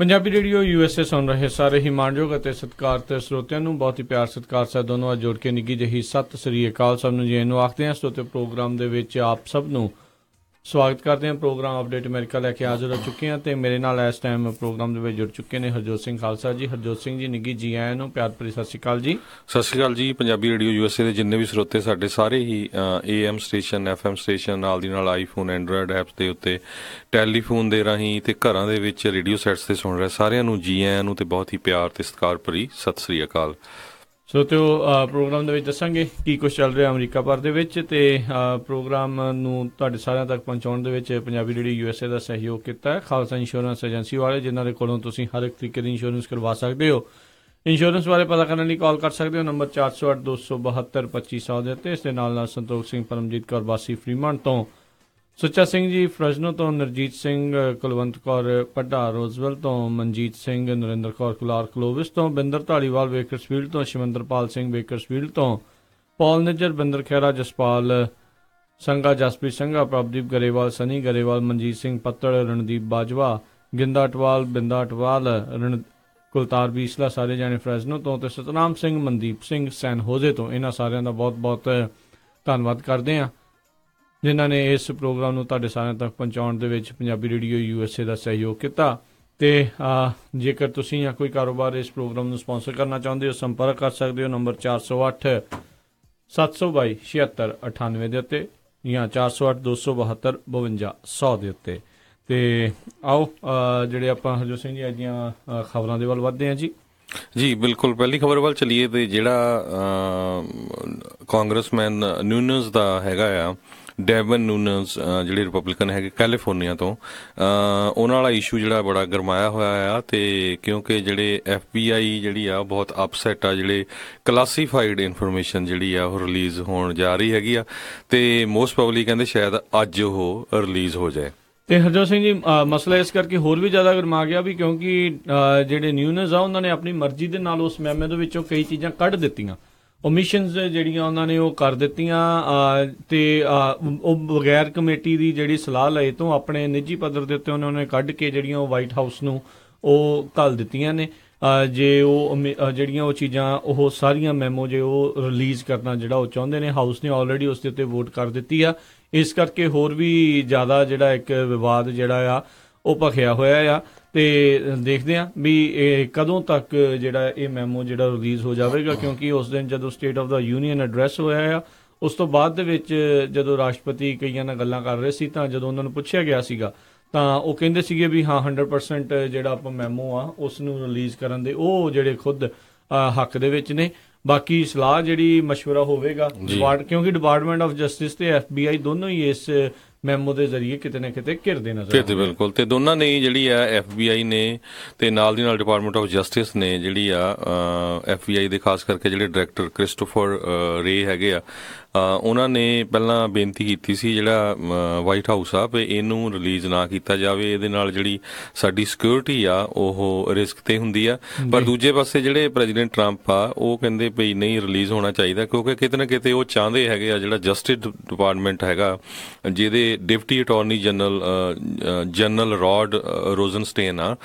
Punjabi radio USA ਸੁਣ ਰਹੇ ਸਾਰੇ ਹੀ ਮਾਣਯੋਗ ਅਤੇ ਸਤਿਕਾਰਤ ਸਰੋਤਿਆਂ ਨੂੰ ਬਹੁਤ ਹੀ ਪਿਆਰ ਸਤਿਕਾਰ ਸਾਹਿਬ ਦੋਨੋਂ ਜੋੜ ਕੇ ਨਿੱਘੀ ਜਿਹੀ ਸਤਿ ਸ੍ਰੀ ਅਕਾਲ ਸਭ ਨੂੰ ਜੀ ਨੂੰ ਆਖਦੇ ਹਾਂ। ਸਰੋਤੇ ਪ੍ਰੋਗਰਾਮ ਦੇ ਵਿੱਚ ਆਪ ਸਭ ਨੂੰ ਸਵਾਗਤ ਕਰਦੇ ਹਾਂ। ਪ੍ਰੋਗਰਾਮ ਅਪਡੇਟ ਅਮਰੀਕਾ ਲੈ ਕੇ ਹਾਜ਼ਰ ਹੋ ਚੁੱਕੇ ਹਾਂ ਅਤੇ ਮੇਰੇ ਨਾਲ ਇਸ ਟਾਈਮ ਪ੍ਰੋਗਰਾਮ ਦੇ ਵਿੱਚ ਜੁੜ ਚੁੱਕੇ ਨੇ ਹਰਜੋਤ ਸਿੰਘ ਖਾਲਸਾ ਜੀ। ਹਰਜੋਤ ਸਿੰਘ ਜੀ ਨਿੱਘੀ ਜੀ ਆਇਆਂ ਨੂੰ ਪਿਆਰ ਭਰੀ ਸਤਿ ਸ਼੍ਰੀ ਅਕਾਲ ਜੀ। ਸਤਿ ਸ਼੍ਰੀ ਅਕਾਲ ਜੀ। ਪੰਜਾਬੀ ਰੇਡੀਓ USA ਦੇ ਜਿੰਨੇ ਵੀ ਸਰੋਤੇ ਸਾਡੇ ਸਾਰੇ ਹੀ AM ਸਟੇਸ਼ਨ FM ਸਟੇਸ਼ਨ ਨਾਲ ਦੀ ਨਾਲ ਆਈਫੋਨ ਐਂਡਰਾਇਡ ਐਪਸ ਦੇ ਉੱਤੇ ਟੈਲੀਫੋਨ ਦੇ ਰਾਹੀਂ ਅਤੇ ਘਰਾਂ ਦੇ ਵਿੱਚ ਰੇਡੀਓ ਸੈਟਸ 'ਤੇ ਸੁਣ ਰਹੇ ਸਾਰਿਆਂ ਨੂੰ ਜੀ ਆਇਆਂ ਨੂੰ ਅਤੇ ਬਹੁਤ ਹੀ ਪਿਆਰ ਅਤੇ ਸਤਿਕਾਰ ਭਰੀ ਸਤਿ ਸ਼੍ਰੀ ਅਕਾਲ। ਸਰੋਤਿਓ ਪ੍ਰੋਗਰਾਮ ਦੇ ਵਿੱਚ ਦੱਸਾਂਗੇ ਕੀ ਕੁਛ ਚੱਲ ਰਿਹਾ ਅਮਰੀਕਾ ਭਰ ਦੇ ਵਿੱਚ ਅਤੇ ਪ੍ਰੋਗਰਾਮ ਨੂੰ ਤੁਹਾਡੇ ਸਾਰਿਆਂ ਤੱਕ ਪਹੁੰਚਾਉਣ ਦੇ ਵਿੱਚ ਪੰਜਾਬੀ ਰੇਡੀਓ USA ਦਾ ਸਹਿਯੋਗ ਕੀਤਾ ਹੈ ਖਾਲਸਾ ਇੰਸ਼ੋਰੈਂਸ ਏਜੰਸੀ ਵਾਲੇ, ਜਿਨ੍ਹਾਂ ਦੇ ਕੋਲੋਂ ਤੁਸੀਂ ਹਰ ਇੱਕ ਤਰੀਕੇ ਦੀ ਇੰਸ਼ੋਰੈਂਸ ਕਰਵਾ ਸਕਦੇ ਹੋ। ਇੰਸ਼ੋਰੈਂਸ ਬਾਰੇ ਪਤਾ ਕਰਨ ਲਈ ਕਾਲ ਕਰ ਸਕਦੇ ਹੋ ਨੰਬਰ 408-272-2500 ਦੇ ਉੱਤੇ। ਇਸ ਦੇ ਨਾਲ ਸੰਤੋਖ ਸਿੰਘ, ਪਰਮਜੀਤ ਕੌਰ ਵਾਸੀ ਫਰੀਮੰਟ ਤੋਂ, ਸੁੱਚਾ ਸਿੰਘ ਜੀ ਫਰਜ਼ਨੋ ਤੋਂ, ਨਰਜੀਤ ਸਿੰਘ, ਕੁਲਵੰਤ ਕੌਰ ਪੱਡਾ ਰੋਜ਼ਵੈਲ ਤੋਂ, ਮਨਜੀਤ ਸਿੰਘ, ਨਰਿੰਦਰ ਕੌਰ ਕੁਲਾਰ ਕਲੋਵਿਸ ਤੋਂ, ਬਿੰਦਰ ਧਾਲੀਵਾਲ ਵੇਕਰਸਫੀਲਡ ਤੋਂ, ਸ਼ਿਵਿੰਦਰਪਾਲ ਸਿੰਘ ਵੇਕਰਸਫੀਲਡ ਤੋਂ, ਪੌਲ ਨਿੱਜਰ, ਬਿੰਦਰ ਖਹਿਰਾ, ਜਸਪਾਲ ਸੰਘਾ, ਜਸਪ੍ਰੀਤ ਸੰਘਾ, ਪ੍ਰਭਦੀਪ ਗਰੇਵਾਲ, ਸਨੀ ਗਰੇਵਾਲ, ਮਨਜੀਤ ਸਿੰਘ ਪੱਤੜ, ਰਣਦੀਪ ਬਾਜਵਾ, ਗਿੰਦਾ ਅਟਵਾਲ, ਬਿੰਦਾ ਅਟਵਾਲ, ਕੁਲਤਾਰ ਬੀਸਲਾ ਸਾਰੇ ਜਾਣੇ ਫਰਜ਼ਨੋ ਤੋਂ, ਅਤੇ ਸਤਨਾਮ ਸਿੰਘ, ਮਨਦੀਪ ਸਿੰਘ ਸੈਨ ਹੋਜ਼ੇ ਤੋਂ। ਇਹਨਾਂ ਸਾਰਿਆਂ ਦਾ ਬਹੁਤ ਬਹੁਤ ਧੰਨਵਾਦ ਕਰਦੇ ਹਾਂ ਜਿਨ੍ਹਾਂ ਨੇ ਇਸ ਪ੍ਰੋਗਰਾਮ ਨੂੰ ਤੁਹਾਡੇ ਸਾਰਿਆਂ ਤੱਕ ਪਹੁੰਚਾਉਣ ਦੇ ਵਿੱਚ ਪੰਜਾਬੀ ਰੇਡੀਓ USA ਦਾ ਸਹਿਯੋਗ ਕੀਤਾ। ਅਤੇ ਜੇਕਰ ਤੁਸੀਂ ਜਾਂ ਕੋਈ ਕਾਰੋਬਾਰ ਇਸ ਪ੍ਰੋਗਰਾਮ ਨੂੰ ਸਪਾਂਸਰ ਕਰਨਾ ਚਾਹੁੰਦੇ ਹੋ, ਸੰਪਰਕ ਕਰ ਸਕਦੇ ਹੋ ਨੰਬਰ 408-722-7698 ਦੇ ਉੱਤੇ ਜਾਂ 408-272-5200 ਦੇ ਉੱਤੇ। ਅਤੇ ਆਓ ਜਿਹੜੇ ਆਪਾਂ ਹਰਜੋਤ ਸਿੰਘ ਜੀ ਅੱਜ ਦੀਆਂ ਖਬਰਾਂ ਦੇ ਵੱਲ ਵੱਧਦੇ ਹਾਂ ਜੀ ਬਿਲਕੁਲ। ਪਹਿਲੀ ਖਬਰ ਵੱਲ ਚੱਲੀਏ ਅਤੇ ਜਿਹੜਾ ਕਾਂਗਰਸਮੈਨ ਨਿਊਨਸ ਦਾ ਹੈਗਾ ਆ, ਡੇਵਨ ਨੂਨਸ, ਜਿਹੜੇ ਰਿਪਬਲਿਕਨ ਹੈਗੇ ਕੈਲੀਫੋਰਨੀਆ ਤੋਂ, ਉਹਨਾਂ ਵਾਲਾ ਇਸ਼ੂ ਜਿਹੜਾ ਬੜਾ ਗਰਮਾਇਆ ਹੋਇਆ ਆ। ਅਤੇ ਕਿਉਂਕਿ ਜਿਹੜੇ FBI ਜਿਹੜੀ ਆ ਬਹੁਤ ਅਪਸੈਟ ਆ, ਜਿਹੜੇ ਕਲਾਸੀਫਾਈਡ ਇਨਫੋਰਮੇਸ਼ਨ ਜਿਹੜੀ ਆ ਉਹ ਰਿਲੀਜ਼ ਹੋਣ ਜਾ ਰਹੀ ਹੈਗੀ ਆ, ਅਤੇ ਮੋਸਟ ਪ੍ਰੋਬਬਲੀ ਕਹਿੰਦੇ ਸ਼ਾਇਦ ਅੱਜ ਉਹ ਰਿਲੀਜ਼ ਹੋ ਜਾਏ। ਅਤੇ ਹਰਜੋਤ ਸਿੰਘ ਜੀ ਮਸਲਾ ਇਸ ਕਰਕੇ ਹੋਰ ਵੀ ਜ਼ਿਆਦਾ ਗਰਮਾ ਗਿਆ ਵੀ ਕਿਉਂਕਿ ਜਿਹੜੇ ਨਿਊਨਸ ਆ ਉਹਨਾਂ ਨੇ ਆਪਣੀ ਮਰਜ਼ੀ ਦੇ ਨਾਲ ਉਸ ਮੈਮੇ ਦੇ ਵਿੱਚੋਂ ਕਈ ਚੀਜ਼ਾਂ ਕੱਢ ਦਿੱਤੀਆਂ, ਓਮਿਸ਼ਨਸ ਜਿਹੜੀਆਂ ਉਹਨਾਂ ਨੇ ਉਹ ਕਰ ਦਿੱਤੀਆਂ, ਅਤੇ ਉਹ ਬਗੈਰ ਕਮੇਟੀ ਦੀ ਜਿਹੜੀ ਸਲਾਹ ਲਏ ਤੋਂ ਆਪਣੇ ਨਿੱਜੀ ਪੱਧਰ ਦੇ ਉੱਤੇ ਉਹਨਾਂ ਨੇ ਕੱਢ ਕੇ ਜਿਹੜੀਆਂ ਉਹ ਵਾਈਟ ਹਾਊਸ ਨੂੰ ਉਹ ਘੱਲ ਦਿੱਤੀਆਂ ਨੇ। ਜੇ ਉਹ ਜਿਹੜੀਆਂ ਉਹ ਚੀਜ਼ਾਂ ਉਹ ਸਾਰੀਆਂ ਮੈਮੋ ਜੇ ਉਹ ਰਿਲੀਜ਼ ਕਰਨਾ ਜਿਹੜਾ ਉਹ ਚਾਹੁੰਦੇ ਨੇ, ਹਾਊਸ ਨੇ ਆਲਰੇਡੀ ਉਸ ਦੇ ਉੱਤੇ ਵੋਟ ਕਰ ਦਿੱਤੀ ਆ। ਇਸ ਕਰਕੇ ਹੋਰ ਵੀ ਜ਼ਿਆਦਾ ਜਿਹੜਾ ਇੱਕ ਵਿਵਾਦ ਜਿਹੜਾ ਆ ਉਹ ਭਖਿਆ ਹੋਇਆ ਆ। ਅਤੇ ਦੇਖਦੇ ਹਾਂ ਵੀ ਇਹ ਕਦੋਂ ਤੱਕ ਜਿਹੜਾ ਇਹ ਮੈਮੋ ਜਿਹੜਾ ਰਿਲੀਜ਼ ਹੋ ਜਾਵੇਗਾ, ਕਿਉਂਕਿ ਉਸ ਦਿਨ ਜਦੋਂ state of the union address ਹੋਇਆ ਆ, ਉਸ ਤੋਂ ਬਾਅਦ ਦੇ ਵਿੱਚ ਜਦੋਂ ਰਾਸ਼ਟਰਪਤੀ ਕਈਆਂ ਨਾਲ ਗੱਲਾਂ ਕਰ ਰਹੇ ਸੀ ਤਾਂ ਜਦੋਂ ਉਹਨਾਂ ਨੂੰ ਪੁੱਛਿਆ ਗਿਆ ਸੀਗਾ ਤਾਂ ਉਹ ਕਹਿੰਦੇ ਸੀਗੇ ਵੀ ਹਾਂ 100% ਜਿਹੜਾ ਆਪਾਂ ਮੈਮੋ ਆ ਉਸ ਨੂੰ ਰਿਲੀਜ਼ ਕਰਨ ਦੇ ਉਹ ਜਿਹੜੇ ਖੁਦ ਹੱਕ ਦੇ ਵਿੱਚ ਨੇ। ਬਾਕੀ ਸਲਾਹ ਜਿਹੜੀ ਮਸ਼ਵਰਾ ਹੋਵੇਗਾ ਕਿਉਂਕਿ ਡਿਪਾਰਟਮੈਂਟ ਆਫ ਜਸਟਿਸ ਤੇ FBI ਦੋਨੋਂ ਹੀ ਇਸ ਮੈਮੋ ਦੇ ਜ਼ਰੀਏ ਕਿਤੇ ਨਾ ਕਿਤੇ ਘਿਰਦੇ ਨਜ਼ਰ ਬਿਲਕੁਲ। ਅਤੇ ਦੋਨਾਂ ਨੇ ਜਿਹੜੀ ਆ FBI ਨੇ ਅਤੇ ਨਾਲ ਦੀ ਨਾਲ ਡਿਪਾਰਟਮੈਂਟ ਆਫ ਜਸਟਿਸ ਨੇ ਜਿਹੜੀ ਆ FBI ਦੇ ਖਾਸ ਕਰਕੇ ਜਿਹੜੇ ਡਾਇਰੈਕਟਰ ਕ੍ਰਿਸਟੋਫਰ ਰੇ ਹੈਗੇ ਆ, ਉਹਨਾਂ ਨੇ ਪਹਿਲਾਂ ਬੇਨਤੀ ਕੀਤੀ ਸੀ ਜਿਹੜਾ ਵਾਈਟ ਹਾਊਸ ਆ ਵੀ ਇਹਨੂੰ ਰਿਲੀਜ਼ ਨਾ ਕੀਤਾ ਜਾਵੇ, ਇਹਦੇ ਨਾਲ ਜਿਹੜੀ ਸਾਡੀ ਸਿਕਿਉਰਿਟੀ ਆ ਉਹ ਰਿਸਕ 'ਤੇ ਹੁੰਦੀ ਆ। ਪਰ ਦੂਜੇ ਪਾਸੇ ਜਿਹੜੇ ਪ੍ਰੈਜ਼ੀਡੈਂਟ ਟਰੰਪ ਆ ਉਹ ਕਹਿੰਦੇ ਵੀ ਨਹੀਂ ਰਿਲੀਜ਼ ਹੋਣਾ ਚਾਹੀਦਾ, ਕਿਉਂਕਿ ਕਿਤੇ ਨਾ ਕਿਤੇ ਉਹ ਚਾਹੁੰਦੇ ਹੈਗੇ ਆ ਜਿਹੜਾ ਜਸਟਿਸ ਡਿਪਾਰਟਮੈਂਟ ਹੈਗਾ ਜਿਹਦੇ ਡਿਪਟੀ ਅਟਾਰਨੀ ਜਨਰਲ ਰੌਡ ਰੋਜ਼ਨਸਟੇਨ ਆ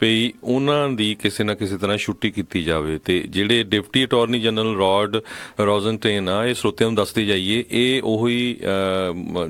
ਵੀ ਉਹਨਾਂ ਦੀ ਕਿਸੇ ਨਾ ਕਿਸੇ ਤਰ੍ਹਾਂ ਛੁੱਟੀ ਕੀਤੀ ਜਾਵੇ। ਅਤੇ ਜਿਹੜੇ ਡਿਪਟੀ ਅਟਾਰਨੀ ਜਨਰਲ ਰੌਡ ਰੋਜ਼ਨਸਟੇਨ ਆ, ਇਹ ਸਰੋਤਿਆਂ ਨੂੰ ਦੱਸਦੇ ਜਾਈਏ, ਇਹ ਉਹੀ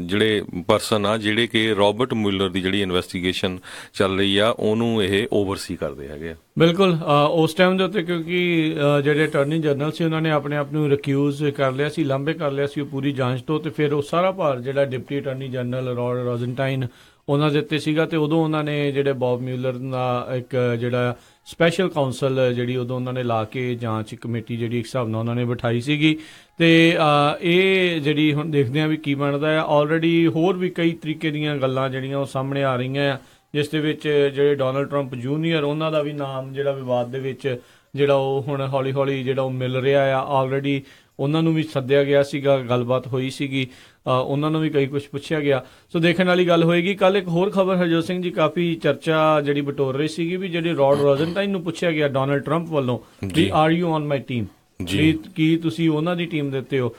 ਜਿਹੜੇ ਪਰਸਨ ਆ ਜਿਹੜੇ ਕਿ ਰੋਬਰਟ ਮੁਲਰ ਦੀ ਜਿਹੜੀ ਇਨਵੈਸਟੀਗੇਸ਼ਨ ਚੱਲ ਰਹੀ ਆ ਉਹਨੂੰ ਇਹ ਓਵਰਸੀ ਕਰਦੇ ਹੈਗੇ ਆ। ਬਿਲਕੁਲ ਉਸ ਟਾਈਮ ਦੇ ਉੱਤੇ ਕਿਉਂਕਿ ਜਿਹੜੇ ਅਟਾਰਨੀ ਜਨਰਲ ਸੀ ਉਹਨਾਂ ਨੇ ਆਪਣੇ ਆਪ ਨੂੰ ਰਿਕਿਊਜ਼ ਕਰ ਲਿਆ ਸੀ, ਲਾਂਭੇ ਕਰ ਲਿਆ ਸੀ ਉਹ ਪੂਰੀ ਜਾਂਚ ਤੋਂ, ਅਤੇ ਫਿਰ ਉਹ ਸਾਰਾ ਭਾਰ ਜਿਹੜਾ ਡਿਪਟੀ ਅਟਾਰਨੀ ਜਨਰਲ ਰੌਡ ਰੋਜ਼ਨਸਟਾਈਨ ਉਹਨਾਂ ਦੇ ਉੱਤੇ ਸੀਗਾ। ਅਤੇ ਉਦੋਂ ਉਹਨਾਂ ਨੇ ਜਿਹੜੇ ਬੌਬ ਮਿਊਲਰ ਦਾ ਇੱਕ ਜਿਹੜਾ ਸਪੈਸ਼ਲ ਕਾਉਂਸਲ ਜਿਹੜੀ ਉਦੋਂ ਉਹਨਾਂ ਨੇ ਲਾ ਕੇ ਜਾਂਚ ਕਮੇਟੀ ਜਿਹੜੀ ਇੱਕ ਹਿਸਾਬ ਨਾਲ ਉਹਨਾਂ ਨੇ ਬਿਠਾਈ ਸੀਗੀ। ਅਤੇ ਇਹ ਜਿਹੜੀ ਹੁਣ ਦੇਖਦੇ ਹਾਂ ਵੀ ਕੀ ਬਣਦਾ ਹੈ। ਆਲਰੇਡੀ ਹੋਰ ਵੀ ਕਈ ਤਰੀਕੇ ਦੀਆਂ ਗੱਲਾਂ ਜਿਹੜੀਆਂ ਉਹ ਸਾਹਮਣੇ ਆ ਰਹੀਆਂ ਆ, ਜਿਸ ਦੇ ਵਿੱਚ ਜਿਹੜੇ ਡੋਨਲਡ ਟਰੰਪ ਜੂਨੀਅਰ ਉਹਨਾਂ ਦਾ ਵੀ ਨਾਮ ਜਿਹੜਾ ਵਿਵਾਦ ਦੇ ਵਿੱਚ ਜਿਹੜਾ ਉਹ ਹੁਣ ਹੌਲੀ ਹੌਲੀ ਜਿਹੜਾ ਉਹ ਮਿਲ ਰਿਹਾ ਆ। ਆਲਰੇਡੀ ਉਹਨਾਂ ਨੂੰ ਵੀ ਸੱਦਿਆ ਗਿਆ ਸੀਗਾ, ਗੱਲਬਾਤ ਹੋਈ ਸੀਗੀ, ਉਹਨਾਂ ਨੂੰ ਵੀ ਕਈ ਕੁਛ ਪੁੱਛਿਆ ਗਿਆ। ਸੋ ਦੇਖਣ ਵਾਲੀ ਗੱਲ ਹੋਏਗੀ। ਕੱਲ੍ਹ ਇੱਕ ਹੋਰ ਖਬਰ ਹਰਜੋਤ ਸਿੰਘ ਜੀ ਕਾਫੀ ਚਰਚਾ ਜਿਹੜੀ ਬਟੋਰ ਰਹੀ ਸੀਗੀ ਵੀ ਜਿਹੜੇ ਰੌਡ ਰੋਜ਼ਨਸਟਾਈਨ ਨੂੰ ਪੁੱਛਿਆ ਗਿਆ ਡੋਨਲਡ ਟਰੰਪ ਵੱਲੋਂ ਵੀ are you on my team, ਵੀ ਕੀ ਤੁਸੀਂ ਉਹਨਾਂ ਦੀ ਟੀਮ ਦੇ ਉੱਤੇ ਹੋ।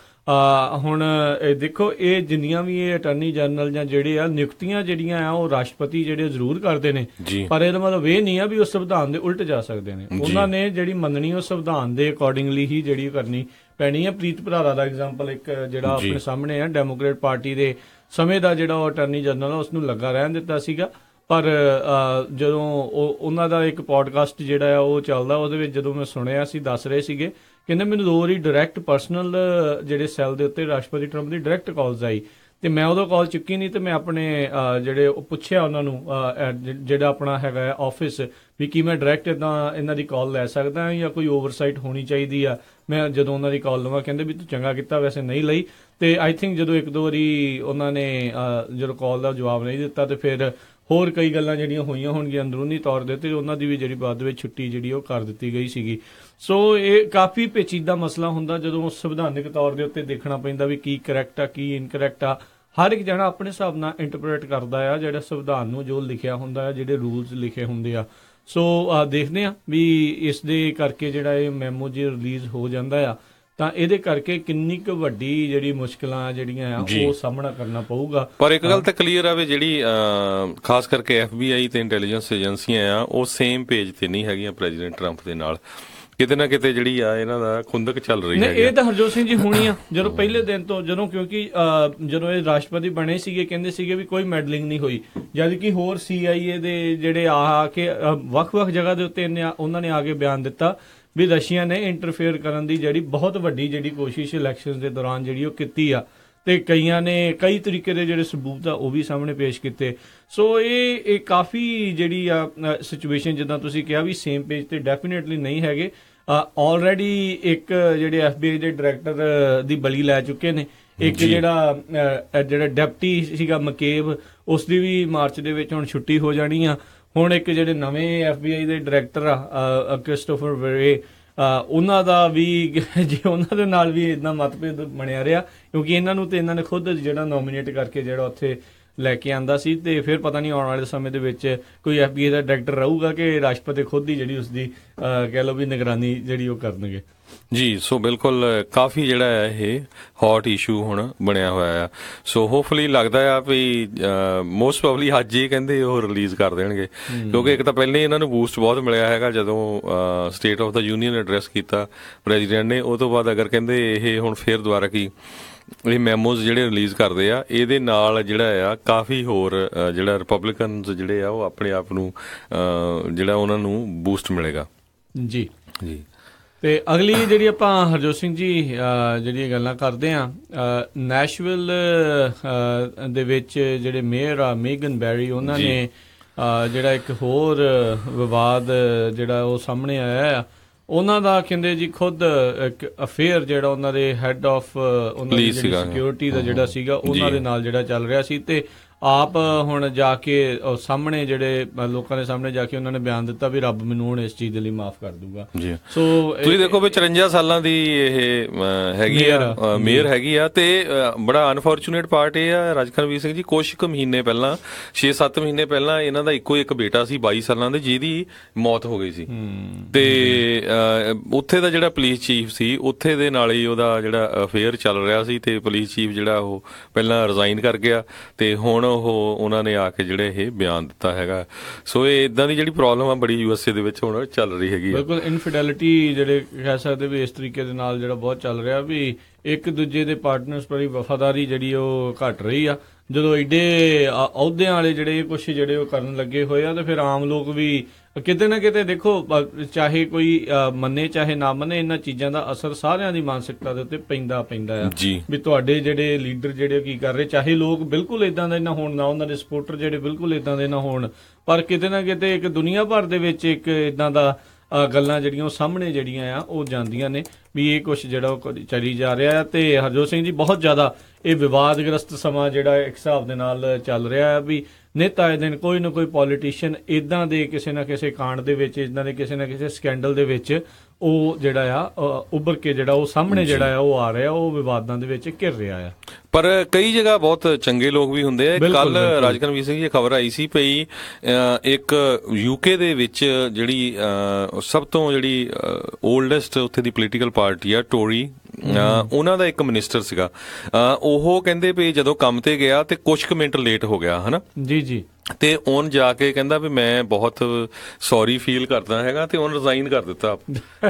ਹੁਣ ਦੇਖੋ, ਇਹ ਜਿੰਨੀਆਂ ਵੀ ਇਹ ਅਟਾਰਨੀ ਜਨਰਲ ਜਾਂ ਜਿਹੜੇ ਆ ਨਿਯੁਕਤੀਆਂ ਜਿਹੜੀਆਂ ਆ ਉਹ ਰਾਸ਼ਟਰਪਤੀ ਜਿਹੜੇ ਜ਼ਰੂਰ ਕਰਦੇ ਨੇ, ਪਰ ਇਹਦਾ ਮਤਲਬ ਇਹ ਨਹੀਂ ਆ ਵੀ ਉਹ ਸੰਵਿਧਾਨ ਦੇ ਉਲਟ ਜਾ ਸਕਦੇ ਨੇ। ਉਹਨਾਂ ਨੇ ਜਿਹੜੀ ਮੰਨਣੀ ਉਹ ਸੰਵਿਧਾਨ ਦੇ ਅਕੋਰਡਿੰਗਲੀ ਹੀ ਜਿਹੜੀ ਕਰਨੀ ਪੈਣੀ ਹੈ। ਪ੍ਰੀਤ ਭਰਾਰਾ ਦਾ ਐਗਜ਼ਾਮਪਲ ਇੱਕ ਜਿਹੜਾ ਆਪਣੇ ਸਾਹਮਣੇ ਆ, ਡੈਮੋਕ੍ਰੇਟ ਪਾਰਟੀ ਦੇ ਸਮੇਂ ਦਾ ਜਿਹੜਾ ਉਹ ਅਟਾਰਨੀ ਜਨਰਲ ਉਸ ਨੂੰ ਲੱਗਾ ਰਹਿਣ ਦਿੱਤਾ ਸੀਗਾ, ਪਰ ਜਦੋਂ ਉਹਨਾਂ ਦਾ ਇੱਕ ਪੋਡਕਾਸਟ ਜਿਹੜਾ ਆ ਉਹ ਚੱਲਦਾ, ਉਹਦੇ ਵਿੱਚ ਜਦੋਂ ਮੈਂ ਸੁਣਿਆ ਸੀ, ਦੱਸ ਰਹੇ ਸੀਗੇ, ਕਹਿੰਦੇ ਮੈਨੂੰ 2 ਵਾਰੀ ਡਾਇਰੈਕਟ ਪਰਸਨਲ ਜਿਹੜੇ ਸੈੱਲ ਦੇ ਉੱਤੇ ਰਾਸ਼ਟਰਪਤੀ ਟਰੰਪ ਦੀ ਡਾਇਰੈਕਟ ਕਾਲਸ ਆਈ, ਤੇ ਮੈਂ ਉਦੋਂ ਕਾਲ ਚੁੱਕੀ ਨਹੀਂ, ਤੇ ਮੈਂ ਆਪਣੇ ਜਿਹੜੇ ਉਹ ਪੁੱਛਿਆ ਉਹਨਾਂ ਨੂੰ, ਜਿਹੜਾ ਆਪਣਾ ਹੈਗਾ ਆਫਿਸ, ਵੀ ਕੀ ਮੈਂ ਡਾਇਰੈਕਟ ਇਹਨਾਂ ਦੀ ਕਾਲ ਲੈ ਸਕਦਾ ਜਾਂ ਕੋਈ ਓਵਰਸਾਈਟ ਹੋਣੀ ਚਾਹੀਦੀ ਆ ਮੈਂ ਜਦੋਂ ਉਹਨਾਂ ਦੀ ਕਾਲ ਲਵਾਂ। ਕਹਿੰਦੇ ਵੀ ਤੂੰ ਚੰਗਾ ਕੀਤਾ, ਵੈਸੇ ਨਹੀਂ ਲਈ। ਤੇ ਆਈ ਥਿੰਕ ਜਦੋਂ 1-2 ਵਾਰੀ ਉਹਨਾਂ ਨੇ ਜਦੋਂ ਕਾਲ ਦਾ ਜਵਾਬ ਨਹੀਂ ਦਿੱਤਾ, ਤੇ ਫਿਰ ਹੋਰ ਕਈ ਗੱਲਾਂ ਜਿਹੜੀਆਂ ਹੋਈਆਂ ਹੋਣਗੀਆਂ ਅੰਦਰੂਨੀ ਤੌਰ ਦੇ ਉੱਤੇ, ਉਹਨਾਂ ਦੀ ਵੀ ਜਿਹੜੀ ਬਾਅਦ ਵਿੱਚ ਛੁੱਟੀ ਜਿਹੜੀ ਉਹ ਕਰ ਦਿੱਤੀ ਗਈ ਸੀਗੀ। ਸੋ ਇਹ ਕਾਫੀ ਪੇਚੀਦਾ ਮਸਲਾ ਹੁੰਦਾ ਜਦੋਂ ਸੰਵਿਧਾਨਿਕ ਤੌਰ ਦੇ ਉੱਤੇ ਦੇਖਣਾ ਪੈਂਦਾ ਵੀ ਕੀ ਕਰੈਕਟ ਆ, ਕੀ ਇਨਕਰੈਕਟ ਆ। ਹਰ ਇੱਕ ਜਣਾ ਆਪਣੇ ਹਿਸਾਬ ਨਾਲ ਇੰਟਰਪ੍ਰੇਟ ਕਰਦਾ ਆ ਜਿਹੜਾ ਸੰਵਿਧਾਨ ਨੂੰ, ਜੋ ਲਿਖਿਆ ਹੁੰਦਾ ਆ, ਜਿਹੜੇ ਰੂਲਸ ਲਿਖੇ ਹੁੰਦੇ ਆ। ਸੋ ਦੇਖਦੇ ਆ ਵੀ ਇਸ ਦੇ ਕਰਕੇ ਜਿਹੜਾ ਇਹ ਮੈਮੋ ਜੇ ਰਿਲੀਜ਼ ਹੋ ਜਾਂਦਾ ਆ, ਤਾਂ ਇਹਦੇ ਕਰਕੇ ਕਿੰਨੀ ਕੁ ਵੱਡੀ ਜਿਹੜੀ ਮੁਸ਼ਕਲਾਂ ਜਿਹੜੀਆਂ ਆ ਉਹ ਸਾਹਮਣਾ ਕਰਨਾ ਪਊਗਾ। ਪਰ ਇੱਕ ਗੱਲ ਤਾਂ ਕਲੀਅਰ ਆ ਵੀ ਜਿਹੜੀ ਖਾਸ ਕਰਕੇ FBI ਤੇ ਇੰਟੈਲੀਜੈਂਸ ਏਜੰਸੀਆਂ ਆ ਉਹ ਸੇਮ ਪੇਜ ਤੇ ਨਹੀਂ ਹੈਗੀਆਂ ਪ੍ਰੈਜ਼ੀਡੈਂਟ ਟਰੰਪ ਦੇ ਨਾਲ। ਕਿਤੇ ਨਾ ਕਿਤੇ ਜਿਹੜੀ ਆ ਇਹਨਾਂ ਦਾ ਖੁੰਦਕ ਚੱਲ ਰਹੀ ਹੈ। ਇਹ ਤਾਂ ਹਰਜੋਤ ਸਿੰਘ ਜੀ ਹੋਣੀ ਆ ਜਦੋਂ ਪਹਿਲੇ ਦਿਨ ਤੋਂ, ਕਿਉਂਕਿ ਜਦੋਂ ਇਹ ਰਾਸ਼ਟਰਪਤੀ ਬਣੇ ਸੀਗੇ ਕਹਿੰਦੇ ਸੀਗੇ ਵੀ ਕੋਈ ਮੈਡਲਿੰਗ ਨਹੀਂ ਹੋਈ, ਜਦ ਕਿ ਹੋਰ CIA ਦੇ ਜਿਹੜੇ ਆ ਕੇ ਵੱਖ-ਵੱਖ ਜਗ੍ਹਾ ਦੇ ਉੱਤੇ ਉਹਨਾਂ ਨੇ ਆ ਕੇ ਬਿਆਨ ਦਿੱਤਾ ਵੀ ਰਸ਼ੀਆ ਨੇ ਇੰਟਰਫੇਅਰ ਕਰਨ ਦੀ ਜਿਹੜੀ ਬਹੁਤ ਵੱਡੀ ਜਿਹੜੀ ਕੋਸ਼ਿਸ਼ ਇਲੈਕਸ਼ਨ ਦੇ ਦੌਰਾਨ ਜਿਹੜੀ ਉਹ ਕੀਤੀ ਆ, ਤੇ ਕਈਆਂ ਨੇ ਕਈ ਤਰੀਕੇ ਦੇ ਜਿਹੜੇ ਸਬੂਤ ਆ ਉਹ ਵੀ ਸਾਹਮਣੇ ਪੇਸ਼ ਕੀਤੇ। ਸੋ ਇਹ ਕਾਫੀ ਜਿਹੜੀ ਆ ਸਿਚੁਏਸ਼ਨ, ਜਿੱਦਾਂ ਤੁਸੀਂ ਕਿਹਾ ਵੀ ਸੇਮ ਪੇਜ ਤੇ ਡੈਫੀਨੇਟਲੀ ਨਹੀਂ ਹੈਗੇ। ਆਲਰੇਡੀ ਇੱਕ ਜਿਹੜੇ FBI ਦੇ ਡਾਇਰੈਕਟਰ ਦੀ ਬਲੀ ਲੈ ਚੁੱਕੇ ਨੇ, ਇੱਕ ਜਿਹੜਾ ਡਿਪਟੀ ਸੀਗਾ ਮਕੇਬ, ਉਸ ਦੀ ਵੀ ਮਾਰਚ ਦੇ ਵਿੱਚ ਹੁਣ ਛੁੱਟੀ ਹੋ ਜਾਣੀ ਆ। ਹੁਣ ਇੱਕ ਜਿਹੜੇ ਨਵੇਂ FBI ਦੇ ਡਾਇਰੈਕਟਰ ਆ ਕ੍ਰਿਸਟੋਫਰ ਰੇ, ਉਹਨਾਂ ਦਾ ਵੀ ਜੇ ਉਹਨਾਂ ਦੇ ਨਾਲ ਵੀ ਇਦਾਂ ਮਤਭੇਦ ਬਣਿਆ ਰਿਹਾ, ਕਿਉਂਕਿ ਇਹਨਾਂ ਨੂੰ ਤੇ ਇਹਨਾਂ ਨੇ ਖੁਦ ਜਿਹੜਾ ਨੋਮੀਨੇਟ ਕਰਕੇ ਜਿਹੜਾ ਉੱਥੇ ਲੈ ਕੇ ਆਂਦਾ ਸੀ, ਤੇ ਫਿਰ ਪਤਾ ਨਹੀਂ ਆਉਣ ਵਾਲੇ ਸਮੇਂ ਦੇ ਵਿੱਚ ਕੋਈ FBI ਦਾ ਡਾਇਰੈਕਟਰ ਰਹੂਗਾ ਕਿ ਰਾਸ਼ਟਰਪਤੀ ਖੁਦ ਹੀ ਜਿਹੜੀ ਉਸਦੀ ਕਹਿ ਲਓ ਵੀ ਨਿਗਰਾਨੀ ਜਿਹੜੀ ਉਹ ਕਰਨਗੇ। ਜੀ, ਸੋ ਬਿਲਕੁਲ ਕਾਫੀ ਜਿਹੜਾ ਹੈ ਇਹ ਹੌਟ ਇਸ਼ੂ ਹੁਣ ਬਣਿਆ ਹੋਇਆ ਆ। ਸੋ ਹੋਪਫੁਲੀ ਲੱਗਦਾ ਆ ਵੀ ਮੋਸਟ ਪ੍ਰੋਬਬਲੀ ਅੱਜ ਹੀ ਕਹਿੰਦੇ ਉਹ ਰਿਲੀਜ਼ ਕਰ ਦੇਣਗੇ, ਕਿਉਂਕਿ ਇੱਕ ਤਾਂ ਪਹਿਲਾਂ ਹੀ ਇਹਨਾਂ ਨੂੰ ਬੂਸਟ ਬਹੁਤ ਮਿਲਿਆ ਹੈਗਾ ਜਦੋਂ state of the union address ਕੀਤਾ ਪ੍ਰੈਜ਼ੀਡੈਂਟ ਨੇ। ਉਹ ਤੋਂ ਬਾਅਦ ਅਗਰ ਕਹਿੰਦੇ ਇਹ ਹੁਣ ਫੇਰ ਦੁਬਾਰਾ ਕੀ ਇਹ ਮੈਮੋਜ਼ ਜਿਹੜੇ ਰਿਲੀਜ਼ ਕਰਦੇ ਆ, ਇਹਦੇ ਨਾਲ ਜਿਹੜਾ ਆ ਕਾਫੀ ਹੋਰ ਜਿਹੜਾ ਰਿਪਬਲਿਕਨਸ ਜਿਹੜੇ ਆ ਉਹ ਆਪਣੇ ਆਪ ਨੂੰ ਜਿਹੜਾ ਉਹਨਾਂ ਨੂੰ ਬੂਸਟ ਮਿਲੇਗਾ। ਜੀ ਜੀ। ਤੇ ਅਗਲੀ ਜਿਹੜੀ ਆਪਾਂ ਹਰਜੋਤ ਸਿੰਘ ਜੀ ਜਿਹੜੀਆਂ ਗੱਲਾਂ ਕਰਦੇ ਆ, ਨੈਸ਼ਵਿਲ ਦੇ ਵਿੱਚ ਜਿਹੜੇ ਮੇਅਰ ਆ ਮੇਗਨ ਬੈਰੀ, ਉਹਨਾਂ ਨੇ ਜਿਹੜਾ ਇੱਕ ਹੋਰ ਵਿਵਾਦ ਜਿਹੜਾ ਉਹ ਸਾਹਮਣੇ ਆਇਆ ਆ, ਉਹਨਾਂ ਦਾ ਕਹਿੰਦੇ ਜੀ ਖੁਦ ਇੱਕ ਅਫੇਅਰ ਜਿਹੜਾ ਉਹਨਾਂ ਦੇ ਹੈਡ ਆਫ ਉਹਨਾਂ ਦੀ ਸਿਕਿਉਰਿਟੀ ਦਾ ਜਿਹੜਾ ਸੀਗਾ ਉਹਨਾਂ ਦੇ ਨਾਲ ਜਿਹੜਾ ਚੱਲ ਰਿਹਾ ਸੀ, ਤੇ ਆਪ ਹੁਣ ਜਾ ਕੇ ਸਾਹਮਣੇ ਜਿਹੜੇ ਲੋਕਾਂ ਦੇ ਸਾਹਮਣੇ ਜਾ ਕੇ ਉਹਨਾਂ ਨੇ ਬਿਆਨ ਦਿੱਤਾ ਵੀ ਰੱਬ ਮੈਨੂੰ ਹੁਣ ਇਸ ਚੀਜ਼ ਦੇ ਲਈ ਮਾਫ ਕਰ ਦੂਗਾ। ਸੋ ਤੁਸੀਂ ਦੇਖੋ ਵੀ 54 ਸਾਲਾਂ ਦੀ ਇਹ ਹੈਗੀ ਆ ਮੇਅਰ ਹੈਗੀ ਆ, ਤੇ ਬੜਾ ਅਨਫੋਰਚੂਨੇਟ ਪਾਰਟ ਇਹ ਆ ਰਾਜਕਰਮਵੀਰ ਸਿੰਘ ਜੀ, ਕੁਛ ਕੁ ਮਹੀਨੇ ਪਹਿਲਾਂ 6-7 ਮਹੀਨੇ ਪਹਿਲਾਂ ਇਹਨਾਂ ਦਾ ਇੱਕੋ ਇੱਕ ਬੇਟਾ ਸੀ 22 ਸਾਲਾਂ ਦੇ, ਜਿਹਦੀ ਮੌਤ ਹੋ ਗਈ ਸੀ। ਤੇ ਉੱਥੇ ਦਾ ਜਿਹੜਾ ਪੁਲਿਸ ਚੀਫ ਸੀ ਉੱਥੇ ਦੇ ਨਾਲ ਹੀ ਉਹਦਾ ਜਿਹੜਾ ਅਫੇਅਰ ਚੱਲ ਰਿਹਾ ਸੀ, ਤੇ ਪੁਲਿਸ ਚੀਫ ਜਿਹੜਾ ਉਹ ਪਹਿਲਾਂ ਰਿਜ਼ਾਈਨ ਕਰ ਗਿਆ, ਤੇ ਹੁਣ ਉਹਨਾਂ ਨੇ ਆ ਕੇ ਜਿਹੜੇ ਇਹ ਬਿਆਨ ਦਿੱਤਾ ਹੈਗਾ। ਸੋ ਇਹ ਇਦਾਂ ਦੀ ਜਿਹੜੀ ਪ੍ਰੋਬਲਮ ਆ ਬੜੀ USA ਦੇ ਵਿੱਚ ਹੁਣ ਚੱਲ ਰਹੀ ਹੈਗੀ। ਬਿਲਕੁਲ ਇਨਫਿਡੈਲਿਟੀ ਜਿਹੜੇ ਕਹਿ ਸਕਦੇ ਵੀ ਇਸ ਤਰੀਕੇ ਦੇ ਨਾਲ ਜਿਹੜਾ ਬਹੁਤ ਚੱਲ ਰਿਹਾ ਵੀ ਇੱਕ ਦੂਜੇ ਦੇ ਪਾਰਟਨਰਸ ਪ੍ਰਤੀ ਵਫਾਦਾਰੀ ਜਿਹੜੀ ਉਹ ਘਟ ਰਹੀ ਆ। ਜਦੋਂ ਏਡੇ ਅਹੁਦਿਆਂ ਵਾਲੇ ਜਿਹੜੇ ਕੁਛ ਜਿਹੜੇ ਉਹ ਕਰਨ ਲੱਗੇ ਹੋਏ ਆ, ਤੇ ਫਿਰ ਆਮ ਲੋਕ ਵੀ ਕਿਤੇ ਨਾ ਕਿਤੇ ਦੇਖੋ, ਚਾਹੇ ਕੋਈ ਮੰਨੇ ਚਾਹੇ ਨਾ ਮੰਨੇ, ਇਹਨਾਂ ਚੀਜ਼ਾਂ ਦਾ ਅਸਰ ਸਾਰਿਆਂ ਦੀ ਮਾਨਸਿਕਤਾ ਦੇ ਉੱਤੇ ਪੈਂਦਾ ਆ ਵੀ ਤੁਹਾਡੇ ਜਿਹੜੇ ਲੀਡਰ ਜਿਹੜੇ ਕੀ ਕਰ ਰਹੇ, ਚਾਹੇ ਲੋਕ ਬਿਲਕੁਲ ਇਦਾਂ ਦੇ ਨਾ ਹੋਣ, ਨਾ ਉਹਨਾਂ ਦੇ ਸਪੋਰਟਰ ਜਿਹੜੇ ਬਿਲਕੁਲ ਇਦਾਂ ਦੇ ਨਾ ਹੋਣ, ਪਰ ਕਿਤੇ ਨਾ ਕਿਤੇ ਇੱਕ ਦੁਨੀਆ ਭਰ ਦੇ ਵਿੱਚ ਇੱਕ ਇਦਾਂ ਦਾ ਗੱਲਾਂ ਜਿਹੜੀਆਂ ਉਹ ਸਾਹਮਣੇ ਜਿਹੜੀਆਂ ਆ ਉਹ ਜਾਂਦੀਆਂ ਨੇ ਵੀ ਇਹ ਕੁਛ ਜਿਹੜਾ ਉਹ ਚੱਲੀ ਜਾ ਰਿਹਾ। ਤੇ ਹਰਜੋਤ ਸਿੰਘ ਜੀ ਬਹੁਤ ਜ਼ਿਆਦਾ ਇਹ ਵਿਵਾਦਗ੍ਰਸਤ ਸਮਾਂ ਜਿਹੜਾ ਇੱਕ ਹਿਸਾਬ ਦੇ ਨਾਲ ਚੱਲ ਰਿਹਾ ਹੈ ਵੀ ਨਿੱਤ ਆਏ ਦਿਨ ਕੋਈ ਨਾ ਕੋਈ ਪੋਲੀਟੀਸ਼ੀਅਨ ਇਦਾਂ ਦੇ ਕਿਸੇ ਨਾ ਕਿਸੇ ਕਾਂਡ ਦੇ ਵਿੱਚ, ਇਦਾਂ ਦੇ ਕਿਸੇ ਨਾ ਕਿਸੇ ਸਕੈਂਡਲ ਦੇ ਵਿੱਚ ਉਹ ਜਿਹੜਾ ਆ ਉੱਭਰ ਕੇ ਜਿਹੜਾ ਉਹ ਸਾਹਮਣੇ ਜਿਹੜਾ ਆ ਉਹ ਆ ਰਿਹਾ, ਉਹ ਵਿਵਾਦਾਂ ਦੇ ਵਿੱਚ ਘਿਰ ਰਿਹਾ ਆ। ਪਰ ਕਈ ਜਗ੍ਹਾ ਬਹੁਤ ਚੰਗੇ ਲੋਕ ਵੀ ਹੁੰਦੇ ਆ। ਕੱਲ ਰਾਜਕਰਮਵੀਰ ਸਿੰਘ ਜੀ ਖਬਰ ਆਈ ਸੀ ਪਈ ਇੱਕ ਯੂਕੇ ਦੇ ਵਿੱਚ ਜਿਹੜੀ ਸਭ ਤੋਂ ਜਿਹੜੀ ਓਲਡੈਸਟ ਉੱਥੇ ਦੀ ਪੋਲੀਟੀਕਲ ਪਾਰਟੀ ਆ ਟੋਰੀ, ਉਹਨਾਂ ਦਾ ਇੱਕ ਮਿਨਿਸਟਰ ਸੀਗਾ, ਉਹ ਕਹਿੰਦੇ ਵੀ ਜਦੋਂ ਕੰਮ ਤੇ ਗਿਆ ਤੇ ਕੁਝ ਕੁ ਮਿੰਟ ਲੇਟ ਹੋ ਗਿਆ ਹਨਾ ਜੀ ਜੀ, ਤੇ ਉਹਨ ਜਾ ਕੇ ਕਹਿੰਦਾ ਵੀ ਮੈਂ ਬਹੁਤ ਸੌਰੀ ਫੀਲ ਕਰਦਾ ਹੈਗਾ ਤੇ ਉਹਨ ਰਿਜ਼ਾਈਨ ਕਰ ਦਿੱਤਾ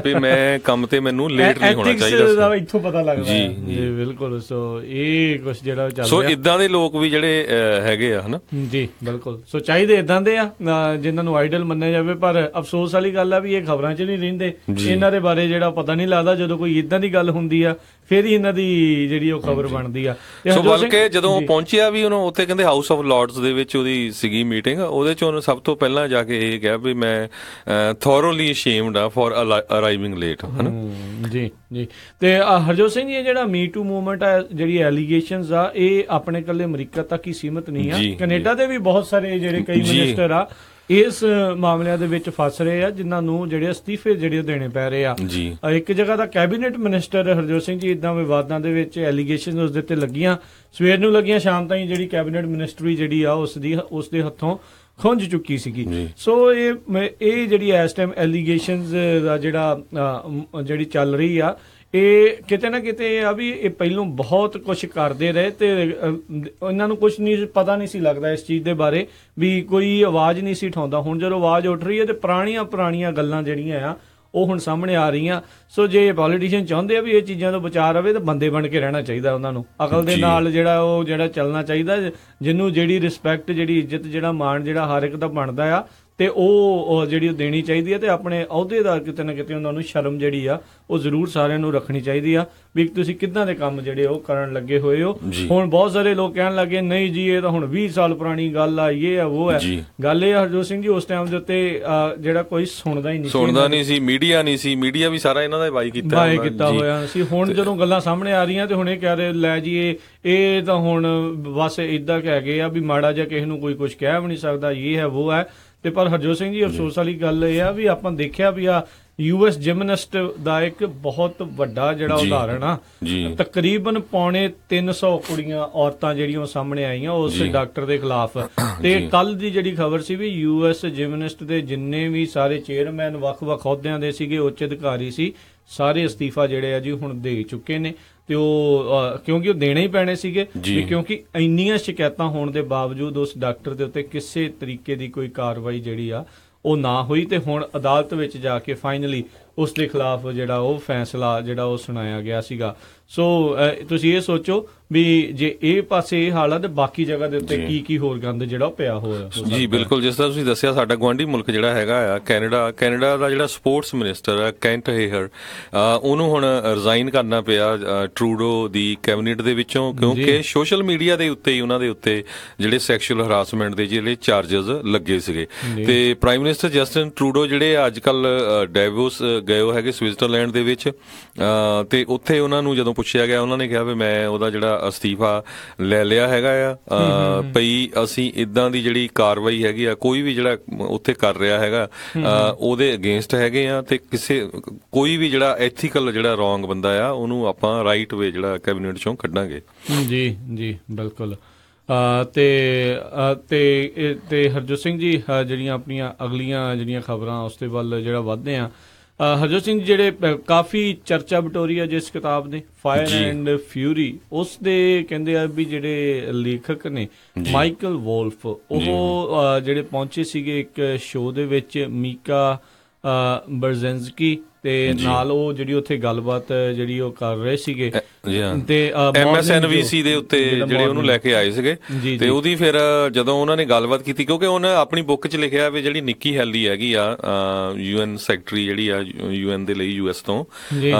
ਵੀ ਮੈਂ ਕੰਮ ਤੇ ਮੈਨੂੰ ਲੇਟ ਨਹੀਂ ਹੋਣਾ ਚਾਹੀਦਾ। ਇੱਥੋਂ ਪਤਾ ਲੱਗਦਾ ਜੀ ਬਿਲਕੁਲ। ਸੋ ਇਹ ਕੁਝ ਜਿਹੜਾ ਚੱਲ ਰਿਹਾ, ਸੋ ਇਦਾਂ ਦੇ ਲੋਕ ਵੀ ਜਿਹੜੇ ਹੈਗੇ ਆ ਹਨਾ ਜੀ ਬਿਲਕੁਲ। ਸੋ ਚਾਹੀਦੇ ਇਦਾਂ ਦੇ ਆ ਜਿਨ੍ਹਾਂ ਨੂੰ ਆਈਡਲ ਮੰਨਿਆ ਜਾਵੇ, ਪਰ ਅਫਸੋਸ ਵਾਲੀ ਗੱਲ ਆ ਵੀ ਇਹ ਖਬਰਾਂ 'ਚ ਨਹੀਂ ਰਹਿੰਦੇ, ਇਹਨਾਂ ਦੇ ਬਾਰੇ ਜਿਹੜਾ ਪਤਾ ਨਹੀਂ ਲੱਗਦਾ। ਜਦੋਂ ਕੋਈ ਇਦਾਂ ਦੀ ਗੱਲ ਹੁੰਦੀ ਆ ਫਿਰ ਹੀ ਇਹਨਾਂ ਦੀ ਜਿਹੜੀ ਉਹ ਖਬਰ ਬਣਦੀ ਆ। ਸੋ ਬਲਕਿ ਜਦੋਂ ਪਹੁੰਚਿਆ ਵੀ ਉਹਨੂੰ ਉੱਥੇ ਕਹਿੰਦੇ ਹਾਊਸ ਆਫ ਲਾਰਡਸ ਦੇ ਵਿੱਚ ਉਹਦੀ ਸੀਗੀ ਮੀਟਿੰਗ, ਉਹਦੇ ਚ ਉਹਨੂੰ ਸਭ ਤੋਂ ਪਹਿਲਾਂ ਜਾ ਕੇ ਇਹ ਕਿਹਾ ਵੀ ਮੈਂ ਥੋਰੋਲੀ ਅਸ਼ੇਮਡ ਆ ਫॉर ਅਰਾਈਵਿੰਗ ਲੇਟ ਹਨਾ ਜੀ ਜੀ। ਤੇ ਹਰਜੋਤ ਸਿੰਘ ਜੀ, ਜਿਹੜਾ ਮੀ ਟੂ ਮੂਵਮੈਂਟ ਆ, ਜਿਹੜੀ ਐਲੀਗੇਸ਼ਨਸ ਆ, ਇਹ ਆਪਣੇ ਇਕੱਲੇ ਅਮਰੀਕਾ ਤੱਕ ਹੀ ਸੀਮਿਤ ਨਹੀਂ ਆ, ਕੈਨੇਡਾ ਦੇ ਵੀ ਬਹੁਤ ਸਾਰੇ ਜਿਹੜੇ ਕਈ ਮਿਨਿਸਟਰ ਆ ਇਸ ਮਾਮਲਿਆਂ ਦੇ ਵਿੱਚ ਫਸ ਰਹੇ ਆ, ਜਿਨ੍ਹਾਂ ਨੂੰ ਜਿਹੜੇ ਅਸਤੀਫੇ ਜਿਹੜੇ ਦੇਣੇ ਪੈ ਰਹੇ ਆ। ਇੱਕ ਜਗ੍ਹਾ ਦਾ ਕੈਬਨਿਟ ਮਿਨਿਸਟਰ ਹਰਜੋਤ ਸਿੰਘ ਜੀ ਇਦਾਂ ਵਿਵਾਦਾਂ ਦੇ ਵਿੱਚ ਐਲੀਗੇਸ਼ਨ ਉਸ ਦੇ ਉੱਤੇ ਲੱਗੀਆਂ, ਸਵੇਰ ਨੂੰ ਲੱਗੀਆਂ, ਸ਼ਾਮ ਤਾਈਂ ਜਿਹੜੀ ਕੈਬਨਿਟ ਮਿਨਿਸਟਰੀ ਜਿਹੜੀ ਆ ਉਸ ਦੇ ਹੱਥੋਂ ਖੁੰਝ ਚੁੱਕੀ ਸੀਗੀ। ਸੋ ਇਹ ਜਿਹੜੀ ਇਸ ਟਾਈਮ ਐਲੀਗੇਸ਼ਨਸ ਦਾ ਜਿਹੜੀ ਚੱਲ ਰਹੀ ਆ, ਇਹ ਕਿਤੇ ਨਾ ਕਿਤੇ ਆ ਵੀ ਇਹ ਪਹਿਲੋਂ ਬਹੁਤ ਕੁਝ ਕਰਦੇ ਰਹੇ ਤੇ ਇਹਨਾਂ ਨੂੰ ਕੁਝ ਨਹੀਂ ਪਤਾ ਨਹੀਂ ਸੀ ਲੱਗਦਾ ਇਸ ਚੀਜ਼ ਦੇ ਬਾਰੇ, ਵੀ ਕੋਈ ਆਵਾਜ਼ ਨਹੀਂ ਸੀ ਉਠਾਉਂਦਾ। ਹੁਣ ਜਦੋਂ ਆਵਾਜ਼ ਉੱਠ ਰਹੀ ਹੈ ਤੇ ਪੁਰਾਣੀਆਂ ਗੱਲਾਂ ਜਿਹੜੀਆਂ ਆ ਉਹ ਹੁਣ ਸਾਹਮਣੇ ਆ ਰਹੀਆਂ। ਸੋ ਜੇ ਪੋਲੀਟੀਸ਼ੀਅਨ ਚਾਹੁੰਦੇ ਆ ਵੀ ਇਹ ਚੀਜ਼ਾਂ ਤੋਂ ਬਚਾਅ ਰਵੇ ਤਾਂ ਬੰਦੇ ਬਣ ਕੇ ਰਹਿਣਾ ਚਾਹੀਦਾ, ਉਹਨਾਂ ਨੂੰ ਅਕਲ ਦੇ ਨਾਲ ਜਿਹੜਾ ਚੱਲਣਾ ਚਾਹੀਦਾ, ਜਿਹਨੂੰ ਜਿਹੜੀ ਰਿਸਪੈਕਟ, ਜਿਹੜੀ ਇੱਜ਼ਤ, ਜਿਹੜਾ ਮਾਣ ਜਿਹੜਾ ਹਰ ਇੱਕ ਦਾ ਬਣਦਾ ਆ, ਤੇ ਉਹ ਜਿਹੜੀ ਦੇਣੀ ਚਾਹੀਦੀ ਹੈ। ਤੇ ਆਪਣੇ ਅਹੁਦੇਦਾਰ ਕਿਤੇ ਨਾ ਕਿਤੇ ਉਹਨਾਂ ਨੂੰ ਸ਼ਰਮ ਜਿਹੜੀ ਆ ਉਹ ਜ਼ਰੂਰ ਸਾਰਿਆਂ ਨੂੰ ਰੱਖਣੀ ਚਾਹੀਦੀ ਆ ਵੀ ਤੁਸੀਂ ਕਿੱਦਾਂ ਦੇ ਕੰਮ ਜਿਹੜੇ ਉਹ ਕਰਨ ਲੱਗੇ ਹੋਏ ਹੋ। ਹੁਣ ਬਹੁਤ ਸਾਰੇ ਲੋਕ ਕਹਿਣ ਲੱਗੇ ਨਹੀਂ ਜੀ ਇਹ ਤਾਂ ਹੁਣ 20 ਸਾਲ ਪੁਰਾਣੀ ਗੱਲ ਆ, ਇਹ ਆ ਉਹ ਹੈ। ਗੱਲ ਇਹ ਹਰਜੋਤ ਸਿੰਘ ਜੀ, ਉਸ ਟਾਈਮ ਦੇ ਉੱਤੇ ਜਿਹੜਾ ਕੋਈ ਸੁਣਦਾ ਨਹੀਂ ਸੀ, ਮੀਡੀਆ ਵੀ ਸਾਰਾ ਇਹਨਾਂ ਦਾ ਬਾਈ ਕੀਤਾ ਹੋਇਆ ਸੀ। ਹੁਣ ਜਦੋਂ ਗੱਲਾਂ ਸਾਹਮਣੇ ਆ ਰਹੀਆਂ ਤੇ ਹੁਣ ਇਹ ਕਹਿ ਰਹੇ ਲੈ ਜੀ ਇਹ ਤਾਂ ਹੁਣ ਬਸ ਏਦਾਂ ਕਹਿ ਗਏ ਆ ਵੀ ਮਾੜਾ ਜਿਹਾ ਕਿਸੇ ਨੂੰ ਕੋਈ ਕੁਝ ਕਹਿ ਵੀ ਨਹੀਂ ਸਕਦਾ, ਇਹ ਹੈ ਉਹ ਹੈ। ਤੇ ਪਰ ਹਰਜੋਤ ਸਿੰਘ ਜੀ ਅਫਸੋਸ ਵਾਲੀ ਗੱਲ ਇਹ ਆ ਵੀ ਆਪਾਂ ਦੇਖਿਆ ਵੀ ਆ US ਜਿਮਨੈਸਟ ਦਾ ਇੱਕ ਬਹੁਤ ਵੱਡਾ ਜਿਹੜਾ ਉਦਾਹਰਣ ਆ, ਤਕਰੀਬਨ 350 ਕੁੜੀਆਂ ਔਰਤਾਂ ਜਿਹੜੀਆਂ ਸਾਹਮਣੇ ਆਈਆਂ ਉਸ ਡਾਕਟਰ ਦੇ ਖਿਲਾਫ। ਤੇ ਕੱਲ ਦੀ ਜਿਹੜੀ ਖਬਰ ਸੀ ਵੀ US ਜਿਮਨੈਸਟ ਦੇ ਜਿੰਨੇ ਵੀ ਸਾਰੇ ਚੇਅਰਮੈਨ ਵੱਖ-ਵੱਖ ਅਹੁਦਿਆਂ ਦੇ ਸੀਗੇ, ਉੱਚ ਅਧਿਕਾਰੀ ਸੀ, ਸਾਰੇ ਅਸਤੀਫਾ ਜਿਹੜੇ ਆ ਜੀ ਹੁਣ ਦੇ ਚੁੱਕੇ ਨੇ। ਤੇ ਉਹ ਕਿਉਂਕਿ ਉਹ ਦੇਣੇ ਹੀ ਪੈਣੇ ਸੀਗੇ, ਕਿਉਂਕਿ ਇੰਨੀਆਂ ਸ਼ਿਕਾਇਤਾਂ ਹੋਣ ਦੇ ਬਾਵਜੂਦ ਉਸ ਡਾਕਟਰ ਦੇ ਉੱਤੇ ਕਿਸੇ ਤਰੀਕੇ ਦੀ ਕੋਈ ਕਾਰਵਾਈ ਜਿਹੜੀ ਆ ਉਹ ਨਾ ਹੋਈ। ਤੇ ਹੁਣ ਅਦਾਲਤ ਵਿੱਚ ਜਾ ਕੇ ਫਾਈਨਲੀ ਉਸ ਦੇ ਖਿਲਾਫ ਜਿਹੜਾ ਉਹ ਫੈਸਲਾ ਜਿਹੜਾ ਉਹ ਸੁਣਾਇਆ ਗਿਆ ਸੀਗਾ। ਸੋ ਤੁਸੀਂ ਇਹ ਸੋਚੋ ਵੀ ਜੇ ਇਹ ਪਾਸੇ ਇਹ ਹਾਲ ਆ ਤੇ ਬਾਕੀ ਜਗ੍ਹਾ ਦੇ ਉੱਤੇ ਕੀ ਹੋਰ ਗੰਦ ਜਿਹੜਾ ਉਹ ਪਿਆ ਹੋਇਆ। ਜੀ ਬਿਲਕੁਲ, ਜਿਸ ਤਰ੍ਹਾਂ ਤੁਸੀਂ ਦੱਸਿਆ ਸਾਡਾ ਗੁਆਂਢੀ ਮੁਲਕ ਜਿਹੜਾ ਹੈਗਾ ਆ ਕੈਨੇਡਾ ਦਾ ਜਿਹੜਾ ਸਪੋਰਟਸ ਮਿਨਿਸਟਰ ਆ ਕੈਂਟ ਹੇਹਰ, ਉਹਨੂੰ ਹੁਣ ਰਿਜ਼ਾਈਨ ਕਰਨਾ ਪਿਆ ਟਰੂਡੋ ਦੀ ਕੈਬਨਿਟ ਦੇ ਵਿੱਚੋਂ, ਕਿਉਂਕਿ ਸੋਸ਼ਲ ਮੀਡੀਆ ਦੇ ਉੱਤੇ ਹੀ ਉਹਨਾਂ ਦੇ ਉੱਤੇ ਜਿਹੜੇ ਸੈਕਸ਼ੂਅਲ ਹਰਾਸਮੈਂਟ ਦੇ ਜਿਹੜੇ ਚਾਰਜਸ ਲੱਗੇ ਸੀਗੇ। ਤੇ ਪ੍ਰਾਈਮ ਮਿਨਿਸਟਰ ਜਸਟਿਨ ਟਰੂਡੋ ਜਿਹੜੇ ਅੱਜ ਕੱਲ ਡੈਵੋਸ ਗਏ ਹੈਗੇ ਸਵਿਟਜ਼ਰਲੈਂਡ ਦੇ ਵਿੱਚ, ਤੇ ਉੱਥੇ ਉਹਨਾਂ ਨੂੰ ਜਦੋਂ ਪੁੱਛਿਆ ਗਿਆ ਉਹਨਾਂ ਨੇ ਕਿਹਾ ਵੀ ਮੈਂ ਉਹਦਾ ਜਿਹੜਾ ਅਸਤੀਫਾ ਲੈ ਲਿਆ ਹੈਗਾ ਆ, ਪਈ ਅਸੀਂ ਇਦਾਂ ਦੀ ਜਿਹੜੀ ਕਾਰਵਾਈ ਹੈਗੀ ਆ ਕੋਈ ਵੀ ਜਿਹੜਾ ਉੱਥੇ ਕਰ ਰਿਹਾ ਹੈਗਾ ਉਹਦੇ ਅਗੇਂਸਟ ਹੈਗੇ ਆ, ਤੇ ਕੋਈ ਵੀ ਜਿਹੜਾ ਐਥੀਕਲ ਜਿਹੜਾ ਰੋਂਗ ਬੰਦਾ ਆ ਉਹਨੂੰ ਆਪਾਂ ਰਾਈਟ ਵੇ ਜਿਹੜਾ ਕੈਬਨਿਟ ਚੋਂ ਕੱਢਾਂਗੇ। ਜੀ ਬਿਲਕੁਲ। ਤੇ ਹਰਜੋਤ ਸਿੰਘ ਜੀ, ਜਿਹੜੀਆਂ ਆਪਣੀਆਂ ਅਗਲੀਆਂ ਜਿਹੜੀਆਂ ਖਬਰਾਂ ਉਸ ਦੇ ਵੱਲ ਜਿਹੜਾ ਵਧਦੇ ਆ, ਹਰਜੋਤ ਸਿੰਘ ਜਿਹੜੇ ਕਾਫੀ ਚਰਚਾ ਬਟੋਰੀ ਆ ਜਿਸ ਕਿਤਾਬ ਨੇ ਫਾਇਰ ਐਂਡ ਫਿਊਰੀ, ਉਸ ਦੇ ਕਹਿੰਦੇ ਆ ਵੀ ਜਿਹੜੇ ਲੇਖਕ ਨੇ ਮਾਈਕਲ ਵੋਲਫ, ਉਹ ਜਿਹੜੇ ਪਹੁੰਚੇ ਸੀਗੇ ਇੱਕ ਸ਼ੋਅ ਦੇ ਵਿੱਚ, ਮੀਕਾ ਬਰਜ਼ੈਂਸਕੀ, ਤੇ ਨਾਲ ਉਹ ਜਿਹੜੀ ਉੱਥੇ ਗੱਲਬਾਤ ਜਿਹੜੀ ਉਹ ਕਰ ਰਹੇ ਸੀਗੇ ਤੇ MSNBC ਦੇ ਉੱਤੇ ਜਿਹੜੇ ਉਹਨੂੰ ਲੈ ਕੇ ਆਏ ਸੀਗੇ। ਤੇ ਉਹਦੀ ਫਿਰ ਜਦੋਂ ਉਹਨਾਂ ਨੇ ਗੱਲਬਾਤ ਕੀਤੀ, ਕਿਉਂਕਿ ਉਹਨੇ ਆਪਣੀ ਬੁੱਕ 'ਚ ਲਿਖਿਆ ਵੀ ਜਿਹੜੀ ਨਿੱਕੀ ਹੈਲੀ ਹੈਗੀ ਆ UN ਸੈਕਟਰੀ ਜਿਹੜੀ ਆ UN ਦੇ ਲਈ US ਤੋਂ,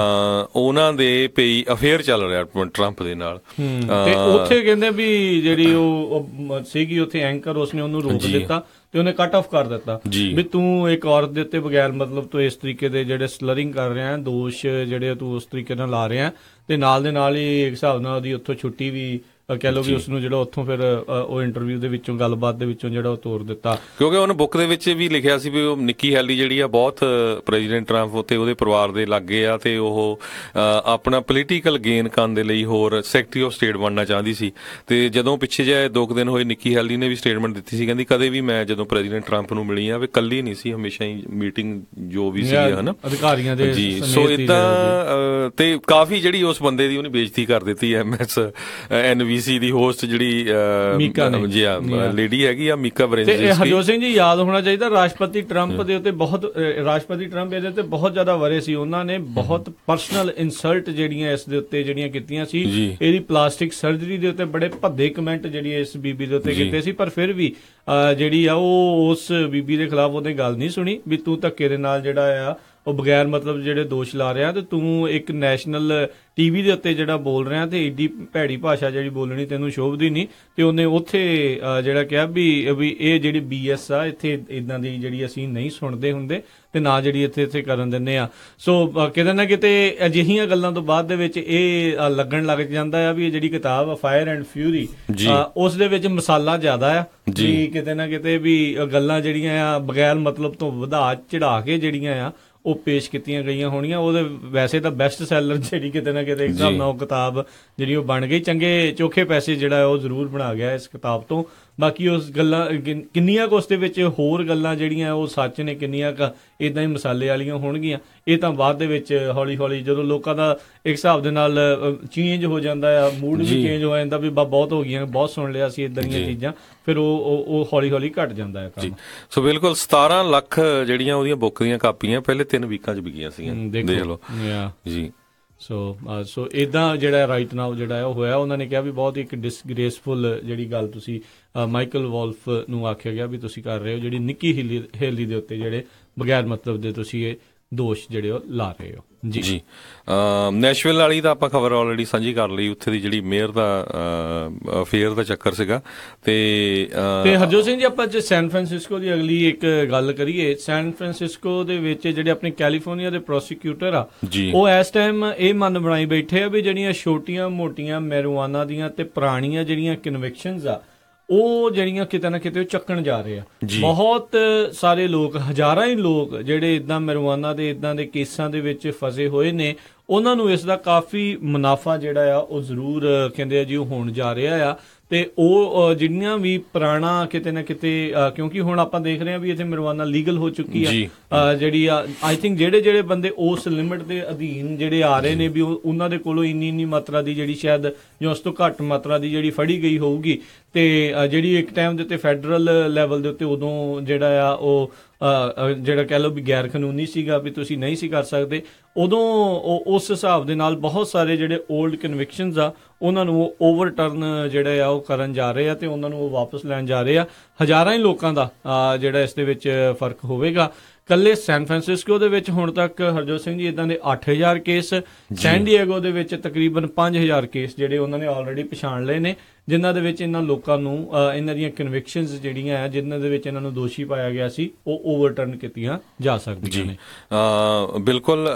ਉਹਨਾਂ ਦੇ ਪਈ ਅਫੇਅਰ ਚੱਲ ਰਿਹਾ ਟਰੰਪ ਦੇ ਨਾਲ। ਤੇ ਉੱਥੇ ਕਹਿੰਦੇ ਵੀ ਜਿਹੜੀ ਉਹ ਸੀਗੀ ਉੱਥੇ ਐਂਕਰ, ਉਸਨੇ ਉਹਨੂੰ ਰੋਕ ਦਿੱਤਾ ਤੇ ਉਹਨੇ ਕੱਟ ਆਫ ਕਰ ਦਿੱਤਾ ਵੀ ਤੂੰ ਇੱਕ ਔਰਤ ਦੇ ਉੱਤੇ ਬਗੈਰ ਮਤਲਬ ਤੋਂ ਇਸ ਤਰੀਕੇ ਦੇ ਜਿਹੜੇ ਸਲਰਿੰਗ ਕਰ ਰਿਹਾ, ਦੋਸ਼ ਜਿਹੜੇ ਤੂੰ ਉਸ ਤਰੀਕੇ ਨਾਲ ਲਾ ਰਿਹਾ, ਤੇ ਨਾਲ ਦੇ ਨਾਲ ਹੀ ਇੱਕ ਹਿਸਾਬ ਨਾਲ ਉਹਦੀ ਉੱਥੋਂ ਛੁੱਟੀ ਵੀ ਕਹਿ ਲਓ ਵੀ ਉਸ ਨੂੰ ਜਿਹੜਾ ਉੱਥੋਂ ਫਿਰ ਉਹ ਇੰਟਰਵਿਊ ਦੇ ਵਿੱਚੋਂ ਗੱਲਬਾਤ ਦੇ ਵਿੱਚੋਂ ਜਿਹੜਾ ਉਹ ਤੋੜ ਦਿੱਤਾ, ਕਿਉਂਕਿ ਉਹਨੇ ਬੁੱਕ ਦੇ ਵਿੱਚ ਵੀ ਲਿਖਿਆ ਸੀ ਵੀ ਉਹ ਨਿੱਕੀ ਹੈਲੀ ਜਿਹੜੀ ਆ ਬਹੁਤ ਪ੍ਰੈਜ਼ੀਡੈਂਟ ਟਰੰਪ ਤੇ ਉਹਦੇ ਪਰਿਵਾਰ ਦੇ ਲਾਗੇ ਆ ਤੇ ਉਹ ਆਪਣਾ ਪੋਲੀਟੀਕਲ ਗੇਨ ਕਰਨ ਦੇ ਲਈ ਹੋਰ ਸੈਕਟਰੀ ਆਫ ਸਟੇਟ ਬਣਨਾ ਚਾਹੁੰਦੀ ਸੀ। ਤੇ ਜਦੋਂ ਪਿੱਛੇ ਜਿਹੇ 2 ਦਿਨ ਹੋਏ ਨਿੱਕੀ ਹੈਲੀ ਨੇ ਵੀ ਸਟੇਟਮੈਂਟ ਦਿੱਤੀ ਸੀ, ਕਹਿੰਦੀ ਕਦੇ ਵੀ ਮੈਂ ਜਦੋਂ ਪ੍ਰੈਜ਼ੀਡੈਂਟ ਟਰੰਪ ਨੂੰ ਮਿਲੀ ਆ ਵੀ ਕੱਲੀ ਨਹੀਂ ਸੀ, ਹਮੇਸ਼ਾ ਹੀ ਮੀਟਿੰਗ ਜੋ ਵੀ ਸੀ ਹਨਾ ਅਧਿਕਾਰੀਆਂ ਦੇ ਜੀ। ਸੋ ਇਦਾਂ ਤੇ ਕਾਫੀ ਜਿਹੜੀ ਉਸ ਬੰਦੇ ਦੀ ਉਹਨੇ ਬੇਇੱਜ਼ਤੀ ਕਰ ਦਿੱਤੀ MSNBC ਦੀ ਹੋਸਟ ਜਿਹੜੀ ਲੇਡੀ ਹੈਗੀ ਆ ਮੀਕਾ ਬ੍ਰੈਂਜਿਸਕੀ। ਹਰਜੋਤ ਸਿੰਘ ਜੀ ਯਾਦ ਹੋਣਾ ਚਾਹੀਦਾ ਰਾਸ਼ਟਰਪਤੀ ਟਰੰਪ ਦੇ ਉੱਤੇ ਰਾਸ਼ਟਰਪਤੀ ਟਰੰਪ ਇਹਦੇ ਉੱਤੇ ਬਹੁਤ ਜ਼ਿਆਦਾ ਵਰੇ ਸੀ, ਉਹਨਾਂ ਨੇ ਬਹੁਤ ਪਰਸਨਲ ਇਨਸਲਟ ਜਿਹੜੀਆਂ ਇਸ ਦੇ ਉੱਤੇ ਜਿਹੜੀਆਂ ਕੀਤੀਆਂ ਸੀ, ਇਹਦੀ ਪਲਾਸਟਿਕ ਸਰਜਰੀ ਦੇ ਉੱਤੇ ਬੜੇ ਭੱਦੇ ਕਮੈਂਟ ਜਿਹੜੀ ਇਸ ਬੀਬੀ ਦੇ ਉੱਤੇ ਕੀਤੇ ਸੀ, ਪਰ ਫਿਰ ਵੀ ਜਿਹੜੀ ਆ ਉਹ ਉਸ ਬੀਬੀ ਦੇ ਖਿਲਾਫ ਉਹਨੇ ਗੱਲ ਨਹੀਂ ਸੁਣੀ ਵੀ ਤੂੰ ਧੱਕੇ ਦੇ ਨਾਲ ਜਿਹੜਾ ਆ ਉਹ ਬਗੈਰ ਮਤਲਬ ਜਿਹੜੇ ਦੋਸ਼ ਲਾ ਰਿਹਾ ਤੇ ਤੂੰ ਇੱਕ ਨੈਸ਼ਨਲ ਟੀਵੀ ਦੇ ਉੱਤੇ ਜਿਹੜਾ ਬੋਲ ਰਿਹਾ ਤੇ ਏਡੀ ਭੈੜੀ ਭਾਸ਼ਾ ਜਿਹੜੀ ਬੋਲਣੀ ਤੈਨੂੰ ਸ਼ੋਭਦੀ ਨਹੀਂ। ਤੇ ਉਹਨੇ ਉੱਥੇ ਜਿਹੜਾ ਕਿਹਾ ਵੀ ਇਹ ਜਿਹੜੀ BS ਆ ਇੱਥੇ ਇਦਾਂ ਦੀ ਜਿਹੜੀ ਅਸੀਂ ਨਹੀਂ ਸੁਣਦੇ ਹੁੰਦੇ ਤੇ ਨਾ ਜਿਹੜੀ ਇੱਥੇ ਕਰਨ ਦਿੰਦੇ ਆ। ਸੋ ਕਿਤੇ ਨਾ ਕਿਤੇ ਅਜਿਹੀਆਂ ਗੱਲਾਂ ਤੋਂ ਬਾਅਦ ਦੇ ਵਿੱਚ ਇਹ ਲੱਗਣ ਲੱਗ ਜਾਂਦਾ ਆ ਵੀ ਇਹ ਜਿਹੜੀ ਕਿਤਾਬ ਆ ਫਾਇਰ ਐਂਡ ਫਿਊਰੀ ਉਸ ਦੇ ਵਿੱਚ ਮਸਾਲਾ ਜ਼ਿਆਦਾ ਆ ਜੀ, ਕਿਤੇ ਨਾ ਕਿਤੇ ਵੀ ਗੱਲਾਂ ਜਿਹੜੀਆਂ ਆ ਬਗੈਰ ਮਤਲਬ ਤੋਂ ਵਧਾ ਚੜਾ ਕੇ ਜਿਹੜੀਆਂ ਆ ਉਹ ਪੇਸ਼ ਕੀਤੀਆਂ ਗਈਆਂ ਹੋਣੀਆਂ। ਉਹਦੇ ਵੈਸੇ ਤਾਂ ਬੈਸਟ ਸੈਲਰ ਜਿਹੜੀ ਕਿਤੇ ਨਾ ਕਿਤੇ ਇੱਕ ਹਿਸਾਬ ਨਾਲ ਉਹ ਕਿਤਾਬ ਜਿਹੜੀ ਉਹ ਬਣ ਗਈ, ਚੰਗੇ ਚੋਖੇ ਪੈਸੇ ਜਿਹੜਾ ਉਹ ਜ਼ਰੂਰ ਬਣਾ ਗਿਆ ਇਸ ਕਿਤਾਬ ਤੋਂ। ਬਾਕੀ ਉਸ ਗੱਲਾਂ ਕਿੰਨੀਆਂ ਕੁ ਉਸ ਦੇ ਵਿੱਚ ਹੋਰ ਗੱਲਾਂ ਜਿਹੜੀਆਂ ਉਹ ਸੱਚ ਨੇ, ਕਿੰਨੀਆਂ ਕੁ ਇੱਦਾਂ ਹੀ ਮਸਾਲੇ ਵਾਲੀਆਂ ਹੋਣਗੀਆਂ, ਇਹ ਤਾਂ ਬਾਅਦ ਦੇ ਵਿੱਚ ਹੌਲੀ ਹੌਲੀ ਜਦੋਂ ਲੋਕਾਂ ਦਾ ਇੱਕ ਹਿਸਾਬ ਦੇ ਨਾਲ ਚੇਂਜ ਹੋ ਜਾਂਦਾ ਆ, ਮੂਡ ਵੀ ਚੇਂਜ ਹੋ ਜਾਂਦਾ ਵੀ ਬਹੁਤ ਹੋ ਗਈਆਂ, ਬਹੁਤ ਸੁਣ ਲਿਆ ਸੀ ਇੱਦਾਂ ਦੀਆਂ ਚੀਜ਼ਾਂ, ਫਿਰ ਉਹ ਹੌਲੀ ਹੌਲੀ ਘਟ ਜਾਂਦਾ ਹੈ ਕੰਮ। ਸੋ ਬਿਲਕੁਲ 17 ਲੱਖ ਜਿਹੜੀਆਂ ਉਹਦੀਆਂ ਬੁੱਕ ਦੀਆਂ ਕਾਪੀਆਂ ਪਹਿਲੇ 3 ਵੀਕਾਂ 'ਚ ਵਿਕੀਆਂ ਸੀਗੀਆਂ, ਦੇਖ ਲਓ ਜੀ। ਸੋ ਇਦਾਂ ਜਿਹੜਾ ਰਾਈਟ ਨਾਓ ਜਿਹੜਾ ਉਹ ਹੋਇਆ, ਉਹਨਾਂ ਨੇ ਕਿਹਾ ਵੀ ਬਹੁਤ ਇੱਕ ਡਿਸਗ੍ਰੇਸਫੁਲ ਜਿਹੜੀ ਗੱਲ ਤੁਸੀਂ ਮਾਈਕਲ ਵੋਲਫ ਨੂੰ ਆਖਿਆ ਗਿਆ ਵੀ ਤੁਸੀਂ ਕਰ ਰਹੇ ਹੋ, ਜਿਹੜੀ ਨਿੱਕੀ ਹੈਲੀ ਦੇ ਉੱਤੇ ਜਿਹੜੇ ਬਗੈਰ ਮਤਲਬ ਦੇ ਤੁਸੀਂ ਇਹ ਦੋਸ਼ ਜਿਹੜੇ ਉਹ ਲਾ ਰਹੇ ਹੋ ਜੀ। ਨੈਸ਼ਵਿਲ ਵਾਲੀ ਤਾਂ ਆਪਾਂ ਖਬਰ ਆਲਰੇਡੀ ਸਾਂਝੀ ਕਰ ਲਈ, ਉੱਥੇ ਦੀ ਜਿਹੜੀ ਮੇਅਰ ਦਾ ਅਫੇਅਰ ਦਾ ਚੱਕਰ ਸੀਗਾ। ਤੇ ਹਰਜੋਤ ਸਿੰਘ ਜੀ ਆਪਾਂ ਜੇ ਸੈਨ ਫਰਾਂਸਿਸਕੋ ਦੀ ਅਗਲੀ ਇੱਕ ਗੱਲ ਕਰੀਏ, ਸੈਨ ਫਰਾਂਸਿਸਕੋ ਦੇ ਵਿੱਚ ਜਿਹੜੇ ਆਪਣੇ ਕੈਲੀਫੋਰਨੀਆ ਦੇ ਪ੍ਰੋਸੀਕਿਊਟਰ ਆ ਉਹ ਇਸ ਟਾਈਮ ਇਹ ਮਨ ਬਣਾਈ ਬੈਠੇ ਆ ਵੀ ਜਿਹੜੀਆਂ ਛੋਟੀਆਂ ਮੋਟੀਆਂ ਮੈਰੀਜੁਆਨਾ ਦੀਆਂ ਤੇ ਪੁਰਾਣੀਆਂ ਜਿਹੜੀਆਂ ਕਨਵਿਕਸ਼ਨਸ ਆ ਉਹ ਜਿਹੜੀਆਂ ਕਿਤੇ ਨਾ ਕਿਤੇ ਉਹ ਚੱਕਣ ਜਾ ਰਹੇ ਆ। ਬਹੁਤ ਸਾਰੇ ਲੋਕ, ਹਜ਼ਾਰਾਂ ਹੀ ਲੋਕ ਜਿਹੜੇ ਇਦਾਂ ਮੈਰੀਜੁਆਨਾ ਦੇ ਇਦਾਂ ਦੇ ਕੇਸਾਂ ਦੇ ਵਿੱਚ ਫਸੇ ਹੋਏ ਨੇ, ਉਹਨਾਂ ਨੂੰ ਇਸ ਦਾ ਕਾਫੀ ਮੁਨਾਫਾ ਜਿਹੜਾ ਆ ਉਹ ਜ਼ਰੂਰ ਕਹਿੰਦੇ ਆ ਜੀ ਉਹ ਹੋਣ ਜਾ ਰਿਹਾ ਆ। ਤੇ ਉਹ ਜਿਹੜੀਆਂ ਵੀ ਪੁਰਾਣਾ ਕਿਤੇ ਨਾ ਕਿਤੇ, ਕਿਉਂਕਿ ਹੁਣ ਆਪਾਂ ਦੇਖ ਰਹੇ ਹਾਂ ਵੀ ਇੱਥੇ ਮੈਰੀਜੁਆਨਾ ਲੀਗਲ ਹੋ ਚੁੱਕੀ ਆ, ਜਿਹੜੀ ਆ ਆਈ ਥਿੰਕ ਜਿਹੜੇ ਬੰਦੇ ਉਸ ਲਿਮਿਟ ਦੇ ਅਧੀਨ ਜਿਹੜੇ ਆ ਰਹੇ ਨੇ ਵੀ ਉਹਨਾਂ ਦੇ ਕੋਲੋਂ ਇੰਨੀ ਮਾਤਰਾ ਦੀ ਜਿਹੜੀ ਸ਼ਾਇਦ ਜਾਂ ਉਸ ਤੋਂ ਘੱਟ ਮਾਤਰਾ ਦੀ ਜਿਹੜੀ ਫੜੀ ਗਈ ਹੋਊਗੀ, ਤੇ ਜਿਹੜੀ ਇੱਕ ਟਾਈਮ ਦੇ ਉੱਤੇ ਫੈਡਰਲ ਲੈਵਲ ਦੇ ਉੱਤੇ ਉਦੋਂ ਜਿਹੜਾ ਆ ਉਹ ਜਿਹੜਾ ਕਹਿ ਲਓ ਵੀ ਗੈਰ ਕਾਨੂੰਨੀ ਸੀਗਾ ਵੀ ਤੁਸੀਂ ਨਹੀਂ ਸੀ ਕਰ ਸਕਦੇ, ਉਦੋਂ ਉਸ ਹਿਸਾਬ ਦੇ ਨਾਲ ਬਹੁਤ ਸਾਰੇ ਜਿਹੜੇ ਓਲਡ ਕਨਵਿਕਸ਼ਨਸ ਆ ਉਹਨਾਂ ਨੂੰ ਓਵਰਟਰਨ ਜਿਹੜੇ ਆ ਉਹ ਕਰਨ ਜਾ ਰਹੇ ਆ ਤੇ ਉਹਨਾਂ ਨੂੰ ਉਹ ਵਾਪਸ ਲੈਣ ਜਾ ਰਹੇ ਆ। ਹਜ਼ਾਰਾਂ ਹੀ ਲੋਕਾਂ ਦਾ ਜਿਹੜਾ ਇਸ ਦੇ ਵਿੱਚ ਫਰਕ ਹੋਵੇਗਾ। ਕੱਲੇ ਸੈਨ ਫਰਾਂਸਿਸਕੋ ਦੇ ਵਿੱਚ ਹੁਣ ਤੱਕ ਹਰਜੋਤ ਸਿੰਘ ਜੀ ਇਦਾਂ ਦੇ 8000 ਕੇਸ, ਸੈਨ ਡਿਏਗੋ ਦੇ ਵਿੱਚ ਤਕਰੀਬਨ 5000 ਕੇਸ ਜਿਹੜੇ ਉਹਨਾਂ ਨੇ ਆਲਰੇਡੀ ਪਛਾਣ ਲਏ ਨੇ, ਜਿਨ੍ਹਾਂ ਦੇ ਵਿੱਚ ਇਹਨਾਂ ਲੋਕਾਂ ਨੂੰ ਇਹਨਾਂ ਦੀਆਂ ਕਨਵਿਕਸ਼ਨਸ ਜਿਹੜੀਆਂ ਆ ਜਿਨ੍ਹਾਂ ਦੇ ਵਿੱਚ ਇਹਨਾਂ ਨੂੰ ਦੋਸ਼ੀ ਪਾਇਆ ਗਿਆ ਸੀ ਉਹ ਓਵਰਟਰਨ ਕੀਤੀਆਂ ਜਾ ਸਕਦੀਆਂ ਨੇ। ਬਿਲਕੁਲ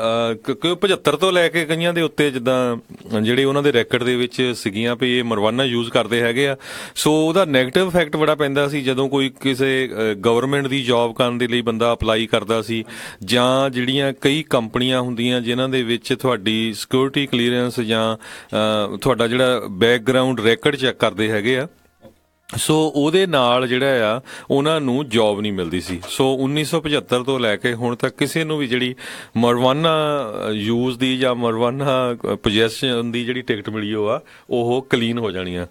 75 ਤੋਂ ਲੈ ਕੇ ਕਈਆਂ ਦੇ ਉੱਤੇ ਜਿੱਦਾਂ ਜਿਹੜੇ ਉਹਨਾਂ ਦੇ ਰੈਕਡ ਦੇ ਵਿੱਚ ਸੀਗੀਆਂ ਵੀ ਇਹ ਮਰਵਾਨਾ ਯੂਜ਼ ਕਰਦੇ ਹੈਗੇ ਆ, ਸੋ ਉਹਦਾ ਨੈਗੇਟਿਵ ਇਫੈਕਟ ਬੜਾ ਪੈਂਦਾ ਸੀ ਜਦੋਂ ਕੋਈ ਕਿਸੇ ਗਵਰਨਮੈਂਟ ਦੀ ਜੌਬ ਕਰਨ ਦੇ ਲਈ ਬੰਦਾ ਅਪਲਾਈ ਕਰਦਾ ਸੀ, ਜਾਂ ਜਿਹੜੀਆਂ ਕਈ ਕੰਪਨੀਆਂ ਹੁੰਦੀਆਂ ਜਿਨ੍ਹਾਂ ਦੇ ਵਿੱਚ ਤੁਹਾਡੀ ਸਿਕਿਉਰਿਟੀ ਕਲੀਅਰੈਂਸ ਜਾਂ ਤੁਹਾਡਾ ਜਿਹੜਾ ਬੈਕਗਰਾਊਂਡ ਰੈਕਡ ਚੈੱਕ ਕਰਦੇ ਹੈਗੇ ਆ, ਸੋ ਉਹਦੇ ਨਾਲ ਜਿਹੜਾ ਆ ਉਹਨਾਂ ਨੂੰ ਜੌਬ ਨਹੀਂ ਮਿਲਦੀ ਸੀ। ਸੋ 1975 ਤੋਂ ਲੈ ਕੇ ਹੁਣ ਤੱਕ ਕਿਸੇ ਨੂੰ ਵੀ ਜਿਹੜੀ ਮਰਵਾਨਾ ਯੂਜ਼ ਦੀ ਜਾਂ ਮਰਵਾਨਾ ਪੋਜੈਸ਼ਨ ਦੀ ਜਿਹੜੀ ਟਿਕਟ ਮਿਲੀ ਆ ਉਹ ਕਲੀਨ ਹੋ ਜਾਣੀ ਆ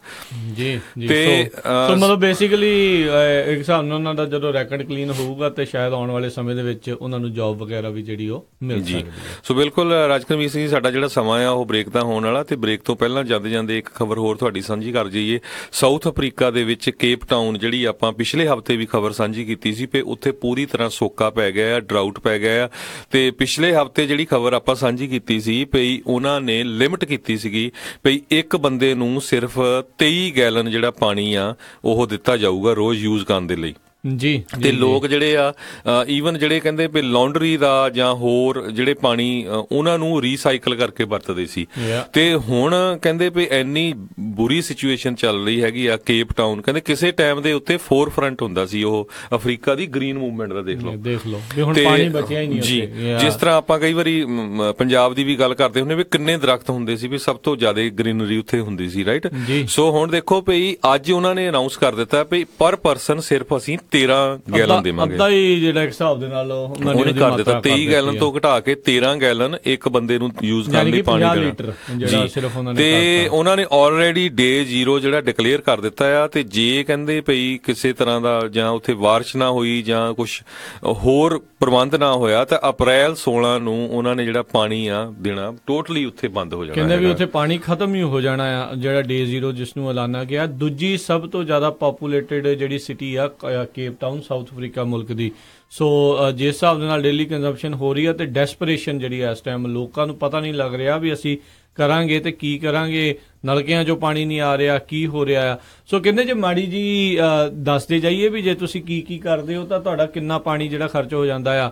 ਜੀ। ਤੇ ਸੋ ਮਤਲਬ ਬੇਸਿਕਲੀ ਇੱਕ ਹਿਸਾਬ ਨਾਲ ਉਹਨਾਂ ਦਾ ਜਦੋਂ ਰੈਕਡ ਕਲੀਨ ਹੋਊਗਾ ਤੇ ਸ਼ਾਇਦ ਆਉਣ ਵਾਲੇ ਸਮੇਂ ਦੇ ਵਿੱਚ ਉਹਨਾਂ ਨੂੰ ਜੌਬ ਵਗੈਰਾ ਵੀ ਜਿਹੜੀ ਉਹ ਮਿਲ ਸਕਦੀ ਹੈ। ਸੋ ਬਿਲਕੁਲ ਰਾਜਕਰਮੀਰ ਸਿੰਘ ਜੀ, ਸਾਡਾ ਜਿਹੜਾ ਸਮਾਂ ਆ ਉਹ ਬ੍ਰੇਕ ਦਾ ਹੋਣ ਵਾਲਾ, ਤੇ ਬ੍ਰੇਕ ਤੋਂ ਪਹਿਲਾਂ ਜਾਂਦੇ ਇੱਕ ਖਬਰ ਹੋਰ ਤੁਹਾਡੀ ਸਾਂਝੀ ਕਰ ਜਾਈਏ। ਸਾਊਥ ਅਫਰੀਕਾ ਦੇ ਵਿੱਚ ਕੇਪ ਟਾਊਨ ਜਿਹੜੀ ਆਪਾਂ ਪਿਛਲੇ ਹਫ਼ਤੇ ਵੀ ਖਬਰ ਸਾਂਝੀ ਕੀਤੀ ਸੀ ਕਿ ਉੱਥੇ ਪੂਰੀ ਤਰ੍ਹਾਂ ਸੋਕਾ ਪੈ ਗਿਆ ਆ, ਡਰਾਊਟ ਪੈ ਗਿਆ ਆ, ਤੇ ਪਿਛਲੇ ਹਫ਼ਤੇ ਜਿਹੜੀ ਖਬਰ ਆਪਾਂ ਸਾਂਝੀ ਕੀਤੀ ਸੀ ਭਈ ਉਹਨਾਂ ਨੇ ਲਿਮਟ ਕੀਤੀ ਸੀਗੀ ਭਈ ਇੱਕ ਬੰਦੇ ਨੂੰ ਸਿਰਫ 23 ਗੈਲਨ ਜਿਹੜਾ ਪਾਣੀ ਆ ਉਹ ਦਿੱਤਾ ਜਾਊਗਾ ਰੋਜ਼ ਯੂਜ਼ ਕਰਨ ਦੇ ਲਈ। ਜੀ। ਤੇ ਲੋਕ ਜਿਹੜੇ ਆ ਈਵਨ ਜਿਹੜੇ ਕਹਿੰਦੇ ਵੀ ਲਾਂਡਰੀ ਦਾ ਜਾਂ ਹੋਰ ਜਿਹੜੇ ਪਾਣੀ ਉਹਨਾਂ ਨੂੰ ਰੀਸਾਈਕਲ ਕਰਕੇ ਵਰਤਦੇ ਸੀ। ਤੇ ਹੁਣ ਕਹਿੰਦੇ ਵੀ ਇੰਨੀ ਬੁਰੀ ਸਿਚੁਏਸ਼ਨ ਚੱਲ ਰਹੀ ਹੈਗੀ ਆ ਕੇਪ ਟਾਊਨ, ਕਹਿੰਦੇ ਕਿਸੇ ਟਾਈਮ ਦੇ ਉੱਤੇ ਫੋਰ ਫਰੰਟ ਹੁੰਦਾ ਸੀ ਉਹ ਅਫਰੀਕਾ ਦੀ ਗ੍ਰੀਨ ਮੂਵਮੈਂਟ ਦਾ। ਦੇਖ ਲਓ ਵੀ ਹੁਣ ਪਾਣੀ ਬਚਿਆ ਹੀ ਨਹੀਂ ਜੀ। ਜਿਸ ਤਰ੍ਹਾਂ ਆਪਾਂ ਕਈ ਵਾਰੀ ਪੰਜਾਬ ਦੀ ਵੀ ਗੱਲ ਕਰਦੇ ਹੁੰਦੇ ਵੀ ਕਿੰਨੇ ਦਰਖਤ ਹੁੰਦੇ ਸੀ, ਵੀ ਸਭ ਤੋਂ ਜ਼ਿਆਦਾ ਗ੍ਰੀਨਰੀ ਉੱਥੇ ਹੁੰਦੀ ਸੀ, ਰਾਈਟ। ਸੋ ਹੁਣ ਦੇਖੋ ਭਈ ਅੱਜ ਉਹਨਾਂ ਨੇ ਅਨਾਉਂਸ ਕਰ ਦਿੱਤਾ ਵੀ ਪਰ ਪਰਸਨ ਸਿਰਫ ਅਸੀਂ 13 ਗੈਲਨ ਦੇਵਾਂਗੇ। ਅੱਧਾ ਹੀ ਜਿਹੜਾ ਹਿਸਾਬ ਦੇ ਨਾਲ ਉਹਨਾਂ ਨੇ ਕਰ ਦਿੱਤਾ, 23 ਗੈਲਨ ਤੋਂ ਘਟਾ ਕੇ 13 ਗੈਲਨ ਇੱਕ ਬੰਦੇ ਨੂੰ ਯੂਜ਼ ਕਰਨ ਲਈ ਪਾਣੀ ਦੇਣਾ ਜੀ। ਤੇ ਉਹਨਾਂ ਨੇ ਆਲਰੇਡੀ ਡੇ 0 ਜਿਹੜਾ ਡਿਕਲੇਅਰ ਕਰ ਦਿੱਤਾ ਆ। ਤੇ ਜੇ ਕਹਿੰਦੇ ਭਈ ਕਿਸੇ ਤਰ੍ਹਾਂ ਦਾ ਜਾਂ ਉੱਥੇ ਬਾਰਿਸ਼ ਨਾ ਹੋਈ ਜਾਂ ਕੁਛ ਹੋਰ ਪ੍ਰਬੰਧ ਨਾ ਹੋਇਆ ਤਾਂ ਅਪ੍ਰੈਲ 16 ਨੂੰ ਉਹਨਾਂ ਨੇ ਜਿਹੜਾ ਪਾਣੀ ਆ ਦੇਣਾ ਟੋਟਲੀ ਉੱਥੇ ਬੰਦ ਹੋ ਜਾਣਾ। ਕਹਿੰਦੇ ਵੀ ਉੱਥੇ ਪਾਣੀ ਖਤਮ ਹੀ ਹੋ ਜਾਣਾ ਆ, ਜਿਹੜਾ ਡੇ 0 ਜਿਸ ਨੂੰ ਐਲਾਨਾ ਗਿਆ। ਦੂਜੀ ਸਭ ਤੋਂ ਜ਼ਿਆਦਾ ਪਾਪੂਲੇਟਿਡ ਜਿਹੜੀ ਸਿਟੀ ਆ ਕੇਪ ਟਾਊਨ, ਸਾਊਥ ਅਫਰੀਕਾ ਮੁਲਕ ਦੀ। ਸੋ ਜਿਸ ਹਿਸਾਬ ਦੇ ਨਾਲ ਡੇਲੀ ਕੰਜ਼ੰਪਸ਼ਨ ਹੋ ਰਹੀ ਆ ਤੇ ਡੈਸਪਰੇਸ਼ਨ ਜਿਹੜੀ ਇਸ ਟਾਈਮ ਲੋਕਾਂ ਨੂੰ ਪਤਾ ਨਹੀਂ ਲੱਗ ਰਿਹਾ ਵੀ ਅਸੀਂ ਕਰਾਂਗੇ ਤੇ ਕੀ ਕਰਾਂਗੇ, ਨਲਕਿਆਂ 'ਚੋਂ ਪਾਣੀ ਨਹੀਂ ਆ ਰਿਹਾ, ਕੀ ਹੋ ਰਿਹਾ ਆ। ਸੋ ਕਹਿੰਦੇ ਜੇ ਮਾੜੀ ਜੀ ਦੱਸਦੇ ਜਾਈਏ ਵੀ ਜੇ ਤੁਸੀਂ ਕੀ ਕਰਦੇ ਹੋ ਤਾਂ ਤੁਹਾਡਾ ਕਿੰਨਾ ਪਾਣੀ ਜਿਹੜਾ ਖਰਚ ਹੋ ਜਾਂਦਾ ਆ।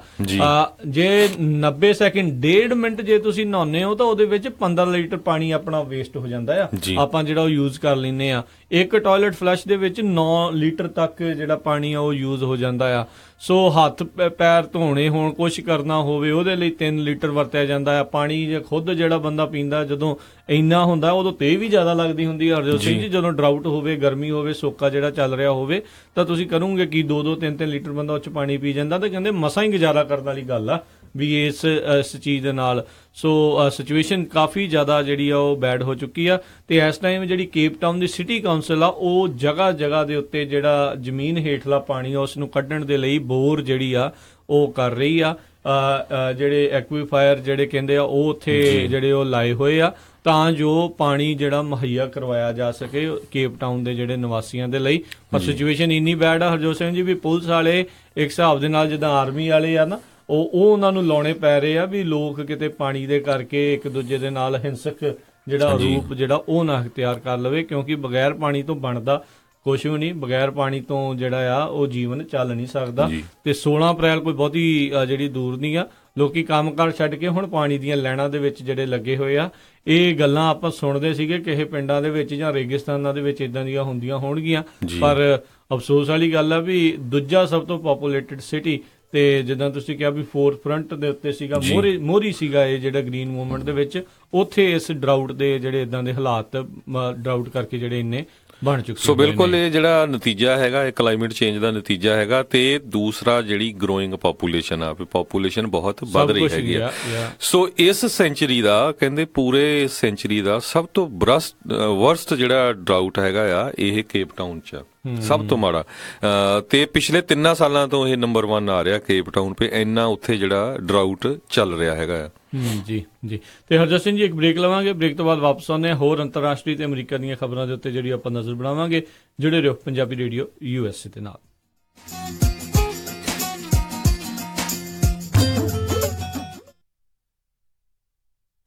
ਜੇ 90 ਸੈਕਿੰਡ 1.5 ਮਿੰਟ ਜੇ ਤੁਸੀਂ ਨਹਾਉਂਦੇ ਹੋ ਤਾਂ ਉਹਦੇ ਵਿੱਚ 15 ਲੀਟਰ ਪਾਣੀ ਆਪਣਾ ਵੇਸਟ ਹੋ ਜਾਂਦਾ ਆ, ਆਪਾਂ ਜਿਹੜਾ ਉਹ ਯੂਜ਼ ਕਰ ਲੈਂਦੇ ਆ। ਇੱਕ ਟਾਇਲਟ ਫਲਸ਼ ਦੇ ਵਿੱਚ 9 ਲੀਟਰ ਤੱਕ ਜਿਹੜਾ ਪਾਣੀ ਆ ਉਹ ਯੂਜ਼ ਹੋ ਜਾਂਦਾ ਆ। ਸੋ ਹੱਥ ਪੈਰ ਧੋਣੇ ਹੋਣ, ਕੁਛ ਕਰਨਾ ਹੋਵੇ, ਉਹਦੇ ਲਈ 3 ਲੀਟਰ ਵਰਤਿਆ ਜਾਂਦਾ ਆ। ਪਾਣੀ ਜੇ ਖੁਦ ਜਿਹੜਾ ਬੰਦਾ ਪੀਂਦਾ ਜਦੋਂ ਇੰਨਾ ਹੁੰਦਾ ਉਦੋਂ ਤੇ ਵੀ ਜ਼ਿਆਦਾ ਲੱਗਦੀ ਹੁੰਦੀ ਹੈ। ਹਰਜੋਤ ਸਿੰਘ ਜੀ, ਜਦੋਂ ਡਰਾਊਟ ਹੋਵੇ, ਗਰਮੀ ਹੋਵੇ, ਸੋਕਾ ਜਿਹੜਾ ਚੱਲ ਰਿਹਾ ਹੋਵੇ ਤਾਂ ਤੁਸੀਂ ਕਰੋਗੇ ਕਿ 2-2, 3-3 ਲੀਟਰ ਬੰਦਾ ਉਹ 'ਚ ਪਾਣੀ ਪੀ ਜਾਂਦਾ। ਤੇ ਕਹਿੰਦੇ ਮਸਾਂ ਹੀ ਗੁਜ਼ਾਰਾ ਕਰਨ ਵਾਲੀ ਗੱਲ ਆ ਵੀ ਇਸ ਚੀਜ਼ ਦੇ ਨਾਲ। ਸੋ ਸਿਚੁਏਸ਼ਨ ਕਾਫੀ ਜ਼ਿਆਦਾ ਜਿਹੜੀ ਆ ਉਹ ਬੈਡ ਹੋ ਚੁੱਕੀ ਆ। ਤੇ ਇਸ ਟਾਈਮ ਜਿਹੜੀ ਕੇਪ ਟਾਊਨ ਦੀ ਸਿਟੀ ਕਾਉਂਸਲ ਆ ਉਹ ਜਗ੍ਹਾ ਜਗ੍ਹਾ ਦੇ ਉੱਤੇ ਜਿਹੜਾ ਜ਼ਮੀਨ ਹੇਠਲਾ ਪਾਣੀ ਆ ਉਸ ਨੂੰ ਕੱਢਣ ਦੇ ਲਈ ਬੋਰ ਜਿਹੜੀ ਆ ਉਹ ਕਰ ਰਹੀ ਆ। ਜਿਹੜੇ ਐਕੁਈਫਾਇਰ ਜਿਹੜੇ ਕਹਿੰਦੇ ਆ ਉਹ ਉੱਥੇ ਜਿਹੜੇ ਉਹ ਲਾਏ ਹੋਏ ਆ ਤਾਂ ਜੋ ਪਾਣੀ ਜਿਹੜਾ ਮੁਹੱਈਆ ਕਰਵਾਇਆ ਜਾ ਸਕੇ ਕੇਪ ਟਾਊਨ ਦੇ ਜਿਹੜੇ ਨਿਵਾਸੀਆਂ ਦੇ ਲਈ। ਪਰ ਸਿਚੁਏਸ਼ਨ ਇੰਨੀ ਬੈਡ ਆ ਹਰਜੋਤ ਸਿੰਘ ਜੀ ਵੀ ਪੁਲਿਸ ਵਾਲੇ ਇੱਕ ਹਿਸਾਬ ਦੇ ਨਾਲ ਜਿੱਦਾਂ ਆਰਮੀ ਵਾਲੇ ਆ ਨਾ ਉਹ ਉਹਨਾਂ ਨੂੰ ਲਾਉਣੇ ਪੈ ਰਹੇ ਆ ਵੀ ਲੋਕ ਕਿਤੇ ਪਾਣੀ ਦੇ ਕਰਕੇ ਇੱਕ ਦੂਜੇ ਦੇ ਨਾਲ ਹਿੰਸਕ ਜਿਹੜਾ ਰੂਪ ਜਿਹੜਾ ਉਹ ਨਾ ਅਖਤਿਆਰ ਕਰ ਲਵੇ, ਕਿਉਂਕਿ ਬਗੈਰ ਪਾਣੀ ਤੋਂ ਬਣਦਾ ਕੁਛ ਵੀ ਨਹੀਂ। ਬਗੈਰ ਪਾਣੀ ਤੋਂ ਜਿਹੜਾ ਆ ਉਹ ਜੀਵਨ ਚੱਲ ਨਹੀਂ ਸਕਦਾ। ਤੇ 16 ਅਪ੍ਰੈਲ ਕੋਈ ਬਹੁਤੀ ਜਿਹੜੀ ਦੂਰ ਨਹੀਂ ਆ। ਲੋਕੀ ਕੰਮਕਾਰ ਛੱਡ ਕੇ ਹੁਣ ਪਾਣੀ ਦੀਆਂ ਲਾਈਨਾਂ ਦੇ ਵਿੱਚ ਜਿਹੜੇ ਲੱਗੇ ਹੋਏ ਆ। ਇਹ ਗੱਲਾਂ ਆਪਾਂ ਸੁਣਦੇ ਸੀਗੇ ਕਿਸੇ ਪਿੰਡਾਂ ਦੇ ਵਿੱਚ ਜਾਂ ਰੇਗਿਸਤਾਨਾਂ ਦੇ ਵਿੱਚ ਇਦਾਂ ਦੀਆਂ ਹੁੰਦੀਆਂ ਹੋਣਗੀਆਂ, ਪਰ ਅਫਸੋਸ ਵਾਲੀ ਗੱਲ ਆ ਵੀ ਦੂਜਾ ਸਭ ਤੋਂ ਪਾਪੂਲੇਟਿਡ ਸਿਟੀ ਤੇ ਜਿੱਦਾਂ ਤੁਸੀਂ ਕਿਹਾ ਵੀ ਫੋਰਥ ਫਰੰਟ ਦੇ ਉੱਤੇ ਸੀਗਾ, ਮੋਹਰੀ ਸੀਗਾ ਇਹ ਜਿਹੜਾ ਗ੍ਰੀਨ ਮੂਵਮੈਂਟ ਦੇ ਵਿੱਚ, ਉੱਥੇ ਇਸ ਡਰਾਊਟ ਦੇ ਜਿਹੜੇ ਇਦਾਂ ਦੇ ਹਾਲਾਤ ਡਰਾਊਟ ਕਰਕੇ ਜਿਹੜੇ ਇੰਨੇ ਬਣ ਚੁੱਕੇ। ਸੋ ਬਿਲਕੁਲ ਇਹ ਜਿਹੜਾ ਨਤੀਜਾ ਹੈਗਾ ਇਹ ਕਲਾਈਮੇਟ ਚੇਂਜ ਦਾ ਨਤੀਜਾ ਹੈਗਾ। ਤੇ ਦੂਸਰਾ ਜਿਹੜੀ ਗਰੋਇੰਗ ਪਾਪੂਲੇਸ਼ਨ ਆ, ਪਾਪੂਲੇਸ਼ਨ ਬਹੁਤ ਵੱਧ ਰਹੀ ਹੈਗੀ ਆ। ਸੋ ਇਸ ਸੈਂਚੁਰੀ ਦਾ ਕਹਿੰਦੇ ਪੂਰੇ ਸੈਂਚੁਰੀ ਦਾ ਸਭ ਤੋਂ ਵਰਸਟ ਜਿਹੜਾ ਡਰਾਊਟ ਹੈਗਾ ਆ ਇਹ ਕੇਪ ਟਾਊਨ 'ਚ ਸਭ ਤੋਂ ਮਾੜਾ। ਤੇ ਪਿਛਲੇ 3 ਸਾਲਾਂ ਤੋਂ ਇਹ ਨੰਬਰ 1 ਆ ਰਿਹਾ ਕੇਪ ਟਾਊਨ ਪੇ, ਇੰਨਾ ਉੱਥੇ ਜਿਹੜਾ ਡਰਾਊਟ ਚੱਲ ਰਿਹਾ ਹੈਗਾ ਆ। ਜੀ। ਤੇ ਹਰਜੋਤ ਸਿੰਘ ਜੀ ਇੱਕ ਬ੍ਰੇਕ ਲਵਾਂਗੇ, ਬ੍ਰੇਕ ਤੋਂ ਬਾਅਦ ਵਾਪਸ ਆਉਂਦੇ ਹਾਂ। ਹੋਰ ਅੰਤਰਰਾਸ਼ਟਰੀ ਤੇ ਅਮਰੀਕਾ ਦੀਆਂ ਖਬਰਾਂ ਦੇ ਉੱਤੇ ਜਿਹੜੀ ਆਪਾਂ ਨਜ਼ਰ ਬਣਾਵਾਂਗੇ। ਜੁੜੇ ਰਹੋ ਪੰਜਾਬੀ ਰੇਡੀਓ USA ਦੇ ਨਾਲ।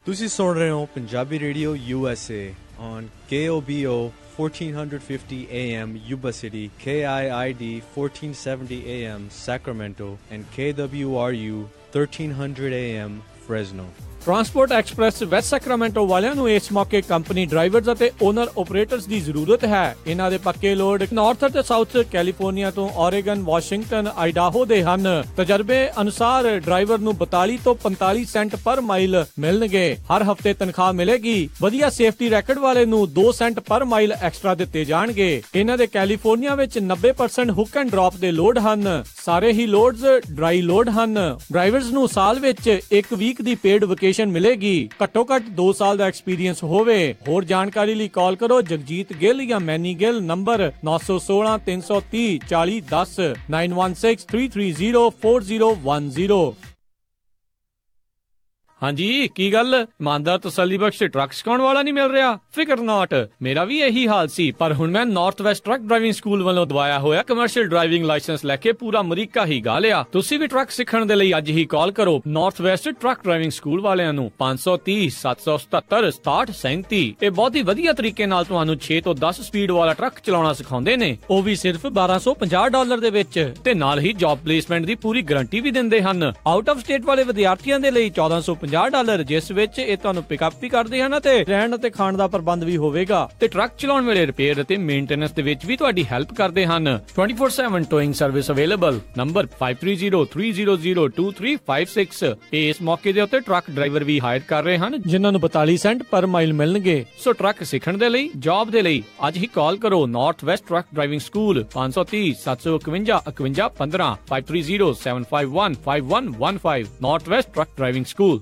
ਤੁਸੀਂ ਸੁਣ ਰਹੇ ਹੋ Punjabi radio USA on KOBO 1450 AM Yuba City, KIID 1470 AM Sacramento, and KWRU 1300 AM Fresno. Transport express West Sacramento ਵਾਲਿਆਂ ਨੂੰ ਇਸ ਮੌਕੇ ਕੰਪਨੀ ਡਰਾਈਵਰਜ਼ ਅਤੇ ਓਨਰ ਆਪਰੇਟਰਸ ਦੀ ਜ਼ਰੂਰਤ ਹੈ। ਇਹਨਾਂ ਦੇ ਪੱਕੇ ਲੋਡ ਨਾਰਥ ਅਤੇ ਸਾਊਥ ਕੈਲੀਫੋਰਨੀਆ ਤੋਂ ਓਰੇਗਨ, ਵਾਸ਼ਿੰਗਟਨ, ਆਈਡਾਹੋ ਦੇ ਹਨ। ਤਜਰਬੇ ਅਨੁਸਾਰ ਡਰਾਈਵਰ ਨੂੰ 42 ਤੋਂ 45 ਸੈਂਟ ਪਰ ਮਾਈਲ ਮਿਲਣਗੇ। ਹਰ ਹਫ਼ਤੇ ਤਨਖਾਹ ਮਿਲੇਗੀ। ਵਧੀਆ ਸੇਫਟੀ ਰੈਕਡ ਵਾਲੇ ਨੂੰ 2 ਸੈਂਟ ਪਰ ਮਾਈਲ ਐਕਸਟਰਾ ਦਿੱਤੇ ਜਾਣਗੇ। ਇਹਨਾਂ ਦੇ ਕੈਲੀਫੋਰਨੀਆ ਵਿੱਚ 90% ਹੁੱਕ ਐਂਡ ਡ੍ਰੌਪ ਦੇ ਲੋਡ ਹਨ। ਸਾਰੇ ਹੀ ਲੋਡਸ ਡਰਾਈ ਲੋਡ ਹਨ। ਡਰਾਈਵਰਸ ਨੂੰ ਸਾਲ ਵਿੱਚ 1 ਵੀਕ ਦੀ ਪੇਡ ਵਕੇਸ਼ਨ ਮਿਲੇਗੀ। ਘੱਟੋ ਘੱਟ 2 ਸਾਲ ਦਾ ਐਕਸਪੀਰੀਅੰਸ ਹੋਵੇ। ਹੋਰ ਜਾਣਕਾਰੀ ਲਈ ਕਾਲ ਕਰੋ ਜਗਜੀਤ ਗਿੱਲ ਜਾਂ ਮੈਨੀ ਗਿੱਲ, ਨੰਬਰ 916 330 4010 916 330 4010। ਹਾਂਜੀ ਕੀ ਗੱਲ ਇਮਾਨਦਾਰ ਤਸੱਲੀ ਬਖਸ਼ ਟਰੱਕ ਸਿਖਾਉਣ ਵਾਲਾ ਨਹੀਂ ਮਿਲ ਰਿਹਾ? ਫਿਕਰ ਨਾਟ, ਮੇਰਾ ਵੀ ਇਹੀ ਹਾਲ ਸੀ, ਪਰ ਹੁਣ ਮੈਂ north West truck driving school ਵੱਲੋਂ ਦਵਾਇਆ ਹੋਇਆ ਕਮਰਸ਼ੀਅਲ ਡਰਾਈਵਿੰਗ ਲਾਇਸੈਂਸ ਲੈ ਕੇ ਪੂਰਾ ਅਮਰੀਕਾ ਹੀ ਗਾ ਲਿਆ। ਤੁਸੀਂ ਵੀ ਟਰੱਕ ਸਿੱਖਣ ਦੇ ਲਈ ਅੱਜ ਹੀ ਕਾਲ ਕਰੋ north West truck driving school ਵਾਲਿਆਂ ਨੂੰ 530 777 6737। ਇਹ ਬਹੁਤ ਹੀ ਵਧੀਆ ਤਰੀਕੇ ਨਾਲ ਤੁਹਾਨੂੰ 6 ਤੋਂ 10 ਸਪੀਡ ਵਾਲਾ ਟਰੱਕ ਚਲਾਉਣਾ ਸਿਖਾਉਂਦੇ ਨੇ, ਉਹ ਵੀ ਸਿਰਫ $1250 ਦੇ ਵਿੱਚ, ਤੇ ਨਾਲ ਹੀ ਜੌਬ ਪਲੇਸਮੈਂਟ ਦੀ ਪੂਰੀ ਗਾਰੰਟੀ ਵੀ ਦਿੰਦੇ ਹਨ। ਆਊਟ ਆਫ ਸਟੇਟ ਵਾਲੇ ਵਿਦਿਆਰਥੀਆਂ ਦੇ ਲਈ $1450, ਜਿਸ ਵਿੱਚ ਇਹ ਤੁਹਾਨੂੰ ਪਿਕਅਪ ਵੀ ਕਰਦੇ ਹਨ ਤੇ ਰਹਿਣ ਅਤੇ ਖਾਣ ਦਾ ਪ੍ਰਬੰਧ ਵੀ ਹੋਵੇਗਾ, ਤੇ ਟਰੱਕ ਚਲਾਉਣ ਵੇਲੇ ਰਿਪੇਅਰ ਅਤੇ ਮੇਨਟੇਨੈਂਸ ਦੇ ਵਿੱਚ ਵੀ ਤੁਹਾਡੀ ਹੈਲਪ ਕਰਦੇ ਹਨ। 24/7 ਟੋਇੰਗ ਸਰਵਿਸ ਅਵੇਲੇਬਲ। ਨੰਬਰ 5303002356। ਇਸ ਮੌਕੇ ਦੇ ਉੱਤੇ ਟਰੱਕ ਡਰਾਈਵਰ ਵੀ ਹਾਇਰ ਕਰ ਰਹੇ ਹਨ ਜਿਨ੍ਹਾਂ ਨੂੰ 42 ਸੈਂਟ ਪਰ ਮਾਈਲ ਮਿਲਣਗੇ। ਸੋ ਟਰੱਕ ਸਿੱਖਣ ਦੇ ਲਈ, ਜੌਬ ਦੇ ਲਈ ਅੱਜ ਹੀ ਕਾਲ ਕਰੋ north West truck driving school 530 751 51 15 530 751 5115 north West truck driving school.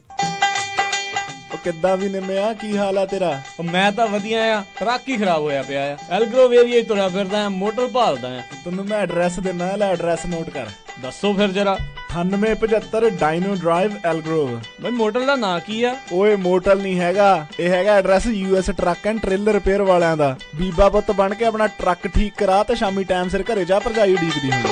ਉਹ ਕਿੱਦਾਂ ਵੀ ਨਿੰਮਿਆ, ਕੀ ਹਾਲ ਆ ਤੇਰਾ? ਮੈਂ ਤਾਂ ਵਧੀਆ ਆ, ਟਰੱਕ ਹੀ ਖਰਾਬ ਹੋਇਆ ਪਿਆ ਆ। ਐਲਗਰੋਵ ਏਰੀਆ ਤੁਰਿਆ ਫਿਰਦਾ ਆ, ਮੋਟਰ ਭਾਲਦਾ ਆ। ਤੈਨੂੰ ਮੈਂ ਐਡਰੈਸ ਦਿੰਦਾ, ਲੈ ਐਡਰੈਸ ਨੋਟ ਕਰ। ਦੱਸੋ ਫਿਰ ਜਰਾ। 9875 ਡਾਇਨੋ ਡਰਾਈਵ ਐਲਗਰੋਵ। ਬਈ ਮੋਟਰ ਦਾ ਨਾਂ ਕੀ ਆ? ਓਏ ਮੋਟਲ ਨਹੀਂ ਹੈਗਾ, ਇਹ ਹੈਗਾ address US truck and trailer repair ਵਾਲਿਆਂ ਦਾ। ਬੀਬਾ ਪੁੱਤ ਬਣ ਕੇ ਆਪਣਾ ਟਰੱਕ ਠੀਕ ਕਰਾ ਤੇ ਸ਼ਾਮੀ ਟਾਈਮ ਸਿਰ ਘਰੇ ਜਾ, ਭਰਜਾਈ ਉਡੀਕਦੀ ਹੁੰਦੀ।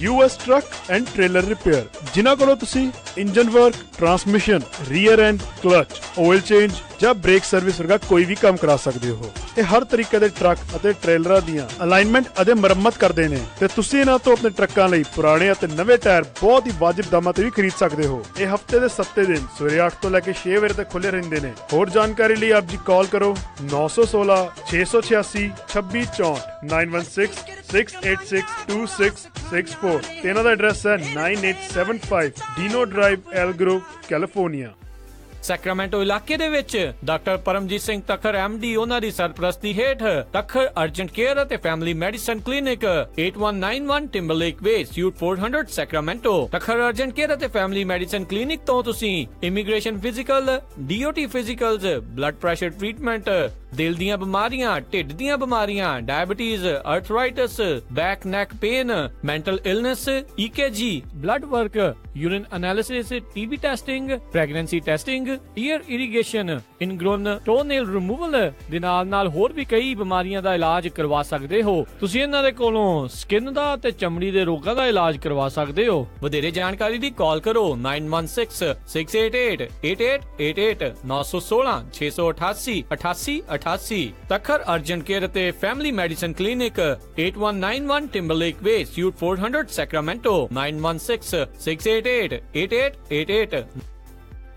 US truck and trailer repair, ਜਿਨ੍ਹਾਂ ਕੋਲੋਂ ਤੁਸੀਂ engine work, transmission, rear and clutch, oil change ਜਾਂ ਬ੍ਰੇਕ ਸਰਵਿਸ ਵਰਗਾ ਕੋਈ ਵੀ ਕੰਮ ਕਰਾ ਸਕਦੇ ਹੋ। ਇਹ ਹਰ ਤਰੀਕੇ ਦੇ ਟਰੱਕ ਅਤੇ ਟ੍ਰੇਲਰਾਂ ਦੀਆਂ ਅਲਾਈਨਮੈਂਟ ਅਤੇ ਮੁਰੰਮਤ ਕਰਦੇ ਨੇ, ਤੇ ਤੁਸੀਂ ਇਹਨਾਂ ਤੋਂ ਆਪਣੇ ਟਰੱਕਾਂ ਲਈ ਪੁਰਾਣੇ ਅਤੇ ਨਵੇਂ ਟਾਇਰ ਬਹੁਤ ਹੀ ਵਾਜਿਬ ਦਾਮਾਂ ਤੇ ਵੀ ਖਰੀਦ ਸਕਦੇ ਹੋ। ਇਹ ਹਫਤੇ ਦੇ 7 ਦਿਨ ਸਵੇਰੇ 8 ਤੋਂ ਲੈ ਕੇ 6 ਵਜੇ ਤੱਕ ਖੁੱਲੇ ਰਹਿੰਦੇ ਨੇ। ਹੋਰ ਜਾਣਕਾਰੀ ਲਈ ਆਪ ਜੀ ਕਾਲ ਕਰੋ 916 686 2664 916 686 2664 ਤੇ ਇਹਨਾਂ ਦਾ ਐਡਰੈਸ ਹੈ 9875 Dino Drive Elk Grove California. Sacramento ਇਲਾਕੇ ਦੇ ਵਿੱਚ ਡਾਕਟਰ ਪਰਮਜੀਤ ਸਿੰਘ ਤੱਖਰ MD ਉਹਨਾਂ ਦੀ ਸਰਪ੍ਰਸਤੀ ਹੇਠ ਤੱਖਰ ਅਰਜੈਂਟ ਕੇਅਰ ਅਤੇ family medicine clinic 8191 Timberlake Way Suite 400 Sacramento. Takhar urgent care ਅਤੇ ਫੈਮਿਲੀ ਮੈਡੀਸਨ ਕਲੀਨਿਕ ਤੋਂ ਤੁਸੀਂ immigration physical, DOT physicals, blood pressure treatment, ਦਿਲ ਦੀਆਂ ਬਿਮਾਰੀਆਂ, ਢਿੱਡ ਦੀਆਂ ਬਿਮਾਰੀਆਂ, diabetes, arthritis, back neck pain, mental illness, EKG, blood work, urine analysis, TB testing, pregnancy testing, ear irrigation, ingrown toenail removal ਦੇ ਨਾਲ ਹੋਰ ਵੀ ਕਈ ਬਿਮਾਰੀਆਂ ਦਾ ਇਲਾਜ ਕਰਵਾ ਸਕਦੇ ਹੋ। ਤੁਸੀਂ ਇਹਨਾਂ ਦੇ ਕੋਲੋਂ ਸਕਿਨ ਦਾ ਤੇ ਚਮੜੀ ਦੇ ਰੋਗਾਂ ਦਾ ਇਲਾਜ ਕਰਵਾ ਸਕਦੇ ਹੋ। ਵਧੇਰੇ ਜਾਣਕਾਰੀ ਲਈ ਕਾਲ ਕਰੋ 916 688 8888 916 688 8888। ਤੱਖਰ ਅਰਜੈਂਟ ਕੇਅਰ ਅਤੇ family medicine clinic 8191 Timberlake Way Suite 400 Sacramento 916 688 8888।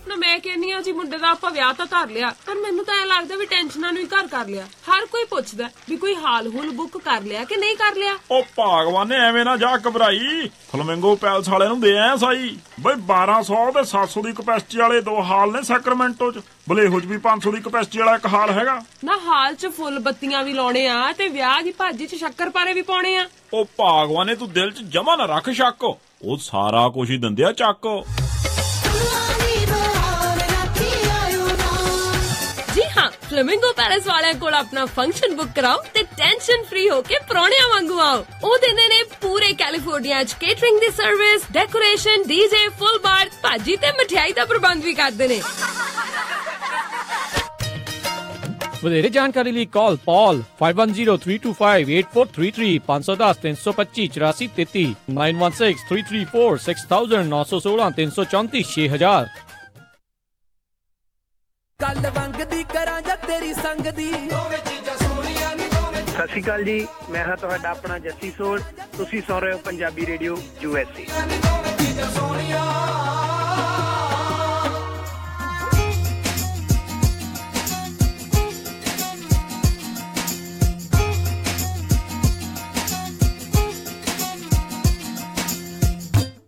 ਨਾ ਮੈਂ ਕਹਿੰਨੀ ਆ ਜੀ ਮੁੰਡੇ ਦਾ ਆਪਾਂ ਵਿਆਹ ਤਾਂ ਧਰ ਲਿਆ, ਪਰ ਮੈਨੂੰ ਤਾਂ ਐ ਲੱਗਦਾ ਵੀ ਟੈਨਸ਼ਨਾਂ ਨੂੰ ਹੀ ਘਰ ਕਰ ਲਿਆ। ਹਰ ਕੋਈ ਪੁੱਛਦਾ ਵੀ ਕੋਈ ਹਾਲ ਹੁਲ ਬੁੱਕ ਕਰ ਲਿਆ ਕਿ ਨਹੀਂ ਕਰ ਲਿਆ। ਉਹ ਭਾਗਵਾਨ ਨੇ ਐਵੇਂ ਨਾ ਜਾ ਘਬਰਾਈ, ਫਲਮਿੰਗੋ ਪੈਲਸ ਵਾਲਿਆਂ ਨੂੰ ਦੇ ਆਇਆ ਸਾਈ। ਬਈ 1200 ਤੇ 700 ਦੀ ਕਪੈਸਿਟੀ ਵਾਲੇ 2 ਹਾਲ ਨੇ ਸੈਕਰਾਮੈਂਟੋ ਚ, ਬਲੇਹੋ ਚ ਵੀ 500 ਦੀ ਕਪੈਸਿਟੀ ਵਾਲਾ 1 ਹਾਲ ਹੈਗਾ। ਨਾ ਹਾਲ ਚ ਫੁੱਲ ਬੱਤੀਆਂ ਵੀ ਲਾਉਣੇ ਆ ਤੇ ਵਿਆਹ ਦੀ ਭਾਜੀ ਚ ਸ਼ੱਕਰ ਪਾਰੇ ਵੀ ਪਾਉਣੇ ਆ। ਉਹ ਭਾਗਵਾਨ ਨੇ ਤੂੰ ਦਿਲ ਚ ਜਮਾ ਨਾ ਰੱਖ ਸ਼ੱਕ, ਉਹ ਸਾਰਾ ਕੁਝ ਹੀ ਦਿੰਦੇ ਆ ਚੱਕ। ਫਲੇਮਿੰਗੋ ਪੈਲਸ ਵਾਲਿਆਂ ਕੋਲ ਆਪਣਾ ਫੰਕਸ਼ਨ ਬੁੱਕ ਕਰਾਓ ਤੇ ਟੈਨਸ਼ਨ ਫ੍ਰੀ ਹੋ ਕੇ ਪ੍ਰਾਹੁਣਿਆਂ ਵਾਂਗੂ ਆਓ। ਉਹ ਦਿੰਦੇ ਨੇ ਪੂਰੇ ਕੈਲੀਫੋਰਨੀਆ ਚ ਕੇਟਰਿੰਗ ਦੀ ਸਰਵਿਸ, ਡੈਕੋਰੇਸ਼ਨ, DJ, ਫੁੱਲ ਬਾਰ, ਭਾਜੀ ਤੇ ਮਠਿਆਈ ਦਾ ਪ੍ਰਬੰਧ ਵੀ ਕਰਦੇ ਨੇ। ਵਧੇਰੇ ਜਾਣਕਾਰੀ ਲਈ ਕਾਲ ਪਾਲ 5103258433 510 325 8433 916 334 6000 916 334 6000। ਕੱਲ ਵੰਗ ਦੀ ਕਰਾਂ ਜਾਂ ਤੇਰੀ ਸੰਗ ਦੀ, ਦੋਵੇਂ ਚੀਜ਼ਾਂ ਸੋਹਣੀਆਂ ਨਹੀਂ ਦੋਵੇਂ। ਸਤਿ ਸ਼੍ਰੀ ਅਕਾਲ ਜੀ, ਮੈਂ ਹਾਂ ਤੁਹਾਡਾ ਆਪਣਾ ਜੱਸੀ ਸੋਲ। ਤੁਸੀਂ ਸੁਣ ਰਹੇ ਹੋ Punjabi radio USA।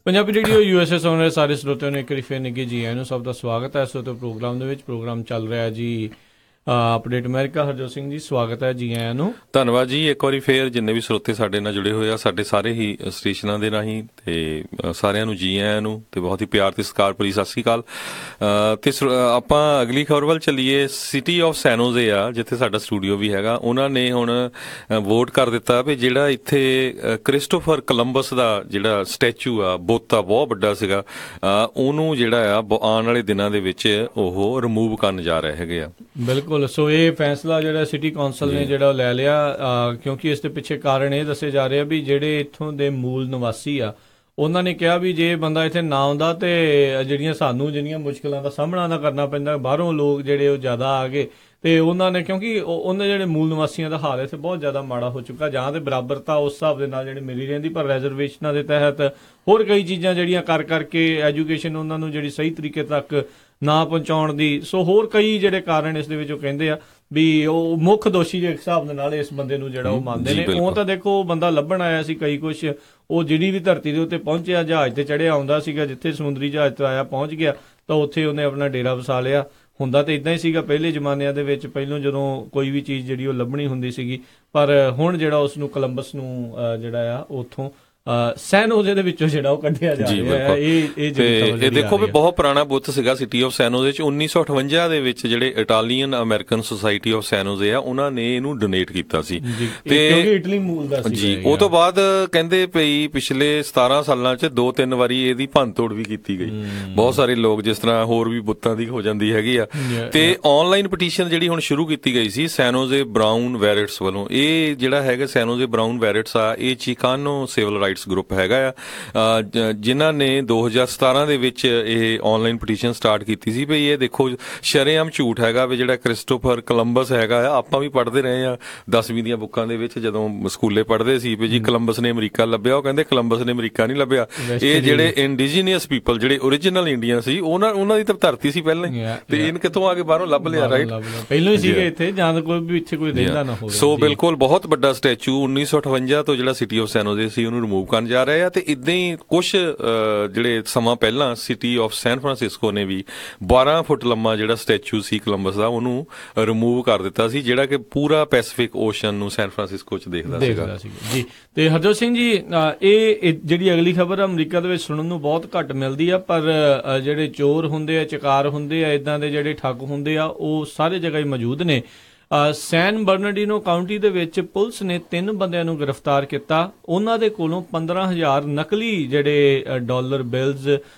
Punjabi radio USA ਸੁਣ ਰਹੇ ਸਾਰੇ ਸਰੋਤਿਆਂ ਨੂੰ ਇੱਕ ਵਾਰੀ ਫਿਰ ਨਿੱਘੀ ਜੀ ਆਇਆਂ ਨੂੰ ਸਭ ਦਾ ਸਵਾਗਤ ਹੈ। ਇਸ ਵਕਤ ਪ੍ਰੋਗਰਾਮ ਦੇ ਵਿੱਚ ਪ੍ਰੋਗਰਾਮ ਚੱਲ ਰਿਹਾ ਜੀ ਅਪਡੇਟ ਅਮਰੀਕਾ। ਹਰਜੋਤ ਸਿੰਘ ਜੀ ਸਵਾਗਤ ਹੈ, ਜੀ ਆਇਆਂ ਨੂੰ। ਧੰਨਵਾਦ ਜੀ। ਇੱਕ ਵਾਰੀ ਫੇਰ ਜਿੰਨੇ ਵੀ ਸਰੋਤੇ ਸਾਡੇ ਨਾਲ ਜੁੜੇ ਹੋਏ ਆ ਸਾਡੇ ਸਾਰੇ ਹੀ ਸਟੇਸ਼ਨਾਂ ਦੇ ਰਾਹੀਂ, ਤੇ ਸਾਰਿਆਂ ਨੂੰ ਜੀ ਆਇਆਂ ਨੂੰ ਤੇ ਬਹੁਤ ਹੀ ਪਿਆਰ ਤੇ ਸਤਿਕਾਰ ਭਰੀ ਸਤਿ ਸ੍ਰੀ ਅਕਾਲ। ਤੇ ਆਪਾਂ ਅਗਲੀ ਖਬਰ ਵੱਲ ਚੱਲੀਏ। ਸਿਟੀ ਆਫ ਸੈਨ ਹੋਜ਼ੇ ਆ, ਜਿੱਥੇ ਸਾਡਾ ਸਟੂਡੀਓ ਵੀ ਹੈਗਾ, ਉਹਨਾਂ ਨੇ ਹੁਣ ਵੋਟ ਕਰ ਦਿੱਤਾ ਵੀ ਜਿਹੜਾ ਇੱਥੇ ਕ੍ਰਿਸਟੋਫਰ ਕੋਲੰਬਸ ਦਾ ਜਿਹੜਾ ਸਟੈਚੂ ਆ, ਬੋਤਾ ਬਹੁਤ ਵੱਡਾ ਸੀਗਾ, ਉਹਨੂੰ ਜਿਹੜਾ ਆ ਆਉਣ ਵਾਲੇ ਦਿਨਾਂ ਦੇ ਵਿੱਚ ਉਹ ਰਿਮੂਵ ਕਰਨ ਜਾ ਰਹੇ ਹੈਗੇ ਆ। ਬਿਲਕੁਲ। ਸੋ ਇਹ ਫੈਸਲਾ ਜਿਹੜਾ ਸਿਟੀ ਕੌਂਸਲ ਨੇ ਜਿਹੜਾ ਲੈ ਲਿਆ, ਕਿਉਂਕਿ ਇਸ ਦੇ ਪਿੱਛੇ ਕਾਰਨ ਇਹ ਦੱਸੇ ਜਾ ਰਹੇ ਆ ਵੀ ਜਿਹੜੇ ਇੱਥੋਂ ਦੇ ਮੂਲ ਨਿਵਾਸੀ ਆ, ਉਹਨਾਂ ਨੇ ਕਿਹਾ ਵੀ ਜੇ ਬੰਦਾ ਇੱਥੇ ਨਾ ਆਉਂਦਾ ਤੇ ਜਿਹੜੀਆਂ ਮੁਸ਼ਕਲਾਂ ਦਾ ਸਾਹਮਣਾ ਨਾ ਕਰਨਾ ਪੈਂਦਾ, ਬਾਹਰੋਂ ਲੋਕ ਜਿਹੜੇ ਉਹ ਜ਼ਿਆਦਾ ਆ ਗਏ, ਤੇ ਉਹਨਾਂ ਨੇ ਕਿਉਂਕਿ ਉਹਨਾਂ ਜਿਹੜੇ ਮੂਲ ਨਿਵਾਸੀਆਂ ਦਾ ਹਾਲ ਇੱਥੇ ਬਹੁਤ ਜ਼ਿਆਦਾ ਮਾੜਾ ਹੋ ਚੁੱਕਾ, ਜਾਂ ਤੇ ਬਰਾਬਰਤਾ ਉਸ ਹਿਸਾਬ ਦੇ ਨਾਲ ਜਿਹੜੀ ਮਿਲੀ ਰਹਿੰਦੀ, ਪਰ ਰਿਜ਼ਰਵੇਸ਼ਨਾਂ ਦੇ ਤਹਿਤ ਹੋਰ ਕਈ ਚੀਜ਼ਾਂ ਜਿਹੜੀਆਂ ਕਰਕੇ ਐਜੂਕੇਸ਼ਨ ਉਹਨਾਂ ਨੂੰ ਜਿਹੜੀ ਸਹੀ ਤਰੀਕੇ ਤੱਕ ਨਾ ਪਹੁੰਚਾਉਣ ਦੀ, ਸੋ ਹੋਰ ਕਈ ਜਿਹੜੇ ਕਾਰਨ ਇਸ ਦੇ ਵਿੱਚ ਉਹ ਕਹਿੰਦੇ ਆ ਵੀ ਉਹ ਮੁੱਖ ਦੋਸ਼ੀ ਦੇ ਹਿਸਾਬ ਦੇ ਨਾਲ ਇਸ ਬੰਦੇ ਨੂੰ ਜਿਹੜਾ ਉਹ ਮੰਨਦੇ ਨੇ। ਉਹ ਤਾਂ ਦੇਖੋ ਬੰਦਾ ਲੱਭਣ ਆਇਆ ਸੀ ਕਈ ਕੁਛ, ਉਹ ਜਿਹੜੀ ਵੀ ਧਰਤੀ ਦੇ ਉੱਤੇ ਪਹੁੰਚਿਆ, ਜਹਾਜ਼ ਤੇ ਚੜਿਆ ਆਉਂਦਾ ਸੀਗਾ, ਜਿੱਥੇ ਸਮੁੰਦਰੀ ਜਹਾਜ਼ ਤੇ ਆਇਆ ਪਹੁੰਚ ਗਿਆ ਤਾਂ ਉੱਥੇ ਉਹਨੇ ਆਪਣਾ ਡੇਰਾ ਵਸਾ ਲਿਆ। ਹੁੰਦਾ ਤਾਂ ਇਦਾਂ ਹੀ ਸੀਗਾ ਪਹਿਲੇ ਜ਼ਮਾਨਿਆਂ ਦੇ ਵਿੱਚ, ਪਹਿਲੋਂ ਜਦੋਂ ਕੋਈ ਵੀ ਚੀਜ਼ ਜਿਹੜੀ ਉਹ ਲੱਭਣੀ ਹੁੰਦੀ ਸੀਗੀ, ਪਰ ਹੁਣ ਜਿਹੜਾ ਉਸ ਨੂੰ ਕੋਲੰਬਸ ਨੂੰ ਜਿਹੜਾ ਆ ਉੱਥੋਂ ਸੈਨ ਹੋਜ਼ੇ ਦੇ ਵਿੱਚੋਂ ਜਿਹੜਾ ਉਹ ਕੱਢਿਆ ਜਾ ਰਿਹਾ ਹੈ। ਇਹ ਦੇਖੋ ਵੀ ਬਹੁਤ ਪੁਰਾਣਾ ਬੁੱਤ ਸੀਗਾ ਸਿਟੀ ਆਫ ਸੈਨ ਹੋਜ਼ੇ ਚ। 1958 ਦੇ ਵਿੱਚ ਜਿਹੜੇ ਇਟਾਲੀਅਨ ਅਮਰੀਕਨ ਸੁਸਾਇਟੀ ਆਫ ਸੈਨ ਹੋਜ਼ੇ ਆ, ਉਹਨਾਂ ਨੇ ਇਹਨੂੰ ਡੋਨੇਟ ਕੀਤਾ ਸੀ, ਤੇ ਇਟਲੀ ਮੂਲ ਦਾ ਸੀ ਜੀ। ਉਹ ਤੋਂ ਬਾਅਦ ਕਹਿੰਦੇ ਪਈ ਪਿਛਲੇ 17 ਸਾਲਾਂ ਚ 2-3 ਵਾਰੀ ਇਹਦੀ ਭੰਨਤੋੜ ਵੀ ਕੀਤੀ ਗਈ। ਬਹੁਤ ਸਾਰੇ ਲੋਕ, ਜਿਸ ਤਰ੍ਹਾਂ ਹੋਰ ਵੀ ਬੁੱਤਾਂ ਦੀ ਹੋ ਜਾਂਦੀ ਹੈਗੀ ਆ, ਤੇ ਆਨਲਾਈਨ ਪਟੀਸ਼ਨ ਜਿਹੜੀ ਹੁਣ ਸ਼ੁਰੂ ਕੀਤੀ ਗਈ ਸੀ ਸੈਨ ਹੋਜ਼ੇ ਬਰਾਊਨ ਵੈਰੇਟਸ ਵੱਲੋਂ। ਇਹ ਜਿਹੜਾ ਹੈਗਾ ਸੈਨ ਹੋਜ਼ੇ ਬਰਾਊਨ ਵੈਰੇਟਸ ਆ, ਇਹ ਚਿਕਾਨੋ ਸਿਵਲ ਰਾਈਟਸ ਗਰੁੱਪ ਹੈਗਾ ਆ, ਜਿਨ੍ਹਾਂ ਨੇ 2017 ਦੇ ਵਿੱਚ ਇਹ ਆਨਲਾਈਨ ਪਟੀਸ਼ਨ ਸਟਾਰਟ ਕੀਤੀ ਸੀ ਵੀ ਇਹ ਦੇਖੋ ਸ਼ਰੇਆਮ ਝੂਠ ਹੈਗਾ ਵੀ ਜਿਹੜਾ ਕ੍ਰਿਸਟੋਫਰ ਕੋਲੰਬਸ ਹੈਗਾ ਆ। ਆਪਾਂ ਵੀ ਪੜ੍ਹਦੇ ਰਹੇ ਆ 10ਵੀਂ ਦੀਆਂ ਬੁੱਕਾਂ ਦੇ ਵਿੱਚ, ਜਦੋਂ ਸਕੂਲੇ ਪੜ੍ਹਦੇ ਸੀ ਵੀ ਜੀ ਕੋਲੰਬਸ ਨੇ ਅਮਰੀਕਾ ਲੱਭਿਆ, ਉਹ ਕਹਿੰਦੇ ਕੋਲੰਬਸ ਨੇ ਅਮਰੀਕਾ ਨਹੀਂ ਲੱਭਿਆ, ਇਹ ਜਿਹੜੇ ਇੰਡੀਜੀਨੀਅਸ ਪੀਪਲ ਜਿਹੜੇ ਓਰੀਜਨਲ ਇੰਡੀਅਨ ਸੀ ਉਹਨਾਂ ਦੀ ਤਾਂ ਧਰਤੀ ਸੀ ਪਹਿਲਾਂ ਹੀ, ਤੇ ਇਹਨ ਕਿੱਥੋਂ ਆ ਕੇ ਬਾਹਰੋਂ ਲੱਭ ਲਿਆ, ਰਾਈਟ? ਪਹਿਲਾਂ ਹੀ ਸੀਗੇ ਇੱਥੇ, ਜਾਂ ਤਾਂ ਕੋਈ ਵੀ ਇੱਥੇ ਕੋਈ ਰਹਿੰਦਾ ਨਾ ਹੋਵੇ। ਸੋ ਬਿਲਕੁਲ ਬਹੁਤ ਵੱਡਾ ਸਟੈਚੂ 1958 ਤੋਂ ਜਿਹੜਾ ਸਿਟੀ ਆਫ ਸੈਨ ਹੋਜ਼ੇ ਸੀ ਉਹਨੂੰ ਰਿਮੂਵ ਕਰਨ ਜਾ ਰਹੇ ਆ। ਤੇ ਇਦਾਂ ਹੀ ਕੁਛ ਜਿਹੜੇ ਸਮਾਂ ਪਹਿਲਾਂ ਸਿਟੀ ਆਫ ਸੈਨ ਫਰਾਂਸਿਸਕੋ ਨੇ ਵੀ 12 ਫੁੱਟ ਲੰਮਾ ਜਿਹੜਾ ਸਟੈਚੂ ਸੀ ਕੋਲੰਬਸ ਦਾ, ਉਹਨੂੰ ਰਿਮੂਵ ਕਰ ਦਿੱਤਾ ਸੀ, ਜਿਹੜਾ ਕਿ ਪੂਰਾ ਪੈਸੀਫਿਕ ਓਸ਼ਨ ਨੂੰ ਸੈਨ ਫਰਾਂਸਿਸਕੋ ਚ ਦੇਖਦਾ ਸੀਗਾ ਜੀ। ਤੇ ਹਰਜੋਤ ਸਿੰਘ ਜੀ, ਇਹ ਜਿਹੜੀ ਅਗਲੀ ਖਬਰ ਅਮਰੀਕਾ ਦੇ ਵਿੱਚ ਸੁਣਨ ਨੂੰ ਬਹੁਤ ਘੱਟ ਮਿਲਦੀ ਆ, ਪਰ ਜਿਹੜੇ ਚੋਰ ਹੁੰਦੇ ਆ, ਚਿਕਾਰ ਹੁੰਦੇ ਆ, ਇਦਾਂ ਦੇ ਜਿਹੜੇ ਠੱਗ ਹੁੰਦੇ ਆ, ਉਹ ਸਾਰੇ ਜਗ੍ਹਾ ਹੀ ਮੌਜੂਦ ਨੇ। ਸੈਨ ਬਰਨਾਰਡੀਨੋ ਕਾਉਂਟੀ ਦੇ ਵਿੱਚ ਪੁਲਿਸ ਨੇ 3 ਬੰਦਿਆਂ ਨੂੰ ਗ੍ਰਿਫਤਾਰ ਕੀਤਾ। ਉਹਨਾਂ ਦੇ ਕੋਲੋਂ 15,000 ਨਕਲੀ ਜਿਹੜੇ ਡਾਲਰ ਬਿਲਜ਼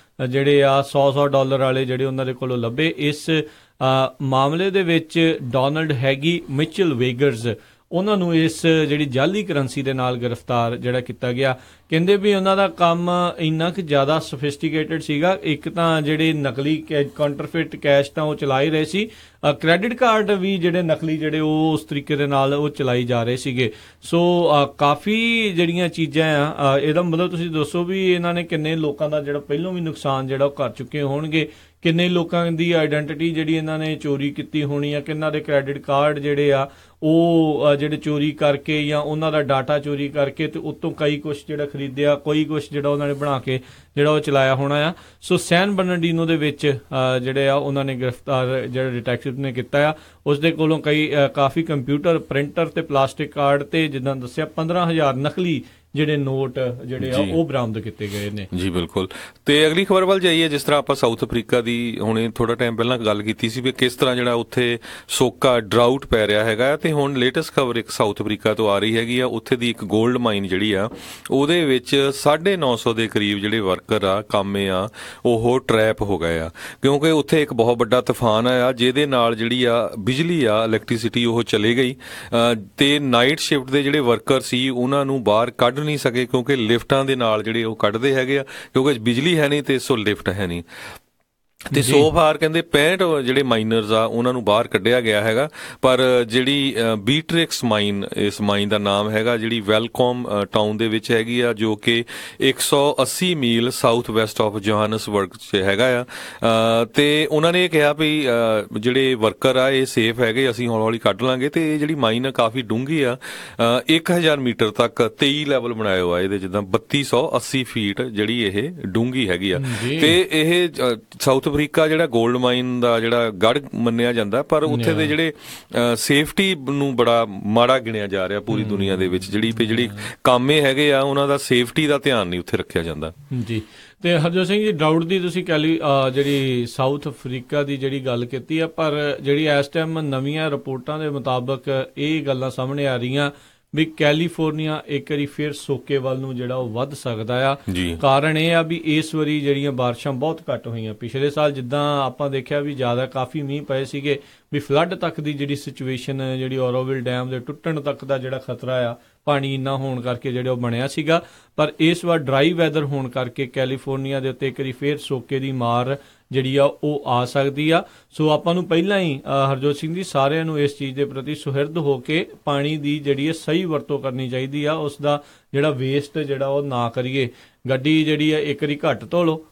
ਜਿਹੜੇ ਆ $100 ਵਾਲੇ ਜਿਹੜੇ ਉਹਨਾਂ ਦੇ ਕੋਲੋਂ ਲੱਭੇ। ਇਸ ਮਾਮਲੇ ਦੇ ਵਿੱਚ ਡੋਨਲਡ ਹੈਗੀ, ਮਿਚਲ ਵੇਗਰਜ਼, ਉਹਨਾਂ ਨੂੰ ਇਸ ਜਿਹੜੀ ਜਾਲੀ ਕਰੰਸੀ ਦੇ ਨਾਲ ਗ੍ਰਿਫਤਾਰ ਜਿਹੜਾ ਕੀਤਾ ਗਿਆ। ਕਹਿੰਦੇ ਵੀ ਉਹਨਾਂ ਦਾ ਕੰਮ ਇੰਨਾ ਕੁ ਜ਼ਿਆਦਾ ਸੋਫਿਸਟੀਕੇਟਡ ਸੀਗਾ, ਇੱਕ ਤਾਂ ਜਿਹੜੇ ਨਕਲੀ ਕਾਉਂਟਰਫਿਟ ਕੈਸ਼ ਤਾਂ ਉਹ ਚਲਾ ਹੀ ਰਹੇ ਸੀ, ਕ੍ਰੈਡਿਟ ਕਾਰਡ ਵੀ ਜਿਹੜੇ ਨਕਲੀ ਜਿਹੜੇ ਉਹ ਉਸ ਤਰੀਕੇ ਦੇ ਨਾਲ ਉਹ ਚਲਾਈ ਜਾ ਰਹੇ ਸੀਗੇ। ਸੋ ਕਾਫੀ ਜਿਹੜੀਆਂ ਚੀਜ਼ਾਂ ਆ, ਇਹਦਾ ਮਤਲਬ ਤੁਸੀਂ ਦੱਸੋ ਵੀ ਇਹਨਾਂ ਨੇ ਕਿੰਨੇ ਲੋਕਾਂ ਦਾ ਜਿਹੜਾ ਪਹਿਲੋਂ ਵੀ ਨੁਕਸਾਨ ਜਿਹੜਾ ਉਹ ਕਰ ਚੁੱਕੇ ਹੋਣਗੇ, ਕਿੰਨੇ ਲੋਕਾਂ ਦੀ ਆਈਡੈਂਟੀਟੀ ਜਿਹੜੀ ਇਹਨਾਂ ਨੇ ਚੋਰੀ ਕੀਤੀ ਹੋਣੀ ਆ, ਕਿੰਨਾਂ ਦੇ ਕ੍ਰੈਡਿਟ ਕਾਰਡ ਜਿਹੜੇ ਆ ਉਹ ਜਿਹੜੇ ਚੋਰੀ ਕਰਕੇ ਜਾਂ ਉਹਨਾਂ ਦਾ ਡਾਟਾ ਚੋਰੀ ਕਰਕੇ ਤੇ ਉਤੋਂ ਕਈ ਕੁਛ ਜਿਹੜਾ ਖਰੀਦਿਆ, ਕੋਈ ਕੁਛ ਜਿਹੜਾ ਉਹਨਾਂ ਨੇ ਬਣਾ ਕੇ ਜਿਹੜਾ ਉਹ ਚਲਾਇਆ ਹੋਣਾ ਆ। ਸੋ ਸੈਨ ਬਰਨਾਰਡੀਨੋ ਦੇ ਵਿੱਚ ਜਿਹੜੇ ਆ ਉਹਨਾਂ ਨੇ ਗ੍ਰਿਫਤਾਰ ਜਿਹੜਾ ਡਿਟੈਕਟਿਵ ਨੇ ਕੀਤਾ ਆ, ਉਸ ਦੇ ਕੋਲੋਂ ਕਾਫੀ ਕੰਪਿਊਟਰ, ਪ੍ਰਿੰਟਰ ਤੇ ਪਲਾਸਟਿਕ ਕਾਰਡ ਤੇ ਜਿੱਦਾਂ ਦੱਸਿਆ 15,000 ਨਕਲੀ ਜਿਹੜੇ ਨੋਟ ਜਿਹੜੇ ਆ ਉਹ ਬਰਾਮਦ ਕੀਤੇ ਗਏ ਨੇ। ਜੀ ਬਿਲਕੁਲ। ਤੇ ਅਗਲੀ ਖਬਰ ਵੱਲ ਜਾਈਏ। ਜਿਸ ਤਰ੍ਹਾਂ ਆਪਾਂ ਸਾਊਥ ਅਫਰੀਕਾ ਦੀ ਹੁਣੇ ਥੋੜਾ ਟਾਈਮ ਪਹਿਲਾਂ ਗੱਲ ਕੀਤੀ ਸੀ ਵੀ ਕਿਸ ਤਰ੍ਹਾਂ ਜਿਹੜਾ ਉੱਥੇ ਸੋਕਾ ਡਰਾਊਟ ਪੈ ਰਿਹਾ ਹੈਗਾ, ਤੇ ਹੁਣ ਲੇਟੈਸਟ ਖਬਰ ਇੱਕ ਸਾਊਥ ਅਫਰੀਕਾ ਤੋਂ ਆ ਰਹੀ ਹੈਗੀ ਆ। ਉੱਥੇ ਦੀ ਇੱਕ 골ਡ ਮਾਈਨ ਜਿਹੜੀ ਆ ਉਹਦੇ ਵਿੱਚ 950 ਦੇ ਕਰੀਬ ਜਿਹੜੇ ਵਰਕਰ ਆ, ਕਾਮੇ ਆ, ਉਹ ਟਰੈਪ ਹੋ ਗਏ ਆ, ਕਿਉਂਕਿ ਉੱਥੇ ਇੱਕ ਬਹੁਤ ਵੱਡਾ ਤੂਫਾਨ ਆਇਆ ਜਿਹਦੇ ਨਾਲ ਜਿਹੜੀ ਆ ਬਿਜਲੀ ਆ, ਇਲੈਕਟ੍ਰਿਸਿਟੀ ਉਹ ਚਲੇ ਗਈ, ਤੇ ਨਾਈਟ ਸ਼ਿਫਟ ਦੇ ਜਿਹੜੇ ਵਰਕਰ ਸੀ ਉਹਨਾਂ ਨੂੰ ਬਾਹਰ ਕੱਢ ਨਹੀਂ ਸਕੇ, ਕਿਉਂਕਿ ਲਿਫਟਾਂ ਦੇ ਨਾਲ ਜਿਹੜੇ ਉਹ ਕੱਢਦੇ ਹੈਗੇ ਆ, ਕਿਉਂਕਿ ਬਿਜਲੀ ਹੈ ਨਹੀਂ ਤੇ ਸੋ ਲਿਫਟ ਹੈ ਨਹੀਂ। ਤੇ ਸੋ ਫਾਰ ਕਹਿੰਦੇ 65 ਜਿਹੜੇ ਮਾਈਨਰਸ ਆ ਉਹਨਾਂ ਨੂੰ ਬਾਹਰ ਕੱਢਿਆ ਗਿਆ ਹੈਗਾ, ਪਰ ਜਿਹੜੀ ਬੀਟਰਿਕਸ ਮਾਈਨ, ਇਸ ਮਾਈਨ ਦਾ ਨਾਮ ਹੈਗਾ, ਜਿਹੜੀ ਵੈਲਕੋਮ ਟਾਊਨ ਦੇ ਵਿੱਚ ਹੈਗੀ ਆ, ਜੋ ਕਿ 180 ਮੀਲ ਸਾਊਥ ਵੈਸਟ ਆਫ ਜੋਹਾਨਸਬਰਗ 'ਚ ਹੈਗਾ ਆ। ਤੇ ਉਹਨਾਂ ਨੇ ਇਹ ਕਿਹਾ ਵੀ ਜਿਹੜੇ ਵਰਕਰ ਆ ਇਹ ਸੇਫ ਹੈਗੇ, ਅਸੀਂ ਹੌਲੀ ਹੌਲੀ ਕੱਢ ਲਾਂਗੇ। ਤੇ ਇਹ ਜਿਹੜੀ ਮਾਈਨ ਆ ਕਾਫੀ ਡੂੰਘੀ ਆ, 1000 ਮੀਟਰ ਤੱਕ 23 ਲੈਵਲ ਬਣਾਏ ਹੋਆ ਇਹਦੇ, ਜਿੱਦਾਂ 3280 ਫੀਟ ਜਿਹੜੀ ਇਹ ਡੂੰਘੀ ਹੈਗੀ ਆ। ਤੇ ਇਹ ਸਾਊਥ ਅਫਰੀਕਾ ਜਿਹੜਾ 골ਡ ਮਾਈਨ ਦਾ ਜਿਹੜਾ ਗੜ੍ਹ ਮੰਨਿਆ ਜਾਂਦਾ, ਪਰ ਉੱਥੇ ਦੇ ਜਿਹੜੇ ਸੇਫਟੀ ਨੂੰ ਬੜਾ ਮਾੜਾ ਗਿਣਿਆ ਜਾ ਰਿਹਾ ਪੂਰੀ ਦੁਨੀਆ ਦੇ ਵਿੱਚ। ਜਿਹੜੀ ਕਾਮੇ ਹੈਗੇ ਆ ਉਹਨਾਂ ਦਾ ਸੇਫਟੀ ਦਾ ਧਿਆਨ ਨਹੀਂ ਉੱਥੇ ਰੱਖਿਆ ਜਾਂਦਾ ਜੀ। ਤੇ ਹਰਜੋਤ ਸਿੰਘ ਜੀ, ਡਰਾਊਟ ਦੀ ਤੁਸੀਂ ਜਿਹੜੀ ਸਾਊਥ ਅਫਰੀਕਾ ਦੀ ਜਿਹੜੀ ਗੱਲ ਕੀਤੀ ਆ, ਪਰ ਜਿਹੜੀ ਇਸ ਟਾਈਮ ਨਵੀਆਂ ਰਿਪੋਰਟਾਂ ਦੇ ਮੁਤਾਬਕ ਇਹ ਗੱਲਾਂ ਸਾਹਮਣੇ ਆ ਰਹੀਆਂ ਵੀ ਕੈਲੀਫੋਰਨੀਆ ਇੱਕ ਵਾਰੀ ਫਿਰ ਸੋਕੇ ਵੱਲ ਨੂੰ ਜਿਹੜਾ ਉਹ ਵੱਧ ਸਕਦਾ ਆ। ਕਾਰਨ ਇਹ ਆ ਵੀ ਇਸ ਵਾਰੀ ਜਿਹੜੀਆਂ ਬਾਰਿਸ਼ਾਂ ਬਹੁਤ ਘੱਟ ਹੋਈਆਂ। ਪਿਛਲੇ ਸਾਲ ਜਿੱਦਾਂ ਆਪਾਂ ਦੇਖਿਆ ਵੀ ਜ਼ਿਆਦਾ ਕਾਫੀ ਮੀਂਹ ਪਏ ਸੀਗੇ, ਵੀ ਫਲੱਡ ਤੱਕ ਦੀ ਜਿਹੜੀ ਸਿਚੁਏਸ਼ਨ, ਜਿਹੜੀ ਔਰੋਵਿਲ ਡੈਮ ਦੇ ਟੁੱਟਣ ਤੱਕ ਦਾ ਜਿਹੜਾ ਖਤਰਾ ਆ ਪਾਣੀ ਇੰਨਾ ਹੋਣ ਕਰਕੇ ਜਿਹੜਾ ਉਹ ਬਣਿਆ ਸੀਗਾ। ਪਰ ਇਸ ਵਾਰ ਡਰਾਈ ਵੈਦਰ ਹੋਣ ਕਰਕੇ ਕੈਲੀਫੋਰਨੀਆ ਦੇ ਉੱਤੇ ਇੱਕ ਵਾਰੀ ਫੇਰ ਸੋਕੇ ਦੀ ਮਾਰ ਜਿਹੜੀ ਆ ਉਹ ਆ ਸਕਦੀ ਆ। ਸੋ ਆਪਾਂ ਨੂੰ ਪਹਿਲਾਂ ਹੀ ਹਰਜੋਤ ਸਿੰਘ ਜੀ ਸਾਰਿਆਂ ਨੂੰ ਇਸ ਚੀਜ਼ ਦੇ ਪ੍ਰਤੀ ਸੁਹਿਰਦ ਹੋ ਕੇ ਪਾਣੀ ਦੀ ਜਿਹੜੀ ਹੈ ਸਹੀ ਵਰਤੋਂ ਕਰਨੀ ਚਾਹੀਦੀ ਆ। ਉਸ ਦਾ ਜਿਹੜਾ ਵੇਸਟ ਜਿਹੜਾ ਉਹ ਨਾ ਕਰੀਏ। ਗੱਡੀ ਜਿਹੜੀ ਆ ਇੱਕ ਵਾਰੀ ਘੱਟ ਧੋ ਲਓ,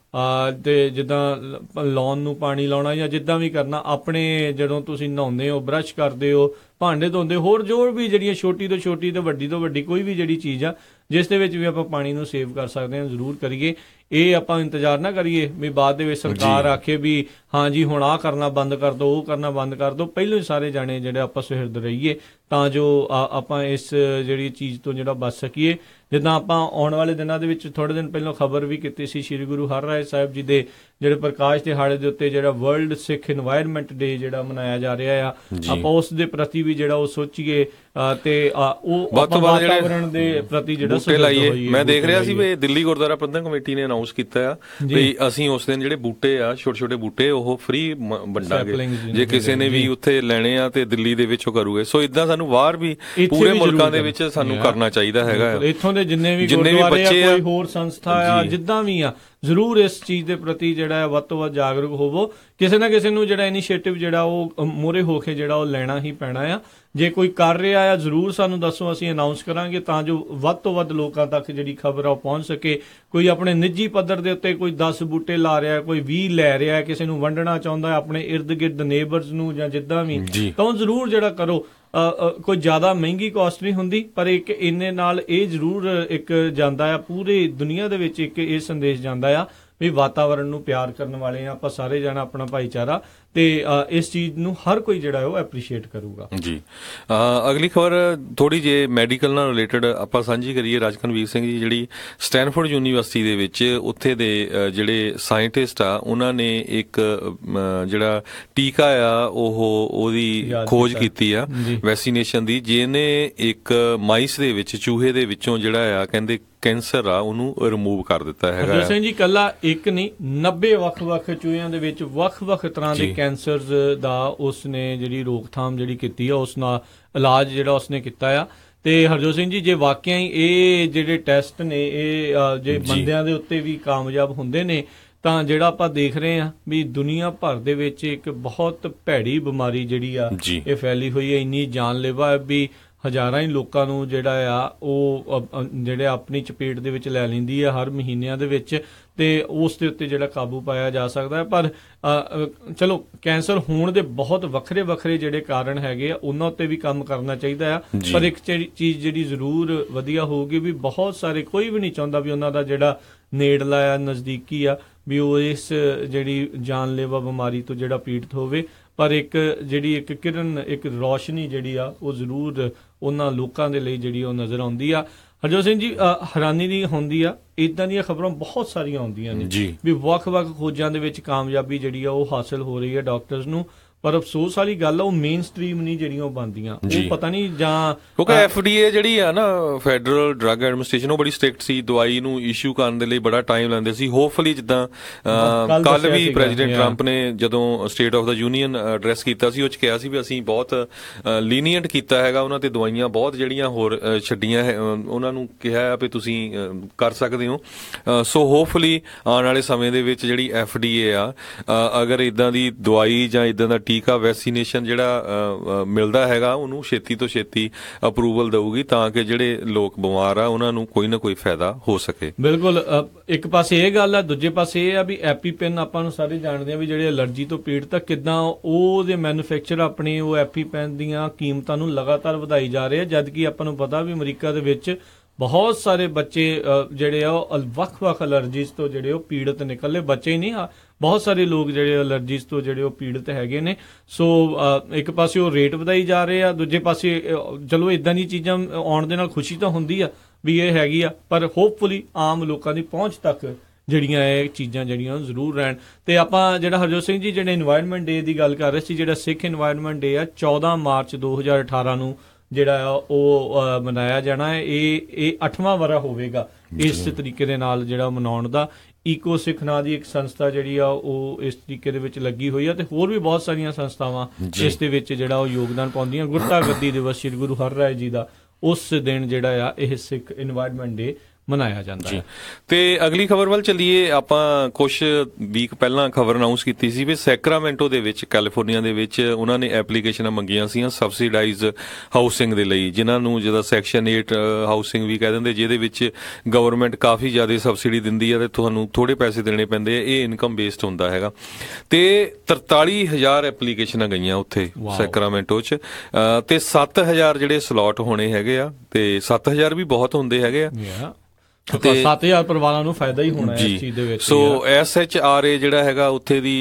ਤੇ ਜਿੱਦਾਂ ਲਾਉਣ ਨੂੰ ਪਾਣੀ ਲਾਉਣਾ ਜਾਂ ਜਿੱਦਾਂ ਵੀ ਕਰਨਾ, ਆਪਣੇ ਜਦੋਂ ਤੁਸੀਂ ਨਹਾਉਂਦੇ ਹੋ, ਬਰਸ਼ ਕਰਦੇ ਹੋ, ਭਾਂਡੇ ਧੋਂਦੇ, ਹੋਰ ਜੋ ਵੀ ਜਿਹੜੀਆਂ ਛੋਟੀ ਤੋਂ ਛੋਟੀ ਤੇ ਵੱਡੀ ਤੋਂ ਵੱਡੀ ਕੋਈ ਵੀ ਜਿਹੜੀ ਚੀਜ਼ ਆ ਜਿਸ ਦੇ ਵਿੱਚ ਵੀ ਆਪਾਂ ਪਾਣੀ ਨੂੰ ਸੇਵ ਕਰ ਸਕਦੇ ਹਾਂ, ਜ਼ਰੂਰ ਕਰੀਏ। ਇਹ ਆਪਾਂ ਇੰਤਜ਼ਾਰ ਨਾ ਕਰੀਏ ਵੀ ਬਾਅਦ ਦੇ ਵਿੱਚ ਸਰਕਾਰ ਆਖੇ ਵੀ ਹਾਂ ਜੀ ਹੁਣ ਆਹ ਕਰਨਾ ਬੰਦ ਕਰ ਦਿਓ, ਉਹ ਕਰਨਾ ਬੰਦ ਕਰ ਦਿਓ। ਪਹਿਲਾਂ ਹੀ ਸਾਰੇ ਜਾਣੇ ਜਿਹੜੇ ਆਪਾਂ ਸੁਹਿਰਦ ਰਹੀਏ ਤਾਂ ਜੋ ਆਪਾਂ ਇਸ ਜਿਹੜੀ ਚੀਜ਼ ਤੋਂ ਜਿਹੜਾ ਬਚ ਸਕੀਏ। ਜਿੱਦਾਂ ਆਪਾਂ ਆਉਣ ਵਾਲੇ ਦਿਨਾਂ ਦੇ ਵਿੱਚ ਥੋੜੇ ਦਿਨ ਪਹਿਲਾਂ ਖਬਰ ਵੀ ਕੀਤੀ ਸੀ, ਸ਼੍ਰੀ ਗੁਰੂ ਹਰਰਾਏ ਸਾਹਿਬ ਜੀ ਦੇ ਜਿਹੜੇ ਪ੍ਰਕਾਸ਼ ਦਿਹਾੜੇ ਦੇ ਉੱਤੇ ਜਿਹੜਾ ਵਰਲਡ ਸਿੱਖ এনवायरमेंट ਡੇ ਜਿਹੜਾ ਮਨਾਇਆ ਜਾ ਰਿਹਾ ਆ, ਆਪਾਂ ਉਸ ਦੇ ਪ੍ਰਤੀ ਵੀ ਜਿਹੜਾ ਉਹ ਸੋਚੀਏ ਤੇ ਉਹ ਵਾਤਾਵਰਣ ਦੇ ਪ੍ਰਤੀ ਜਿਹੜਾ ਬੂਟੇ ਲਾਈਏ। ਮੈਂ ਦੇਖ ਰਿਹਾ ਸੀ ਵੀ ਦਿੱਲੀ ਗੁਰਦੁਆਰਾ ਪ੍ਰਬੰਧਕ ਕਮੇਟੀ ਨੇ ਅਨਾਉਂਸ ਕੀਤਾ ਆ ਵੀ ਅਸੀਂ ਉਸ ਦਿਨ ਜਿਹੜੇ ਬੂਟੇ ਆ ਛੋਟੇ ਛੋਟੇ ਬੂਟੇ ਉਹ ਫ੍ਰੀ ਵੰਡਾਂਗੇ, ਜੇ ਕਿਸੇ ਨੇ ਵੀ ਉੱਥੇ ਲੈਣੇ ਆ ਤੇ ਦਿੱਲੀ ਦੇ ਵਿੱਚ ਉਹ ਕਰੂਗੇ। ਸੋ ਇਦਾਂ ਸਾਨੂੰ ਬਾਹਰ ਵੀ ਪੂਰੇ ਮੁਲਕਾਂ ਦੇ ਵਿੱਚ ਸਾਨੂੰ ਕਰਨਾ ਚਾਹੀਦਾ ਹੈਗਾ। ਇੱਥੋਂ ਦੇ ਜਿੰਨੇ ਵੀ ਗੁਰਦੁਆਰੇ ਆ, ਕੋਈ ਹੋਰ ਸੰਸਥਾ ਆ, ਜਿੱਦਾਂ ਵੀ ਆ, ਜ਼ਰੂਰ ਇਸ ਚੀਜ਼ ਦੇ ਪ੍ਰਤੀ ਜਿਹੜਾ ਵੱਧ ਤੋਂ ਵੱਧ ਜਾਗਰੂਕ ਹੋਵੋ। ਕਿਸੇ ਨਾ ਕਿਸੇ ਨੂੰ ਜਿਹੜਾ ਇਨੀਸ਼ੀਏਟਿਵ ਜਿਹੜਾ ਉਹ ਮੂਹਰੇ ਹੋ ਕੇ ਜਿਹੜਾ ਉਹ ਲੈਣਾ ਹੀ ਪੈਣਾ ਆ। ਜੇ ਕੋਈ ਕਰ ਰਿਹਾ ਆ ਜ਼ਰੂਰ ਸਾਨੂੰ ਦੱਸੋ, ਅਸੀਂ ਅਨਾਉਂਸ ਕਰਾਂਗੇ ਤਾਂ ਜੋ ਵੱਧ ਤੋਂ ਵੱਧ ਲੋਕਾਂ ਤੱਕ ਜਿਹੜੀ ਖਬਰ ਆ ਉਹ ਪਹੁੰਚ ਸਕੇ। ਕੋਈ ਆਪਣੇ ਨਿੱਜੀ ਪੱਧਰ ਦੇ ਉੱਤੇ ਕੋਈ 10 ਬੂਟੇ ਲਾ ਰਿਹਾ, ਕੋਈ 20 ਲੈ ਰਿਹਾ, ਕਿਸੇ ਨੂੰ ਵੰਡਣਾ ਚਾਹੁੰਦਾ ਆਪਣੇ ਇਰਦ ਗਿਰਦ ਨੇਬਰਸ ਨੂੰ ਜਾਂ ਜਿੱਦਾਂ ਵੀ, ਤਾਂ ਉਹ ਜ਼ਰੂਰ ਜਿਹੜਾ ਕਰੋ। ਕੋਈ ਜ਼ਿਆਦਾ ਮਹਿੰਗੀ ਕਾਸਟ ਨਹੀਂ ਹੁੰਦੀ, ਪਰ ਇੱਕ ਇੰਨੇ ਨਾਲ ਇਹ ਜ਼ਰੂਰ ਇੱਕ ਜਾਂਦਾ ਆ ਪੂਰੀ ਦੁਨੀਆ ਦੇ ਵਿੱਚ ਇੱਕ ਇਹ ਸੰਦੇਸ਼ ਜਾਂਦਾ ਆ ਵੀ ਵਾਤਾਵਰਣ ਨੂੰ ਪਿਆਰ ਕਰਨ ਵਾਲੇ ਆ ਆਪਾਂ ਸਾਰੇ ਜਾਣਾ, ਆਪਣਾ ਭਾਈਚਾਰਾ, ਤੇ ਇਸ ਚੀਜ਼ ਨੂੰ ਹਰ ਕੋਈ ਜਿਹੜਾ ਉਹ ਐਪਰੀਸ਼ੀਏਟ ਕਰੂਗਾ ਜੀ। ਅਗਲੀ ਖਬਰ ਥੋੜੀ ਜਿਹੀ ਮੈਡੀਕਲ ਨਾਲ ਰਿਲੇਟਡ ਆਪਾਂ ਸਾਂਝੀ ਕਰੀਏ। ਰਾਜਕਨਵੀਰ ਸਿੰਘ ਜੀ, ਜਿਹੜੀ ਸਟੈਨਫੋਰਡ ਯੂਨੀਵਰਸਿਟੀ ਦੇ ਵਿੱਚ ਉੱਥੇ ਦੇ ਜਿਹੜੇ ਸਾਇੰਟਿਸਟ ਆ ਉਹਨਾਂ ਨੇ ਇੱਕ ਜਿਹੜਾ ਟੀਕਾ ਆ ਉਹਦੀ ਖੋਜ ਕੀਤੀ ਆ ਵੈਕਸੀਨੇਸ਼ਨ ਦੀ, ਜਿਹਨੇ ਇੱਕ ਮਾਈਸ ਦੇ ਵਿੱਚ, ਚੂਹੇ ਦੇ ਵਿੱਚੋਂ ਜਿਹੜਾ ਆ ਕਹਿੰਦੇ ਕੈਂਸਰ ਆ ਉਹਨੂੰ ਰਿਮੂਵ ਕਰ ਦਿੱਤਾ ਹੈਗਾ। ਹਰਜੋਤ ਸਿੰਘ ਜੀ, ਕੱਲਾ ਇੱਕ ਨਹੀਂ 90 ਵੱਖ-ਵੱਖ ਚੂਹਿਆਂ ਦੇ ਵਿੱਚ ਵੱਖ-ਵੱਖ ਤਰ੍ਹਾਂ ਦੇ ਕੈਂਸਰਸ ਦਾ ਉਸਨੇ ਜਿਹੜੀ ਰੋਕਥਾਮ ਜਿਹੜੀ ਕੀਤੀ ਆ, ਉਸ ਨਾਲ ਇਲਾਜ ਜਿਹੜਾ ਉਸਨੇ ਕੀਤਾ ਆ। ਤੇ ਹਰਜੋਤ ਸਿੰਘ ਜੀ, ਜੇ ਵਾਕਿਆ ਹੀ ਇਹ ਜਿਹੜੇ ਟੈਸਟ ਨੇ ਇਹ ਜੇ ਬੰਦਿਆਂ ਦੇ ਉੱਤੇ ਵੀ ਕਾਮਯਾਬ ਹੁੰਦੇ ਨੇ ਤਾਂ ਜਿਹੜਾ ਆਪਾਂ ਦੇਖ ਰਹੇ ਹਾਂ ਵੀ ਦੁਨੀਆ ਭਰ ਦੇ ਵਿੱਚ ਇੱਕ ਬਹੁਤ ਭੈੜੀ ਬਿਮਾਰੀ ਜਿਹੜੀ ਆ ਇਹ ਫੈਲੀ ਹੋਈ ਹੈ, ਇੰਨੀ ਜਾਨਲੇਵਾ ਹੈ ਵੀ ਹਜ਼ਾਰਾਂ ਹੀ ਲੋਕਾਂ ਨੂੰ ਜਿਹੜਾ ਆ ਉਹ ਜਿਹੜੇ ਆਪਣੀ ਚਪੇਟ ਦੇ ਵਿੱਚ ਲੈ ਲੈਂਦੀ ਆ ਹਰ ਮਹੀਨਿਆਂ ਦੇ ਵਿੱਚ, ਤੇ ਉਸ ਦੇ ਉੱਤੇ ਜਿਹੜਾ ਕਾਬੂ ਪਾਇਆ ਜਾ ਸਕਦਾ ਹੈ। ਪਰ ਚਲੋ ਕੈਂਸਰ ਹੋਣ ਦੇ ਬਹੁਤ ਵੱਖਰੇ ਵੱਖਰੇ ਜਿਹੜੇ ਕਾਰਨ ਹੈਗੇ ਆ, ਉਹਨਾਂ ਉੱਤੇ ਵੀ ਕੰਮ ਕਰਨਾ ਚਾਹੀਦਾ ਆ। ਪਰ ਇੱਕ ਚੀਜ਼ ਜਿਹੜੀ ਜ਼ਰੂਰ ਵਧੀਆ ਹੋਊਗੀ ਵੀ ਬਹੁਤ ਸਾਰੇ, ਕੋਈ ਵੀ ਨਹੀਂ ਚਾਹੁੰਦਾ ਵੀ ਉਹਨਾਂ ਦਾ ਜਿਹੜਾ ਨੇੜਲਾ ਆ, ਨਜ਼ਦੀਕੀ ਆ, ਵੀ ਉਹ ਇਸ ਜਿਹੜੀ ਜਾਨਲੇਵਾ ਬਿਮਾਰੀ ਤੋਂ ਜਿਹੜਾ ਪੀੜਤ ਹੋਵੇ। ਪਰ ਇੱਕ ਜਿਹੜੀ ਇੱਕ ਕਿਰਨ, ਇੱਕ ਰੌਸ਼ਨੀ ਜਿਹੜੀ ਆ ਉਹ ਜ਼ਰੂਰ ਉਹਨਾਂ ਲੋਕਾਂ ਦੇ ਲਈ ਜਿਹੜੀ ਉਹ ਨਜ਼ਰ ਆਉਂਦੀ ਆ। ਹਰਜੋਤ ਸਿੰਘ ਜੀ, ਹੈਰਾਨੀ ਦੀ ਹੁੰਦੀ ਆ, ਇਦਾਂ ਦੀਆਂ ਖਬਰਾਂ ਬਹੁਤ ਸਾਰੀਆਂ ਆਉਂਦੀਆਂ ਨੇ ਵੀ ਵੱਖ-ਵੱਖ ਖੋਜਾਂ ਦੇ ਵਿੱਚ ਕਾਮਯਾਬੀ ਜਿਹੜੀ ਆ ਉਹ ਹਾਸਲ ਹੋ ਰਹੀ ਹੈ ਡਾਕਟਰਸ ਨੂੰ, ਪਰ ਅਫਸੋਸ ਵਾਲੀ ਗੱਲ ਆ ਉਹ ਮੇਨ ਸਟ੍ਰੀਮ ਨਹੀਂ ਜਿਹੜੀਆਂ ਉਹ ਬਣਦੀਆਂ। ਉਹ ਪਤਾ ਨਹੀਂ ਜਾਂ ਕਿਉਂਕਿ FDA ਜਿਹੜੀ ਆ ਨਾ, ਫੈਡਰਲ ਡਰੱਗ ਐਡਮਿਨਿਸਟ੍ਰੇਸ਼ਨ, ਉਹ ਬੜੀ ਸਟ੍ਰਿਕਟ ਸੀ, ਦਵਾਈ ਨੂੰ ਇਸ਼ੂ ਕਰਨ ਦੇ ਲਈ ਬੜਾ ਟਾਈਮ ਲੈਂਦੇ ਸੀ। ਹੋਪਫੁਲੀ ਜਿੱਦਾਂ ਕੱਲ ਵੀ ਪ੍ਰੈਜ਼ੀਡੈਂਟ ਟਰੰਪ ਨੇ ਜਦੋਂ state of the union address ਕੀਤਾ ਸੀ, ਉਹ 'ਚ ਕਿਹਾ ਸੀ ਵੀ ਅਸੀਂ ਬਹੁਤ ਲੀਨੀਅੰਟ ਕੀਤਾ ਹੈਗਾ ਉਹਨਾਂ ਤੇ, ਦਵਾਈਆਂ ਬਹੁਤ ਜਿਹੜੀਆਂ ਹੋਰ ਛੱਡੀਆਂ ਉਹਨਾਂ ਨੂੰ ਕਿਹਾ ਵੀ ਤੁਸੀਂ ਕਰ ਸਕਦੇ ਹੋ। ਸੋ ਹੋਪਫੁਲੀ ਆਉਣ ਵਾਲੇ ਸਮੇਂ ਦੇ ਵਿੱਚ ਜਿਹੜੀ FDA ਆ, ਅਗਰ ਇੱਦਾਂ ਦੀ ਦਵਾਈ ਜਾਂ ਇੱਦਾਂ ਦਾ ਟੀਕਾ ਵੈਕਸੀਨੇਸ਼ਨ ਜਿਹੜਾ ਮਿਲਦਾ ਹੈਗਾ ਉਹਨੂੰ ਛੇਤੀ ਤੋਂ ਛੇਤੀ ਅਪਰੂਵਲ ਦੇਊਗੀ ਤਾਂ ਕਿ ਜਿਹੜੇ ਲੋਕ ਬਿਮਾਰ ਆ ਉਹਨਾਂ ਨੂੰ ਕੋਈ ਨਾ ਕੋਈ ਫਾਇਦਾ ਹੋ ਸਕੇ। ਬਿਲਕੁਲ, ਇੱਕ ਪਾਸੇ ਇਹ ਗੱਲ ਆ, ਦੂਜੇ ਪਾਸੇ ਇਹ ਆ ਵੀ ਐਪੀਪੈਨ ਆਪਾਂ ਨੂੰ ਸਾਰੇ ਜਾਣਦੇ ਆ ਵੀ ਜਿਹੜੇ ਐਲਰਜੀ ਤੋਂ ਪੀੜਤ ਆ, ਕਿੱਦਾਂ ਉਹਦੇ ਮੈਨੂਫੈਕਚਰ ਆਪਣੀ ਉਹ ਐਪੀਪੈਨ ਦੀਆਂ ਕੀਮਤਾਂ ਨੂੰ ਲਗਾਤਾਰ ਵਧਾਈ ਜਾ ਰਹੇ ਆ, ਜਦਕਿ ਆਪਾਂ ਨੂੰ ਪਤਾ ਵੀ ਅਮਰੀਕਾ ਦੇ ਵਿੱਚ ਬਹੁਤ ਸਾਰੇ ਬੱਚੇ ਜਿਹੜੇ ਆ ਉਹ ਵੱਖ-ਵੱਖ ਅਲਰਜੀਜ਼ ਤੋਂ ਜਿਹੜੇ ਉਹ ਪੀੜਤ ਨਿਕਲੇ, ਬੱਚੇ ਹੀ ਨਹੀਂ ਬਹੁਤ ਸਾਰੇ ਲੋਕ ਜਿਹੜੇ ਅਲਰਜੀਜ਼ ਤੋਂ ਜਿਹੜੇ ਉਹ ਪੀੜਤ ਹੈਗੇ ਨੇ। ਸੋ ਇੱਕ ਪਾਸੇ ਉਹ ਰੇਟ ਵਧਾਈ ਜਾ ਰਹੇ ਆ, ਦੂਜੇ ਪਾਸੇ ਚਲੋ ਇਦਾਂ ਦੀ ਚੀਜ਼ਾਂ ਆਉਣ ਦੇ ਨਾਲ ਖੁਸ਼ੀ ਤਾਂ ਹੁੰਦੀ ਆ ਵੀ ਇਹ ਹੈਗੀ ਆ, ਪਰ ਹੋਪਫੁਲੀ ਆਮ ਲੋਕਾਂ ਦੀ ਪਹੁੰਚ ਤੱਕ ਜਿਹੜੀਆਂ ਇਹ ਚੀਜ਼ਾਂ ਜਿਹੜੀਆਂ ਜ਼ਰੂਰ ਰਹਿਣ। ਤੇ ਆਪਾਂ ਜਿਹੜਾ ਹਰਜੋਤ ਸਿੰਘ ਜੀ ਜਿਹੜੇ এনवायरमेंट ਡੇ ਦੀ ਗੱਲ ਕਰ ਰਹੇ ਸੀ, ਜਿਹੜਾ ਸਿੱਖ এনवायरमेंट ਡੇ ਆ 14 ਮਾਰਚ 2018 ਨੂੰ ਜਿਹੜਾ ਆ ਉਹ ਮਨਾਇਆ ਜਾਣਾ ਹੈ। ਇਹ 8ਵਾਂ ਵਰ੍ਹਾ ਹੋਵੇਗਾ ਇਸ ਤਰੀਕੇ ਦੇ ਨਾਲ ਜਿਹੜਾ ਮਨਾਉਣ ਦਾ। ਈਕੋ ਸਿੱਖ ਨਾਂ ਦੀ ਇੱਕ ਸੰਸਥਾ ਜਿਹੜੀ ਆ ਉਹ ਇਸ ਤਰੀਕੇ ਦੇ ਵਿੱਚ ਲੱਗੀ ਹੋਈ ਆ, ਤੇ ਹੋਰ ਵੀ ਬਹੁਤ ਸਾਰੀਆਂ ਸੰਸਥਾਵਾਂ ਇਸ ਦੇ ਵਿੱਚ ਜਿਹੜਾ ਉਹ ਯੋਗਦਾਨ ਪਾਉਂਦੀਆਂ। ਗੁਰਤਾ ਗੱਦੀ ਦਿਵਸ ਸ੍ਰੀ ਗੁਰੂ ਹਰਿਰਾਏ ਜੀ ਦਾ ਉਸ ਦਿਨ ਜਿਹੜਾ ਆ ਇਹ ਸਿੱਖ এনवायरमेंट ਡੇ ਮਨਾਇਆ ਜਾਂਦਾ ਹੈ। ਤੇ ਅਗਲੀ ਖਬਰ ਵੱਲ ਚੱਲੀਏ। ਆਪਾਂ ਕੁਝ ਵੀਕ ਪਹਿਲਾਂ ਖਬਰ ਅਨਾਉਂਸ ਕੀਤੀ ਸੀ ਵੀ ਸੈਕਰਾਮੈਂਟੋ ਦੇ ਵਿੱਚ ਕੈਲੀਫੋਰਨੀਆ ਦੇ ਵਿੱਚ ਉਹਨਾਂ ਨੇ ਐਪਲੀਕੇਸ਼ਨਾਂ ਮੰਗੀਆਂ ਸੀਆਂ ਸਬਸਿਡਾਈਜ਼ ਹਾਊਸਿੰਗ ਦੇ ਲਈ, ਜਿਨ੍ਹਾਂ ਨੂੰ ਜਿਹਦਾ ਸੈਕਸ਼ਨ 8 ਹਾਊਸਿੰਗ ਵੀ ਕਹਿ ਦਿੰਦੇ, ਜਿਹਦੇ ਵਿੱਚ ਗਵਰਨਮੈਂਟ ਕਾਫੀ ਜ਼ਿਆਦਾ ਸਬਸਿਡੀ ਦਿੰਦੀ ਹੈ ਤੇ ਤੁਹਾਨੂੰ ਥੋੜੇ ਪੈਸੇ ਦੇਣੇ ਪੈਂਦੇ ਆ। ਇਹ ਇਨਕਮ ਬੇਸਡ ਹੁੰਦਾ ਹੈਗਾ। ਤੇ 43,000 ਐਪਲੀਕੇਸ਼ਨਾਂ ਗਈਆਂ ਉੱਥੇ ਸੈਕਰਾਮੈਂਟੋ 'ਚ, ਤੇ 7,000 ਜਿਹੜੇ ਸਲੋਟ ਹੋਣੇ ਹੈਗੇ ਆ, ਤੇ 7,000 ਵੀ ਬਹੁਤ ਹੁੰਦੇ ਹੈਗੇ ਆ। ਤੇ 7,000 ਪਰਿਵਾਰਾਂ ਨੂੰ ਫਾਇਦਾ ਹੀ ਹੋਣਾ ਇਸ ਚੀਜ਼ ਦੇ ਵਿੱਚ। ਸੋ SHRA ਜਿਹੜਾ ਹੈਗਾ ਉੱਥੇ ਦੀ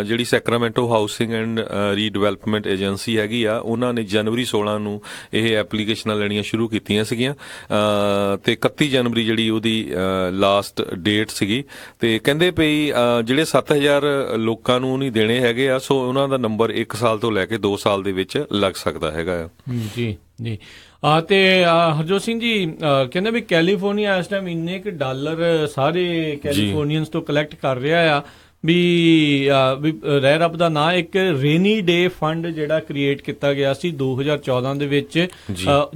ਜਿਹੜੀ ਸੈਕਰਾਮੈਂਟੋ ਹਾਊਸਿੰਗ ਐਂਡ ਰੀਡਿਵੈਲਪਮੈਂਟ ਏਜੰਸੀ ਹੈਗੀ ਆ, ਉਹਨਾਂ ਨੇ ਜਨਵਰੀ 16 ਨੂੰ ਇਹ ਐਪਲੀਕੇਸ਼ਨਾਂ ਲੈਣੀਆਂ ਸ਼ੁਰੂ ਕੀਤੀਆਂ ਸੀਗੀਆਂ, ਤੇ 31 ਜਨਵਰੀ ਜਿਹੜੀ ਉਹਦੀ ਲਾਸਟ ਡੇਟ ਸੀਗੀ। ਤੇ ਕਹਿੰਦੇ ਪਈ ਜਿਹੜੇ 7,000 ਲੋਕਾਂ ਨੂੰ ਨਹੀਂ ਦੇਣੇ ਹੈਗੇ ਆ, ਸੋ ਉਹਨਾਂ ਦਾ ਨੰਬਰ 1 ਸਾਲ ਤੋਂ ਲੈ ਕੇ 2 ਸਾਲ ਦੇ ਵਿੱਚ ਲੱਗ ਸਕਦਾ ਹੈਗਾ। ਜੀ ਜੀ। ਤੇ ਹਰਜੋਤ ਸਿੰਘ ਜੀ ਕਹਿੰਦੇ ਵੀ ਕੈਲੀਫੋਰਨੀਆ ਇਸ ਟਾਈਮ ਇੰਨੇ ਕੁ ਡਾਲਰ ਸਾਰੇ ਕੈਲੀਫੋਰਨੀਅਨਸ ਤੋਂ ਕਲੈਕਟ ਕਰ ਰਿਹਾ ਆ ਵੀ ਰਹਿ ਰੱਬ ਦਾ ਨਾਂ। ਇੱਕ ਰੇਨੀ ਡੇ ਫੰਡ ਜਿਹੜਾ ਕ੍ਰੀਏਟ ਕੀਤਾ ਗਿਆ ਸੀ 2014 ਦੇ ਵਿੱਚ,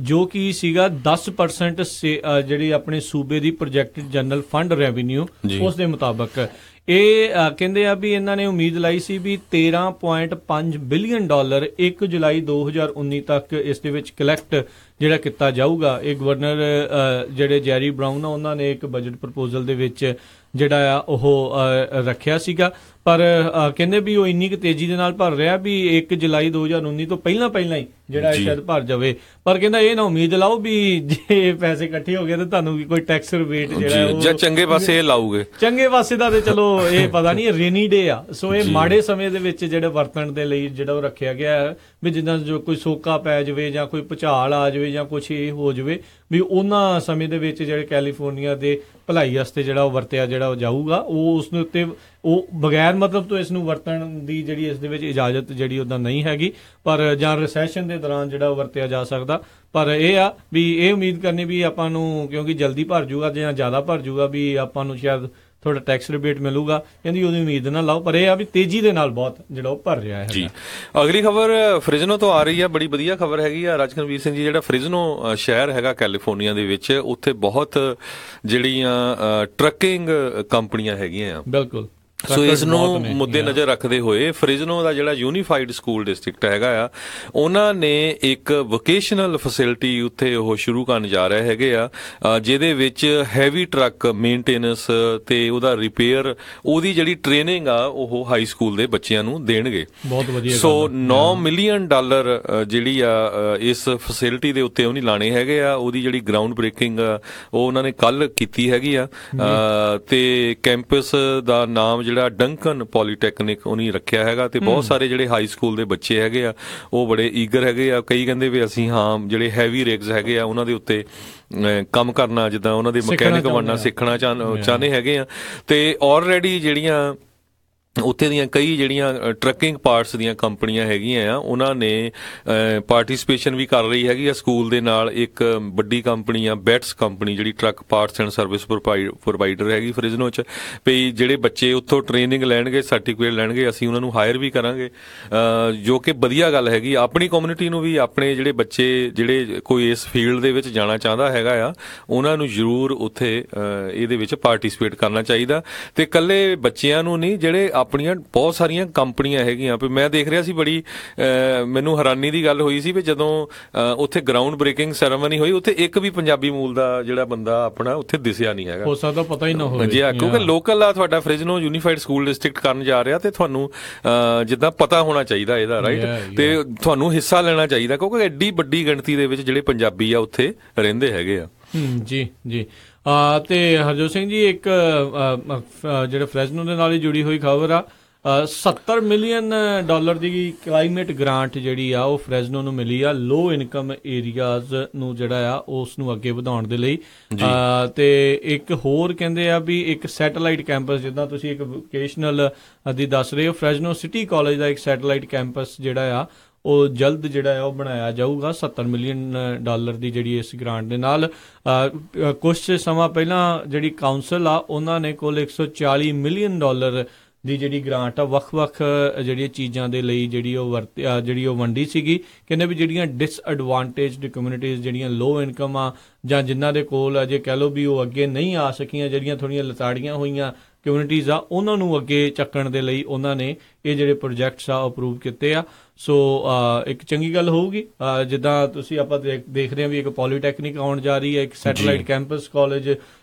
ਜੋ ਕਿ ਸੀਗਾ 10% ਜਿਹੜੀ ਆਪਣੇ ਸੂਬੇ ਦੀ ਪ੍ਰੋਜੈਕਟਡ ਜਨਰਲ ਫੰਡ ਰੈਵਨਿਊ, ਉਸ ਦੇ ਮੁਤਾਬਕ ਇਹ ਕਹਿੰਦੇ ਆ ਵੀ ਇਹਨਾਂ ਨੇ ਉਮੀਦ ਲਾਈ ਸੀ ਵੀ $13.5 ਬਿਲੀਅਨ 1 ਜੁਲਾਈ 2019 ਤੱਕ ਇਸ ਦੇ ਵਿੱਚ ਕਲੈਕਟ ਜਿਹੜਾ ਕੀਤਾ ਜਾਊਗਾ। ਇਹ ਗਵਰਨਰ ਜਿਹੜੇ ਜੈਰੀ ਬਰਾਊਨ ਆ ਉਹਨਾਂ ਨੇ ਇੱਕ ਬਜਟ ਪ੍ਰਪੋਜ਼ਲ ਦੇ ਵਿੱਚ ਜਿਹੜਾ ਆ ਉਹ ਰੱਖਿਆ ਸੀਗਾ, ਪਰ ਕਹਿੰਦੇ ਵੀ ਉਹ ਇੰਨੀ ਕੁ ਤੇਜ਼ੀ ਦੇ ਨਾਲ ਭਰ ਰਿਹਾ ਵੀ 1 ਜੁਲਾਈ 2019 ਤੋਂ ਪਹਿਲਾਂ ਹੀ ਜਿਹੜਾ ਸ਼ਾਇਦ ਭਰ ਜਾਵੇ। ਪਰ ਕਹਿੰਦਾ ਇਹ ਨਾ ਉਮੀਦ ਲਾਓ ਵੀ ਜੇ ਪੈਸੇ ਇਕੱਠੇ ਹੋ ਗਏ ਤਾਂ ਤੁਹਾਨੂੰ ਕੋਈ ਟੈਕਸ ਰਿਬੇਟ ਜਿਹੜਾ ਜਾਂ ਚੰਗੇ ਪਾਸੇ ਲਾਉਗੇ। ਚੰਗੇ ਪਾਸੇ ਦਾ ਤੇ ਚਲੋ ਇਹ ਪਤਾ ਨਹੀਂ, ਰੇਨੀ ਡੇ ਆ, ਸੋ ਇਹ ਮਾੜੇ ਸਮੇਂ ਦੇ ਵਿੱਚ ਜਿਹੜੇ ਵਰਤਣ ਦੇ ਲਈ ਜਿਹੜਾ ਉਹ ਰੱਖਿਆ ਗਿਆ ਹੈ ਵੀ ਜਿੱਦਾਂ ਜੋ ਕੋਈ ਸੋਕਾ ਪੈ ਜਾਵੇ ਜਾਂ ਕੋਈ ਭੁਚਾਲ ਆ ਜਾਵੇ ਜਾਂ ਕੁਛ ਇਹ ਹੋ ਜਾਵੇ ਵੀ ਉਹਨਾਂ ਸਮੇਂ ਦੇ ਵਿੱਚ ਜਿਹੜੇ ਕੈਲੀਫੋਰਨੀਆ ਦੇ ਭਲਾਈ ਵਾਸਤੇ ਜਿਹੜਾ ਉਹ ਵਰਤਿਆ ਜਿਹੜਾ ਉਹ ਜਾਊਗਾ। ਉਹ ਉਸ ਦੇ ਉੱਤੇ ਉਹ ਬਗੈਰ ਮਤਲਬ ਤੋਂ ਇਸ ਨੂੰ ਵਰਤਣ ਦੀ ਜਿਹੜੀ ਇਸ ਦੇ ਵਿੱਚ ਇਜਾਜ਼ਤ ਜਿਹੜੀ ਉੱਦਾਂ ਨਹੀਂ ਹੈਗੀ, ਪਰ ਜਾਂ ਰਿਸੈਸ਼ਨ ਦੇ ਦੌਰਾਨ ਜਿਹੜਾ ਉਹ ਵਰਤਿਆ ਜਾ ਸਕਦਾ। ਪਰ ਇਹ ਆ ਵੀ ਇਹ ਉਮੀਦ ਕਰਨੀ ਵੀ ਆਪਾਂ ਨੂੰ ਕਿਉਂਕਿ ਜਲਦੀ ਭਰ ਜੂਗਾ ਜਾਂ ਜ਼ਿਆਦਾ ਭਰ ਜੂਗਾ ਵੀ ਆਪਾਂ ਨੂੰ ਸ਼ਾਇਦ ਥੋੜਾ ਟੈਕਸ ਰਿਬੇਟ ਮਿਲੂਗਾ, ਕਹਿੰਦੀ ਉਹਦੀ ਉਮੀਦ ਨਾ ਲਾਓ। ਪਰ ਇਹ ਆ ਵੀ ਤੇਜ਼ੀ ਦੇ ਨਾਲ ਬਹੁਤ ਜਿਹੜਾ ਉਹ ਭਰ ਰਿਹਾ ਹੈ ਜੀ। ਅਗਲੀ ਖਬਰ ਫ੍ਰਿਜ਼ਨੋ ਤੋਂ ਆ ਰਹੀ ਆ, ਬੜੀ ਵਧੀਆ ਖਬਰ ਹੈਗੀ ਆ ਰਾਜਕਨਵੀਰ ਸਿੰਘ ਜੀ। ਜਿਹੜਾ ਫ੍ਰਿਜ਼ਨੋ ਸ਼ਹਿਰ ਹੈਗਾ ਕੈਲੀਫੋਰਨੀਆ ਦੇ ਵਿੱਚ, ਉੱਥੇ ਬਹੁਤ ਜਿਹੜੀਆਂ ਟਰੱਕਿੰਗ ਕੰਪਨੀਆਂ ਹੈਗੀਆਂ ਆ। ਬਿਲਕੁਲ। ਸੋ ਇਸ ਨੂੰ ਮੁੱਦੇ ਨਜ਼ਰ ਰੱਖਦੇ ਹੋਏ ਫ੍ਰਿਜ਼ਨੋ ਦਾ ਜਿਹੜਾ ਯੂਨੀਫਾਈਡ ਸਕੂਲ ਡਿਸਟ੍ਰਿਕਟ ਹੈਗਾ ਆ, ਉਹਨਾਂ ਨੇ ਇੱਕ ਵੋਕੇਸ਼ਨਲ ਫੈਸਿਲਿਟੀ ਉੱਥੇ ਉਹ ਸ਼ੁਰੂ ਕਰਨ ਜਾ ਰਹੇ ਹੈਗੇ ਆ, ਜਿਹਦੇ ਵਿੱਚ ਹੈਵੀ ਟਰੱਕ ਮੇਨਟੇਨੈਂਸ ਤੇ ਉਹਦਾ ਰਿਪੇਅਰ, ਉਹਦੀ ਜਿਹੜੀ ਟ੍ਰੇਨਿੰਗ ਆ ਉਹ ਹਾਈ ਸਕੂਲ ਦੇ ਬੱਚਿਆਂ ਨੂੰ ਦੇਣਗੇ। ਬਹੁਤ ਵਧੀਆ। ਸੋ $9 ਮਿਲੀਅਨ ਜਿਹੜੀ ਆ ਇਸ ਫੈਸਿਲਿਟੀ ਦੇ ਉੱਤੇ ਉਹਨੇ ਲਾਣੇ ਹੈਗੇ ਆ। ਉਹਦੀ ਜਿਹੜੀ ਗਰਾਊਂਡ ਬ੍ਰੇਕਿੰਗ ਉਹ ਉਹਨਾਂ ਨੇ ਕੱਲ ਕੀਤੀ ਹੈਗੀ ਆ, ਤੇ ਕੈਂਪਸ ਦਾ ਨਾਮ ਜਿਹੜਾ ਡੰਕਨ ਪੋਲੀਟੈਕਨਿਕ ਉਹਨੇ ਰੱਖਿਆ ਹੈਗਾ। ਤੇ ਬਹੁਤ ਸਾਰੇ ਜਿਹੜੇ ਹਾਈ ਸਕੂਲ ਦੇ ਬੱਚੇ ਹੈਗੇ ਆ ਉਹ ਬੜੇ ਈਗਰ ਹੈਗੇ ਆ। ਕਈ ਕਹਿੰਦੇ ਵੀ ਅਸੀਂ ਜਿਹੜੇ ਹੈਵੀ ਰਿਗਸ ਹੈਗੇ ਆ ਉਹਨਾਂ ਦੇ ਉੱਤੇ ਕੰਮ ਕਰਨਾ, ਜਿੱਦਾਂ ਉਹਨਾਂ ਦੇ ਮਕੈਨਿਕ ਬਣਨਾ ਸਿੱਖਣਾ ਚਾਹੁੰਦੇ ਹੈਗੇ ਆ। ਤੇ ਆਲਰੇਡੀ ਜਿਹੜੀਆਂ ਉੱਥੇ ਦੀਆਂ ਕਈ ਜਿਹੜੀਆਂ ਟਰੱਕਿੰਗ ਪਾਰਟਸ ਦੀਆਂ ਕੰਪਨੀਆਂ ਹੈਗੀਆਂ ਆ, ਉਹਨਾਂ ਨੇ ਪਾਰਟੀਸਪੇਸ਼ਨ ਵੀ ਕਰ ਰਹੀ ਹੈਗੀ ਆ ਸਕੂਲ ਦੇ ਨਾਲ। ਇੱਕ ਵੱਡੀ ਕੰਪਨੀ ਆ ਬੈਟਸ ਕੰਪਨੀ, ਜਿਹੜੀ truck parts and service provider ਹੈਗੀ ਫ੍ਰਿਜ਼ਨੋ 'ਚ। ਵੀ ਜਿਹੜੇ ਬੱਚੇ ਉੱਥੋਂ ਟ੍ਰੇਨਿੰਗ ਲੈਣਗੇ, ਸਰਟੀਫਿਕੇਟ ਲੈਣਗੇ, ਅਸੀਂ ਉਹਨਾਂ ਨੂੰ ਹਾਇਰ ਵੀ ਕਰਾਂਗੇ, ਜੋ ਕਿ ਵਧੀਆ ਗੱਲ ਹੈਗੀ। ਆਪਣੀ ਕਮਿਊਨਿਟੀ ਨੂੰ ਵੀ, ਆਪਣੇ ਜਿਹੜੇ ਬੱਚੇ ਜਿਹੜੇ ਕੋਈ ਇਸ ਫੀਲਡ ਦੇ ਵਿੱਚ ਜਾਣਾ ਚਾਹੁੰਦਾ ਹੈਗਾ ਆ, ਉਹਨਾਂ ਨੂੰ ਜ਼ਰੂਰ ਉੱਥੇ ਇਹਦੇ ਵਿੱਚ ਪਾਰਟੀਸਪੇਟ ਕਰਨਾ ਚਾਹੀਦਾ। ਤੇ ਇਕੱਲੇ ਬੱਚਿਆਂ ਨੂੰ ਨਹੀਂ, ਜਿਹੜੇ ਆਪਣੀਆਂ ਬਹੁਤ ਸਾਰੀਆਂ ਕੰਪਨੀਆਂ ਹੈਗੀਆਂ। ਮੈਂ ਦੇਖ ਰਿਹਾ ਸੀ, ਬੜੀ ਮੈਨੂੰ ਹੈਰਾਨੀ ਦੀ ਗੱਲ ਹੋਈ ਸੀ ਵੀ ਜਦੋਂ ਉੱਥੇ ਗਰਾਊਂਡ ਬ੍ਰੇਕਿੰਗ ਸੈਰੇਮਨੀ ਹੋਈ, ਉੱਥੇ ਇੱਕ ਵੀ ਪੰਜਾਬੀ ਮੂਲ ਦਾ ਜਿਹੜਾ ਬੰਦਾ ਆਪਣਾ ਉੱਥੇ ਦਿਸਿਆ ਨਹੀਂ ਹੈਗਾ। ਹੋ ਸਕਦਾ ਪਤਾ ਹੀ ਨਾ ਹੋਵੇ ਜੀ, ਕਿਉਂਕਿ ਲੋਕਲ ਆ ਤੁਹਾਡਾ ਫ੍ਰਿਜ਼ਨੋ ਯੂਨੀਫਾਈਡ ਸਕੂਲ ਡਿਸਟ੍ਰਿਕਟ ਕਰਨ ਜਾ ਰਿਹਾ, ਤੇ ਤੁਹਾਨੂੰ ਜਿੱਦਾਂ ਪਤਾ ਹੋਣਾ ਚਾਹੀਦਾ ਇਹਦਾ, ਰਾਈਟ, ਤੇ ਤੁਹਾਨੂੰ ਹਿੱਸਾ ਲੈਣਾ ਚਾਹੀਦਾ, ਕਿਉਂਕਿ ਐਡੀ ਵੱਡੀ ਗਿਣਤੀ ਦੇ ਵਿੱਚ ਜਿਹੜੇ ਪੰਜਾਬੀ ਆ ਉੱਥੇ ਰਹਿੰਦੇ ਹੈਗੇ ਆ। ਜੀ ਜੀ। ਤੇ ਹਰਜੋਤ ਸਿੰਘ ਜੀ, ਇੱਕ ਜਿਹੜੇ ਫਰੈਜ਼ਨੋ ਦੇ ਨਾਲ ਹੀ ਜੁੜੀ ਹੋਈ ਖਬਰ ਆ, $70 ਮਿਲੀਅਨ ਦੀ ਕਲਾਈਮੇਟ ਗ੍ਰਾਂਟ ਜਿਹੜੀ ਆ ਉਹ ਫਰੈਜ਼ਨੋ ਨੂੰ ਮਿਲੀ ਆ ਲੋ ਇਨਕਮ ਏਰੀਆਜ਼ ਨੂੰ ਜਿਹੜਾ ਆ ਉਸ ਨੂੰ ਅੱਗੇ ਵਧਾਉਣ ਦੇ ਲਈ। ਤੇ ਇੱਕ ਹੋਰ ਕਹਿੰਦੇ ਆ ਵੀ ਇੱਕ ਸੈਟੇਲਾਈਟ ਕੈਂਪਸ, ਜਿੱਦਾਂ ਤੁਸੀਂ ਇੱਕ ਵੋਕੇਸ਼ਨਲ ਦੀ ਦੱਸ ਰਹੇ ਹੋ, ਫਰੈਜ਼ਨੋ ਸਿਟੀ ਕਾਲਜ ਦਾ ਇੱਕ ਸੈਟੇਲਾਈਟ ਕੈਂਪਸ ਜਿਹੜਾ ਆ ਉਹ ਜਲਦ ਜਿਹੜਾ ਆ ਉਹ ਬਣਾਇਆ ਜਾਊਗਾ $70 ਮਿਲੀਅਨ ਦੀ ਜਿਹੜੀ ਇਸ ਗ੍ਰਾਂਟ ਦੇ ਨਾਲ। ਕੁਝ ਸਮਾਂ ਪਹਿਲਾਂ ਜਿਹੜੀ ਕਾਉਂਸਲ ਆ ਉਹਨਾਂ ਨੇ ਕੋਲ $140 ਮਿਲੀਅਨ ਦੀ ਜਿਹੜੀ ਗ੍ਰਾਂਟ ਆ ਵੱਖ-ਵੱਖ ਜਿਹੜੀਆਂ ਚੀਜ਼ਾਂ ਦੇ ਲਈ ਜਿਹੜੀ ਉਹ ਵੰਡੀ ਸੀਗੀ। ਕਹਿੰਦੇ ਵੀ ਜਿਹੜੀਆਂ ਡਿਸਐਡਵਾਂਟੇਜਡ ਕਮਿਊਨਿਟੀਜ਼, ਜਿਹੜੀਆਂ ਲੋ ਇਨਕਮ ਆ ਜਾਂ ਜਿਨ੍ਹਾਂ ਦੇ ਕੋਲ ਅਜੇ ਕਹਿ ਲਓ ਵੀ ਉਹ ਅੱਗੇ ਨਹੀਂ ਆ ਸਕੀਆਂ, ਜਿਹੜੀਆਂ ਥੋੜ੍ਹੀਆਂ ਲਤਾੜੀਆਂ ਹੋਈਆਂ ਕਮਿਊਨਿਟੀਜ਼ ਆ, ਉਹਨਾਂ ਨੂੰ ਅੱਗੇ ਚੱਕਣ ਦੇ ਲਈ ਉਹਨਾਂ ਨੇ ਇਹ ਜਿਹੜੇ ਪ੍ਰੋਜੈਕਟਸ ਆ ਅਪਰੂਵ ਕੀਤੇ ਆ। ਸੋ ਇੱਕ ਚੰਗੀ ਗੱਲ ਹੋਊਗੀ। ਜਿੱਦਾਂ ਤੁਸੀਂ ਆਪਾਂ ਦੇਖ ਰਹੇ ਹਾਂ ਵੀ ਇੱਕ ਪੋਲੀਟੈਕਨਿਕ ਆਉਣ ਜਾ ਰਹੀ ਹੈ, ਇੱਕ ਸੈਟੇਲਾਈਟ ਕੈਂਪਸ ਕਾਲਜ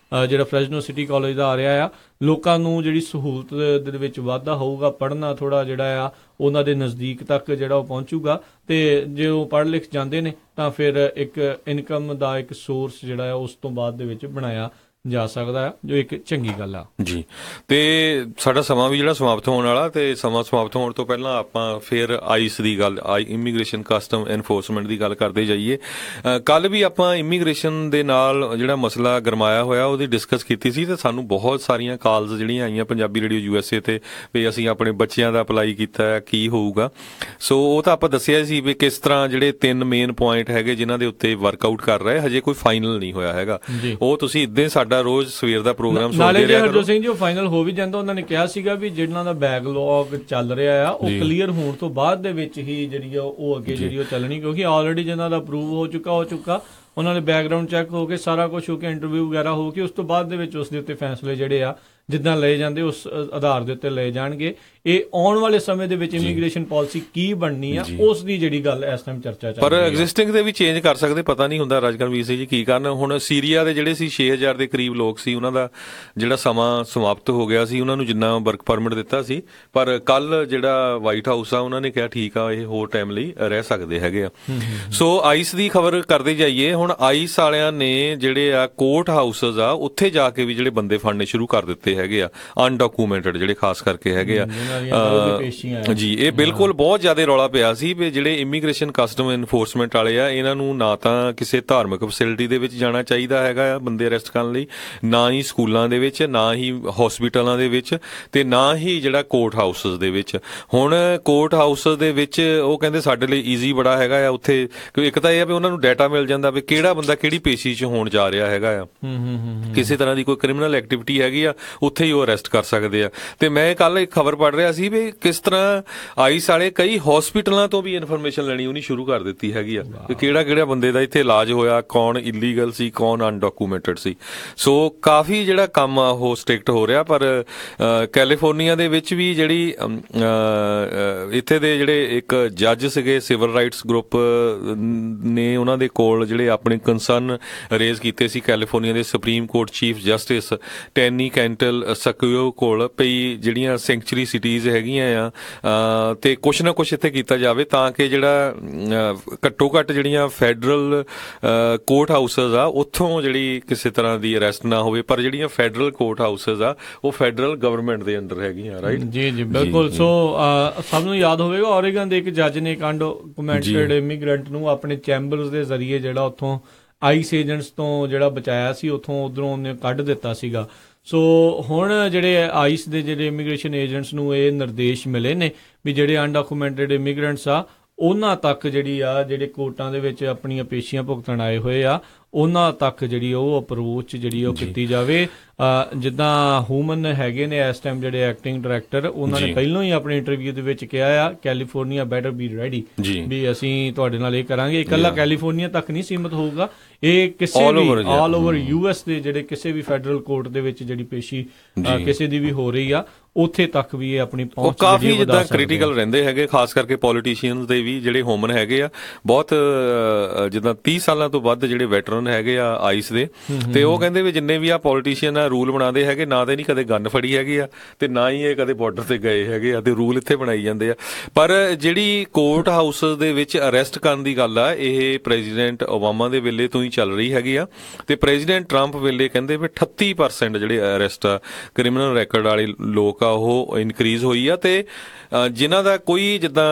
ਜਿਹੜਾ ਫਰੈਜ਼ਨੋ ਸਿਟੀ ਕਾਲਜ ਦਾ ਆ ਰਿਹਾ ਆ, ਲੋਕਾਂ ਨੂੰ ਜਿਹੜੀ ਸਹੂਲਤ ਦੇ ਵਿੱਚ ਵਾਧਾ ਹੋਊਗਾ, ਪੜ੍ਹਨਾ ਥੋੜ੍ਹਾ ਜਿਹੜਾ ਆ ਉਹਨਾਂ ਦੇ ਨਜ਼ਦੀਕ ਤੱਕ ਜਿਹੜਾ ਉਹ ਪਹੁੰਚੂਗਾ, ਤੇ ਜੇ ਉਹ ਪੜ੍ਹ ਲਿਖ ਜਾਂਦੇ ਨੇ ਤਾਂ ਫਿਰ ਇੱਕ ਇਨਕਮ ਦਾ ਇੱਕ ਸੋਰਸ ਜਿਹੜਾ ਆ ਉਸ ਤੋਂ ਬਾਅਦ ਦੇ ਵਿੱਚ ਬਣਾਇਆ ਜਾ ਸਕਦਾ ਹੈ, ਜੋ ਇੱਕ ਚੰਗੀ ਗੱਲ ਆ ਜੀ। ਤੇ ਸਾਡਾ ਸਮਾਂ ਵੀ ਜਿਹੜਾ ਸਮਾਪਤ ਹੋਣ ਵਾਲਾ, ਤੇ ਸਮਾਂ ਸਮਾਪਤ ਹੋਣ ਤੋਂ ਪਹਿਲਾਂ ਆਪਾਂ ਫਿਰ ਆਈਸ ਦੀ ਗੱਲ, ਇਮੀਗ੍ਰੇਸ਼ਨ ਕਸਟਮ ਐਨਫੋਰਸਮੈਂਟ ਦੀ ਗੱਲ ਕਰਦੇ ਜਾਈਏ। ਕੱਲ ਵੀ ਆਪਾਂ ਇਮੀਗ੍ਰੇਸ਼ਨ ਦੇ ਨਾਲ ਜਿਹੜਾ ਮਸਲਾ ਗਰਮਾਇਆ ਹੋਇਆ ਉਹਦੀ ਡਿਸਕਸ ਕੀਤੀ ਸੀ, ਤੇ ਸਾਨੂੰ ਬਹੁਤ ਸਾਰੀਆਂ ਕਾਲਸ ਜਿਹੜੀਆਂ ਆਈਆਂ ਪੰਜਾਬੀ ਰੇਡੀਓ USA ਤੇ ਵੀ ਅਸੀਂ ਆਪਣੇ ਬੱਚਿਆਂ ਦਾ ਅਪਲਾਈ ਕੀਤਾ ਹੈ, ਕੀ ਹੋਊਗਾ। ਸੋ ਉਹ ਤਾਂ ਆਪਾਂ ਦੱਸਿਆ ਸੀ ਵੀ ਕਿਸ ਤਰ੍ਹਾਂ ਜਿਹੜੇ 3 ਮੇਨ ਪੁਆਇੰਟ ਹੈਗੇ ਜਿਨ੍ਹਾਂ ਦੇ ਉੱਤੇ ਵਰਕਆਊਟ ਕਰ ਰਹੇ, ਹਜੇ ਕੋਈ ਫਾਈਨਲ ਨਹੀਂ ਹੋਇਆ ਹੈਗਾ। ਉਹ ਤੁਸੀਂ ਇੱਦਾਂ ਸਾਡਾ ਰੋਜ਼ ਸਵੇਰ ਦਾ ਪ੍ਰੋਗਰਾਮ ਸੁਣਦੇ ਰਿਹਾ ਕਰੋ। ਹਰਜੋਤ ਸਿੰਘ ਜੀ, ਉਹ ਫਾਈਨਲ ਹੋ ਵੀ ਜਾਂਦਾ, ਉਹਨਾਂ ਨੇ ਕਿਹਾ ਸੀਗਾ ਵੀ ਜਿਹਨਾਂ ਦਾ ਬੈਕਲੌਗ ਚੱਲ ਰਿਹਾ ਆ ਉਹ ਕਲੀਅਰ ਹੋਣ ਤੋਂ ਬਾਅਦ ਦੇ ਵਿੱਚ ਹੀ ਜਿਹੜੀ ਆ ਉਹ ਅੱਗੇ ਜਿਹੜੀ ਉਹ ਚੱਲਣੀ, ਕਿਉਂਕਿ ਆਲਰੇਡੀ ਜਿਹਨਾਂ ਦਾ ਅਪਰੂਵ ਹੋ ਚੁੱਕਾ ਉਹਨਾਂ ਦੇ ਬੈਕਗਰਾਊਂਡ ਚੈੱਕ ਹੋ ਕੇ ਸਾਰਾ ਕੁਝ ਹੋ ਕੇ ਇੰਟਰਵਿਊ ਵਗੈਰਾ ਹੋ ਕੇ ਉਸ ਤੋਂ ਬਾਅਦ ਦੇ ਵਿੱਚ ਉਸ ਦੇ ਉੱਤੇ ਫੈਸਲੇ ਜਿਹੜੇ ਆ ਜਿੱਦਾਂ ਲਏ ਜਾਂਦੇ ਉਸ ਆਧਾਰ ਦੇ ਉੱਤੇ ਲਏ ਜਾਣਗੇ। ਇਹ ਆਉਣ ਵਾਲੇ ਸਮੇਂ ਦੇ ਵਿੱਚ ਇਮੀਗ੍ਰੇਸ਼ਨ ਪਾਲਿਸੀ ਕੀ ਬਣਨੀ ਆ ਉਸ ਦੀ ਜਿਹੜੀ ਗੱਲ ਇਸ ਟਾਈਮ ਚਰਚਾ ਚੱਲ ਰਹੀ ਹੈ। ਪਰ ਐਗਜ਼ਿਸਟਿੰਗ ਦੇ ਵੀ ਚੇਂਜ ਕਰ ਸਕਦੇ, ਪਤਾ ਨਹੀਂ ਹੁੰਦਾ ਰਾਜਕਰਮਵੀਰ ਸਿੰਘ ਜੀ ਕੀ ਕਰਨ। ਹੁਣ ਸੀਰੀਆ ਦੇ ਜਿਹੜੇ ਸੀ 6000 ਦੇ ਕਰੀਬ ਲੋਕ ਸੀ, ਉਹਨਾਂ ਦਾ ਜਿਹੜਾ ਸਮਾਂ ਸਮਾਪਤ ਹੋ ਗਿਆ ਸੀ, ਉਹਨਾਂ ਨੂੰ ਜਿੰਨਾ ਵਰਕ ਪਰਮਿਟ ਦਿੱਤਾ ਸੀ, ਪਰ ਕੱਲ ਜਿਹੜਾ ਵਾਈਟ ਹਾਊਸ ਆ ਉਹਨਾਂ ਨੇ ਕਿਹਾ ਠੀਕ ਆ ਇਹ ਹੋਰ ਟਾਈਮ ਲਈ ਰਹਿ ਸਕਦੇ ਹੈਗੇ ਆ। ਸੋ ਆਈਸ ਦੀ ਖਬਰ ਕਰਦੇ ਜਾਈਏ। ਹੁਣ ਆਈਸ ਵਾਲਿਆਂ ਨੇ ਜਿਹੜੇ ਆ ਕੋਰਟ ਹਾਊਸਸ ਆ ਉੱਥੇ ਜਾ ਕੇ ਵੀ ਜਿਹੜੇ ਬੰਦੇ ਫੜਨੇ ਸ਼ੁਰੂ ਕਰ ਦਿੱਤੇ ਹੈਗੇ ਆ, ਅਨਡਾਕੂਮੈਂਟਡ ਜਿਹੜੇ ਖਾਸ ਕਰਕੇ ਹੈਗੇ ਆ ਜੀ। ਇਹ ਬਿਲਕੁਲ ਬਹੁਤ ਜ਼ਿਆਦਾ ਰੌਲਾ ਪਿਆ ਸੀ ਵੀ ਜਿਹੜੇ ਇਮੀਗ੍ਰੇਸ਼ਨ ਕਸਟਮ ਐਨਫੋਰਸਮੈਂਟ ਵਾਲੇ ਆ, ਇਹਨਾਂ ਨੂੰ ਨਾ ਤਾਂ ਕਿਸੇ ਧਾਰਮਿਕ ਫੈਸਿਲਿਟੀ ਦੇ ਵਿੱਚ ਜਾਣਾ ਚਾਹੀਦਾ ਹੈਗਾ ਆ ਬੰਦੇ ਅਰੈਸਟ ਕਰਨ ਲਈ, ਨਾ ਹੀ ਸਕੂਲਾਂ ਦੇ ਵਿੱਚ, ਨਾ ਹੀ ਹਸਪੀਟਲਾਂ ਦੇ ਵਿੱਚ, ਤੇ ਨਾ ਹੀ ਜਿਹੜਾ ਕੋਰਟ ਹਾਊਸਸ ਦੇ ਵਿੱਚ। ਹੁਣ ਕੋਰਟ ਹਾਊਸਸ ਦੇ ਵਿੱਚ ਉਹ ਕਹਿੰਦੇ ਸਾਡੇ ਲਈ ਈਜ਼ੀ ਬੜਾ ਹੈਗਾ ਆ ਉੱਥੇ, ਕਿਉਂਕਿ ਇੱਕ ਤਾਂ ਇਹ ਆ ਵੀ ਉਹਨਾਂ ਨੂੰ ਡਾਟਾ ਮਿਲ ਜਾਂਦਾ ਵੀ ਕਿਹੜਾ ਬੰਦਾ ਕਿਹੜੀ ਪੇਸ਼ੀ 'ਚ ਹੋਣ ਜਾ ਰਿਹਾ ਹੈਗਾ ਆ, ਕਿਸੇ ਤਰ੍ਹਾਂ ਦੀ ਕੋਈ ਕ੍ਰਿਮੀਨਲ ਐਕਟੀਵਿਟੀ ਹੈਗੀ ਆ ਉੱਥੇ ਹੀ ਉਹ ਅਰੈਸਟ ਕਰ ਸਕਦੇ ਆ। ਤੇ ਮੈਂ ਕੱਲ ਇੱਕ ਖਬਰ ਪੜ੍ਹ ਰਿਹਾ ਸੀ ਵੀ ਕਿਸ ਤਰ੍ਹਾਂ ਆਈਸ ਵਾਲੇ ਕਈ ਹਸਪੀਟਲਾਂ ਤੋਂ ਵੀ ਇਨਫੋਰਮੇਸ਼ਨ ਲੈਣੀ ਉਹਨੇ ਸ਼ੁਰੂ ਕਰ ਦਿੱਤੀ ਹੈਗੀ ਆ ਕਿ ਕਿਹੜਾ ਬੰਦੇ ਦਾ ਇੱਥੇ ਇਲਾਜ ਹੋਇਆ, ਕੌਣ ਇਲੀਗਲ ਸੀ, ਕੌਣ ਅਨਡਾਕੂਮੈਂਟਡ ਸੀ। ਸੋ ਕਾਫੀ ਜਿਹੜਾ ਕੰਮ ਆ ਉਹ ਸਟ੍ਰਿਕਟ ਹੋ ਰਿਹਾ। ਪਰ ਕੈਲੀਫੋਰਨੀਆ ਦੇ ਵਿੱਚ ਵੀ ਜਿਹੜੀ ਇੱਥੇ ਦੇ ਜਿਹੜੇ ਇੱਕ ਜੱਜ ਸੀਗੇ ਸਿਵਲ ਰਾਈਟਸ ਗਰੁੱਪ ਨੇ, ਉਹਨਾਂ ਦੇ ਕੋਲ ਜਿਹੜੇ ਆਪਣੇ ਕੰਸਰਨ ਰੇਜ਼ ਕੀਤੇ ਸੀ ਕੈਲੀਫੋਰਨੀਆ ਦੇ ਸੁਪਰੀਮ ਕੋਰਟ ਚੀਫ ਜਸਟਿਸ ਟੈਨੀ ਕੈਂਟਲ ਸਕੂਓ ਕੋਲ, ਪਈ ਜਿਹੜੀਆਂ ਸੈਂਕਚੁਰੀ ਸਿਟੀਜ਼ ਹੈਗੀਆਂ ਆ ਤੇ ਕੁਛ ਨਾ ਕੁਛ ਇੱਥੇ ਕੀਤਾ ਜਾਵੇ ਤਾਂ ਕਿ ਜਿਹੜਾ ਘੱਟੋ ਘੱਟ ਜਿਹੜੀਆਂ ਫੈਡਰਲ ਕੋਰਟ ਹਾਊਸਸ ਆ ਉੱਥੋਂ ਜਿਹੜੀ ਕਿਸੇ ਤਰ੍ਹਾਂ ਦੀ ਅਰੈਸਟ ਨਾ ਹੋਵੇ, ਪਰ ਜਿਹੜੀਆਂ ਫੈਡਰਲ ਕੋਰਟ ਹਾਊਸਸ ਆ ਉਹ ਫੈਡਰਲ ਗਵਰਨਮੈਂਟ ਦੇ ਅੰਡਰ ਹੈਗੀਆਂ। ਰਾਈਟ ਜੀ ਜੀ ਬਿਲਕੁਲ। ਸੋ ਸਭ ਨੂੰ ਯਾਦ ਹੋਵੇਗਾ ਓਰੇਗਨ ਦੇ ਇੱਕ ਜੱਜ ਨੇ ਇੱਕ ਅਨਡਾਕੂਮੈਂਟਡ ਇਮੀਗ੍ਰੈਂਟ ਨੂੰ ਆਪਣੇ ਚੈਂਬਰਸ ਦੇ ਜ਼ਰੀਏ ਜਿਹੜਾ ਉੱਥੋਂ ਆਈਸ ਏਜੰਟਸ ਤੋਂ ਜਿਹੜਾ ਬਚਾਇਆ ਸੀ, ਉੱਥੋਂ ਉਧਰੋਂ ਉਹਨੇ ਕੱਢ ਦਿੱਤਾ ਸੀਗਾ। ਸੋ ਹੁਣ ਜਿਹੜੇ ਆਈਸ ਦੇ ਜਿਹੜੇ ਇਮੀਗ੍ਰੇਸ਼ਨ ਏਜੰਟਸ ਨੂੰ ਇਹ ਨਿਰਦੇਸ਼ ਮਿਲੇ ਨੇ ਵੀ ਜਿਹੜੇ ਅਨਡਾਕੂਮੈਂਟਡ ਇਮੀਗ੍ਰੈਂਟਸ ਆ ਉਹਨਾਂ ਤੱਕ ਜਿਹੜੀ ਆ ਜਿਹੜੇ ਕੋਰਟਾਂ ਦੇ ਵਿੱਚ ਆਪਣੀਆਂ ਪੇਸ਼ੀਆਂ ਭੁਗਤਣ ਆਏ ਹੋਏ ਆ ਉਹਨਾਂ ਤੱਕ ਜਿਹੜੀ ਉਹ ਅਪਰੋਚ ਜਿਹੜੀ ਉਹ ਕੀਤੀ ਜਾਵੇ। ਜਿੱਦਾਂ ਹਿਊਮਨ ਹੈਗੇ ਨੇ ਇਸ ਟਾਈਮ ਜਿਹੜੇ ਐਕਟਿੰਗ ਡਾਇਰੈਕਟਰ, ਉਹਨਾਂ ਨੇ ਪਹਿਲਾਂ ਹੀ ਆਪਣੇ ਇੰਟਰਵਿਊ ਦੇ ਵਿੱਚ ਕਿਹਾ ਆ ਕੈਲੀਫੋਰਨੀਆ ਬੈਟਰ ਬੀ ਰੈਡੀ, ਵੀ ਅਸੀਂ ਤੁਹਾਡੇ ਨਾਲ ਇਹ ਕਰਾਂਗੇ। ਇਕੱਲਾ ਕੈਲੀਫੋਰਨੀਆ ਤੱਕ ਨਹੀਂ ਸੀਮਿਤ ਹੋਊਗਾ, ਇਹ ਕਿਸੇ ਵੀ ਆਲ ਓਵਰ US ਦੇ ਜਿਹੜੇ ਕਿਸੇ ਵੀ ਫੈਡਰਲ ਕੋਰਟ ਦੇ ਵਿੱਚ ਜਿਹੜੀ ਪੇਸ਼ੀ ਕਿਸੇ ਦੀ ਵੀ ਹੋ ਰਹੀ ਆ ਉੱਥੇ ਤੱਕ ਵੀ ਇਹ ਆਪਣੀ ਪਹੁੰਚ ਕਾਫੀ ਜਿੱਦਾਂ ਕ੍ਰਿਟੀਕਲ ਰਹਿੰਦੇ ਹੈਗੇ, ਖਾਸ ਕਰਕੇ ਪੋਲੀਟੀਸ਼ੀਅਨਸ ਦੇ ਵੀ ਜਿਹੜੇ ਹਿਊਮਨ ਹੈਗੇ ਆ ਬਹੁਤ, ਜਿੱਦਾਂ 30 ਸਾਲਾਂ ਤੋਂ ਵੱਧ ਜਿਹੜੇ ਵੈਟਰਨ ਚੇਅਰਮੈਨ ਹੈਗੇ ਆ ਆਈਸ ਦੇ, ਤੇ ਉਹ ਕਹਿੰਦੇ ਵੀ ਜਿੰਨੇ ਵੀ ਆ ਪੋਲੀਟੀਸ਼ੀਅਨ ਆ ਰੂਲ ਬਣਾਉਂਦੇ ਹੈਗੇ, ਨਾ ਤੇ ਨਹੀਂ ਕਦੇ ਗਨ ਫੜੀ ਹੈਗੀ ਆ ਤੇ ਨਾ ਹੀ ਇਹ ਕਦੇ ਬਾਰਡਰ ਤੇ ਗਏ ਹੈਗੇ ਆ, ਤੇ ਰੂਲ ਇੱਥੇ ਬਣਾਈ ਜਾਂਦੇ ਆ। ਪਰ ਜਿਹੜੀ ਕੋਰਟ ਹਾਊਸ ਦੇ ਵਿੱਚ ਅਰੈਸਟ ਕਰਨ ਦੀ ਗੱਲ ਆ, ਇਹ ਪ੍ਰੈਜ਼ੀਡੈਂਟ ਓਬਾਮਾ ਦੇ ਵੇਲੇ ਤੋਂ ਹੀ ਚੱਲ ਰਹੀ ਹੈਗੀ ਆ, ਤੇ ਪ੍ਰੈਜ਼ੀਡੈਂਟ ਟਰੰਪ ਵੇਲੇ ਕਹਿੰਦੇ ਵੀ 38% ਜਿਹੜੇ ਅਰੈਸਟ ਆ ਕ੍ਰਿਮੀਨਲ ਰੈਕੋਰਡ ਵਾਲੇ ਲੋਕ ਆ ਉਹ ਇਨਕਰੀਜ਼ ਹੋਈ ਆ, ਤੇ ਜਿਨ੍ਹਾਂ ਦਾ ਕੋਈ ਜਿੱਦਾਂ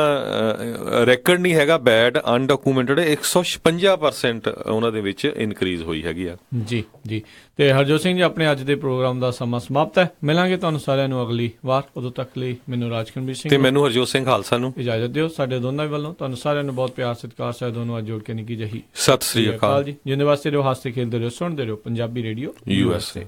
ਰੈਕੋਰਡ ਨਹੀਂ ਹੈਗਾ ਬੈਡ ਅਨਡਾਕੂਮੈਂਟਡ 156% ਉਹਨਾਂ ਦੇ ਵਿੱਚ ਇਨਕਰੀਜ਼ ਹੋਈ ਹੈਗੀ ਆ। ਜੀ ਜੀ। ਤੇ ਹਰਜੋਤ ਸਿੰਘ ਜੀ, ਆਪਣੇ ਅੱਜ ਦੇ ਪ੍ਰੋਗਰਾਮ ਦਾ ਸਮਾਂ ਸਮਾਪਤ ਹੈ। ਮਿਲਾਂਗੇ ਤੁਹਾਨੂੰ ਸਾਰਿਆਂ ਨੂੰ ਅਗਲੀ ਵਾਰ। ਉਦੋਂ ਤੱਕ ਲਈ ਮੈਨੂੰ ਰਾਜਕਨਵੀਰ ਸਿੰਘ ਤੇ ਮੈਨੂੰ ਹਰਜੋਤ ਸਿੰਘ ਖਾਲਸਾ ਨੂੰ ਇਜਾਜ਼ਤ ਦਿਓ। ਸਾਡੇ ਦੋਨਾਂ ਵੱਲੋਂ ਤੁਹਾਨੂੰ ਸਾਰਿਆਂ ਨੂੰ ਬਹੁਤ ਪਿਆਰ ਸਤਿਕਾਰ ਸਾਹਿਬ ਦੋਨੋਂ ਅੱਜ ਜੋੜ ਕੇ ਨਿੱਕੀ ਜਿਹੀ ਸਤਿ ਸ੍ਰੀ ਅਕਾਲ ਜੀ। ਜਿੰਦੇ ਵਾਸਤੇ ਰਹੋ, ਹੱਸਦੇ ਖੇਲਦੇ ਰਹੋ, ਸੁਣਦੇ ਰਹੋ ਪੰਜਾਬੀ ਰੇਡੀਓ USA।